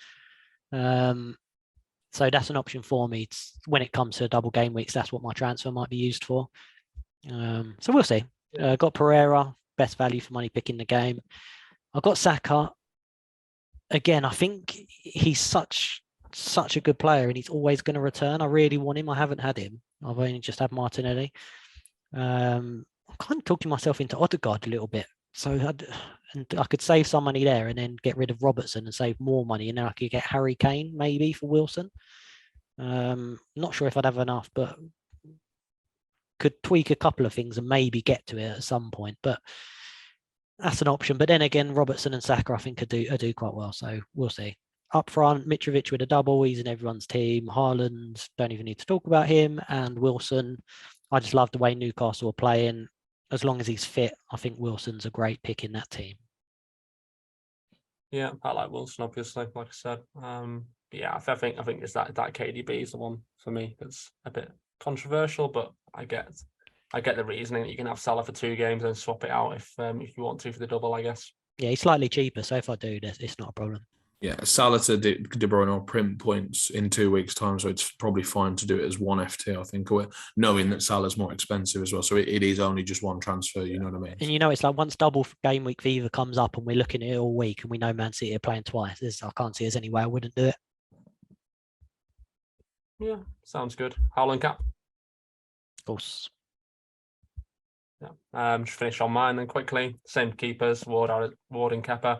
So that's an option for me. When it comes to double game weeks, that's what my transfer might be used for. So we'll see. Got Pereira, best value for money pick in the game. I've got Saka. Again, I think he's such a good player and he's always going to return. I really want him. I haven't had him. I've only just had Martinelli. I'm kind of talking myself into Odegaard a little bit. So I could save some money there and then get rid of Robertson and save more money. And then I could get Harry Kane maybe for Wilson. Not sure if I'd have enough, but could tweak a couple of things and maybe get to it at some point. But that's an option. But then again, Robertson and Saka, I think, could do quite well. So we'll see. Up front, Mitrovic with a double. He's in everyone's team. Haaland, don't even need to talk about him. And Wilson, I just love the way Newcastle are playing. As long as he's fit, I think Wilson's a great pick in that team. Yeah, I like Wilson, obviously, like I said. Yeah, I think it's that KDB is the one for me. It's a bit controversial, but I get the reasoning that you can have Salah for 2 games and swap it out if you want to for the double, I guess. Yeah, he's slightly cheaper, so if I do this, it's not a problem. Yeah, Salah to De Bruyne will print points in 2 weeks' time, so it's probably fine to do it as one FT, I think, knowing that Salah's more expensive as well. So it is only just one transfer, you know what I mean? And it's like once double game week fever comes up and we're looking at it all week and we know Man City are playing twice, I can't see there's any way I wouldn't do it. Yeah, sounds good. Howland cap? Of course. Yeah. Just finish on mine then quickly. Same keepers, Ward and Kepa.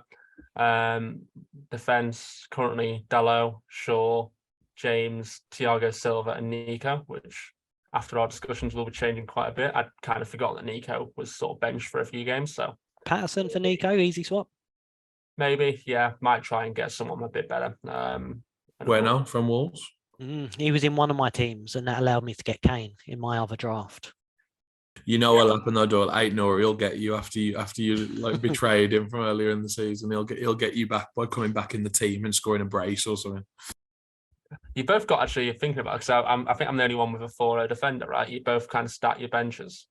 Defense currently Dalot, Shaw, James, Thiago Silva, and Nico, which after our discussions will be changing quite a bit. I'd kind of forgotten that Nico was sort of benched for a few games. So Patterson for Nico, easy swap. Maybe, yeah. Might try and get someone a bit better. Where now? From Wolves? He was in one of my teams, and that allowed me to get Kane in my other draft. You know what'll happen though, Doyle. 8-0, he'll get you after you like betrayed him from earlier in the season. He'll get you back by coming back in the team and scoring a brace or something. You both got actually thinking about it, because I think I'm the only one with a 4-0 defender, right? You both kind of stack your benches.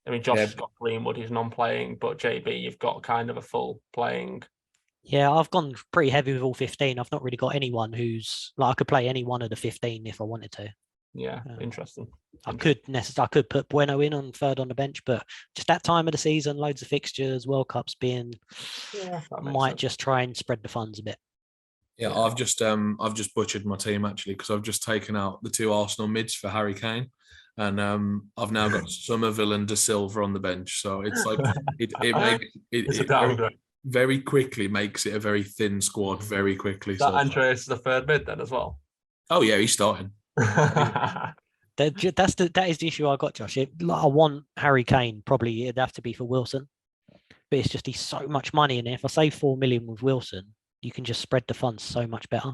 I mean, Josh has got Greenwood, who's non-playing, but JB, you've got kind of a full playing. Yeah, I've gone pretty heavy with all 15. I've not really got anyone who's like I could play any one of the 15 if I wanted to. Yeah, interesting. I could put Bueno in on third on the bench, but just that time of the season, loads of fixtures, World Cup's being, might just try and spread the funds a bit. Yeah, I've just butchered my team actually, because I've just taken out the 2 Arsenal mids for Harry Kane, and I've now got Somerville and De Silva on the bench. So it's like it very quickly makes it a very thin squad very quickly. Is that Andreas the third mid then as well? Oh yeah, he's starting. That is the issue I got, Josh. I want Harry Kane. Probably it'd have to be for Wilson, but it's just he's so much money in it. If I save 4 million with Wilson, you can just spread the funds so much better.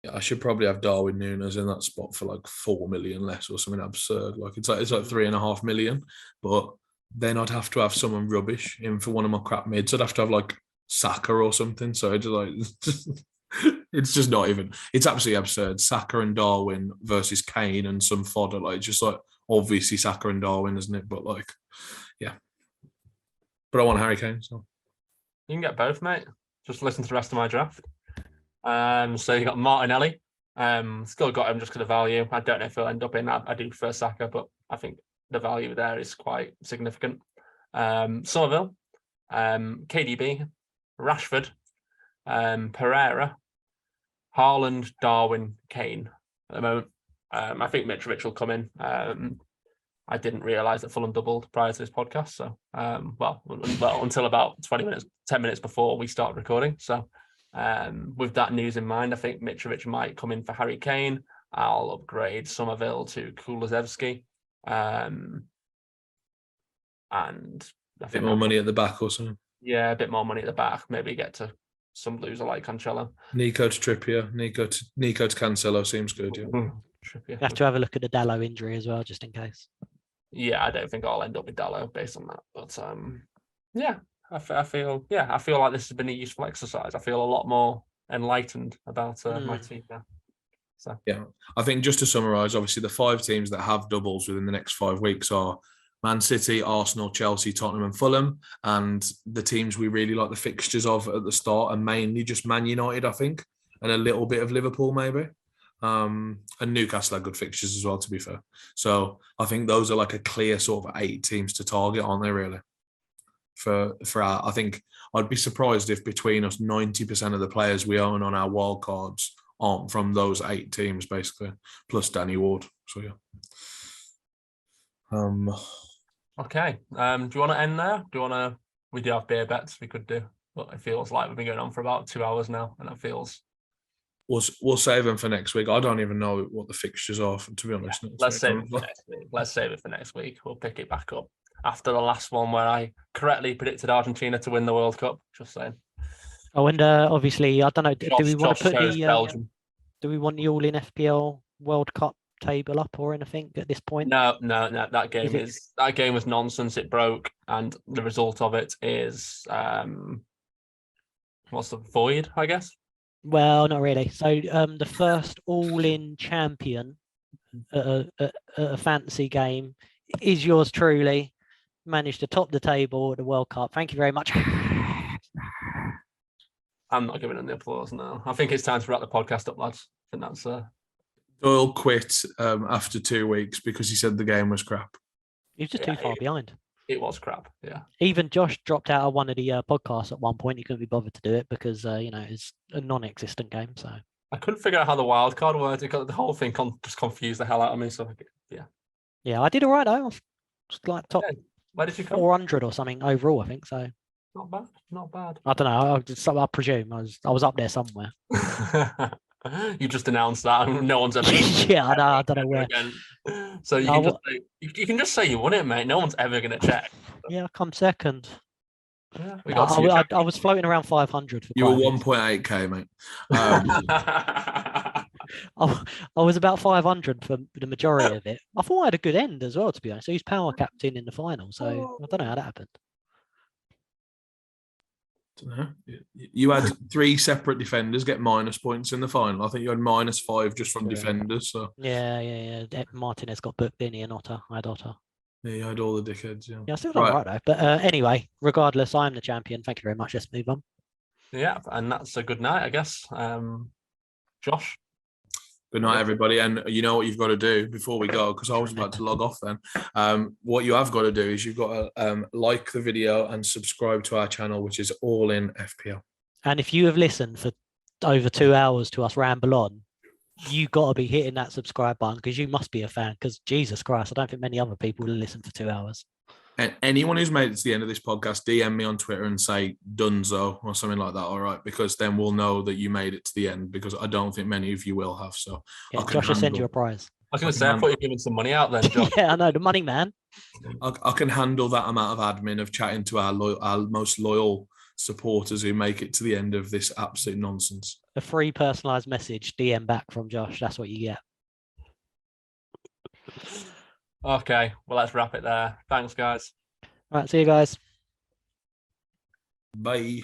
Yeah, I should probably have Darwin Núñez in that spot for like 4 million less or something absurd. Like it's like 3.5 million, but then I'd have to have someone rubbish in for one of my crap mids. I'd have to have like Saka or something. So it's like it's just not even. It's absolutely absurd. Saka and Darwin versus Kane and some fodder. Like just like obviously Saka and Darwin, isn't it? But like, yeah. But I want Harry Kane. So you can get both, mate. Just listen to the rest of my draft. So you got Martinelli. Still got him just because of value. I don't know if he'll end up in that. I do prefer Saka, but I think the value there is quite significant. Somerville, KDB, Rashford, Pereira, Haaland, Darwin, Kane at the moment. I think Mitrovic will come in. I didn't realise that Fulham doubled prior to this podcast. So, well, until about 10 minutes before we started recording. So, with that news in mind, I think Mitrovic might come in for Harry Kane. I'll upgrade Somerville to Kulusevski. And I think more money at the back or something. Yeah, a bit more money at the back. Maybe get to some loser like Cancelo. Nico to Trippier, Nico to Cancelo seems good. Yeah. You have to have a look at the Dalot injury as well, just in case. Yeah, I don't think I'll end up with Dalot based on that. But yeah, I feel like this has been a useful exercise. I feel a lot more enlightened about my team now. So yeah, I think just to summarise, obviously the 5 teams that have doubles within the next 5 weeks are Man City, Arsenal, Chelsea, Tottenham and Fulham. And the teams we really like the fixtures of at the start are mainly just Man United, I think, and a little bit of Liverpool maybe. And Newcastle had good fixtures as well, to be fair. So I think those are like a clear sort of 8 teams to target, aren't they, really? I think I'd be surprised if between us 90% of the players we own on our wildcards aren't from those 8 teams, basically, plus Danny Ward. So yeah. Okay. Do you want to end there? We do have beer bets we could do, but it feels like we've been going on for about 2 hours now, and it feels. We'll save them for next week. I don't even know what the fixtures are, to be honest. Yeah, let's save it for next week. Let's save it for next week. We'll pick it back up after the last one where I correctly predicted Argentina to win the World Cup. Just saying. Oh, and obviously, I don't know. Do we want to put the Belgium? Do we want the all-in FPL World Cup table up or anything at this point? No. That game was nonsense. It broke, and the result of it is what's the void? I guess. Well, not really. So, the first all-in champion at a fantasy game is yours truly. Managed to top the table at the World Cup. Thank you very much. I'm not giving them the applause now. I think it's time to wrap the podcast up, lads. I think that's Doyle quit after 2 weeks because he said the game was crap. He was just too far behind. It was crap, yeah. Even Josh dropped out of one of the podcasts at one point. He couldn't be bothered to do it because, it's a non-existent game. So I couldn't figure out how the wild card worked. The whole thing just confused the hell out of me. So, yeah. Yeah, I did all right, though. I was like top where did you come? 400 or something overall, I think. So not bad. I don't know. I presume I was up there somewhere. You just announced that, and no one's ever. Yeah, I don't know where. Again. So you can just say you won it, mate. No one's ever going to check. Yeah, I come second. Yeah, I was floating around 500. You were 1.8k, mate. I was about 500 for the majority of it. I thought I had a good end as well, to be honest. He was power captain in the final, so I don't know how that happened. You had 3 separate defenders get minus points in the final. I think you had -5 just from defenders. So yeah. Martinez got booked, didn't he? And Otter. I had Otter. Yeah, you had all the dickheads. Yeah, I still got right though. But anyway, regardless, I'm the champion. Thank you very much. Let's move on. Yeah, and that's a good night, I guess. Josh. Good night, everybody. And you know what you've got to do before we go, because I was about to log off then. What you have got to do is you've got to like the video and subscribe to our channel, which is All In FPL. And if you have listened for over 2 hours to us ramble on, you got to be hitting that subscribe button because you must be a fan. Because Jesus Christ, I don't think many other people will listen for 2 hours. And anyone who's made it to the end of this podcast, DM me on Twitter and say "Dunzo" or something like that. All right, because then we'll know that you made it to the end. Because I don't think many of you will have. So yeah, Josh will send you a prize. I was going to say, I thought you were giving some money out then, Josh. Yeah, I know, the money man. I can handle that amount of admin of chatting to our most loyal supporters who make it to the end of this absolute nonsense. A free personalized message DM back from Josh. That's what you get. Okay, well, let's wrap it there. Thanks, guys. All right, see you guys. Bye.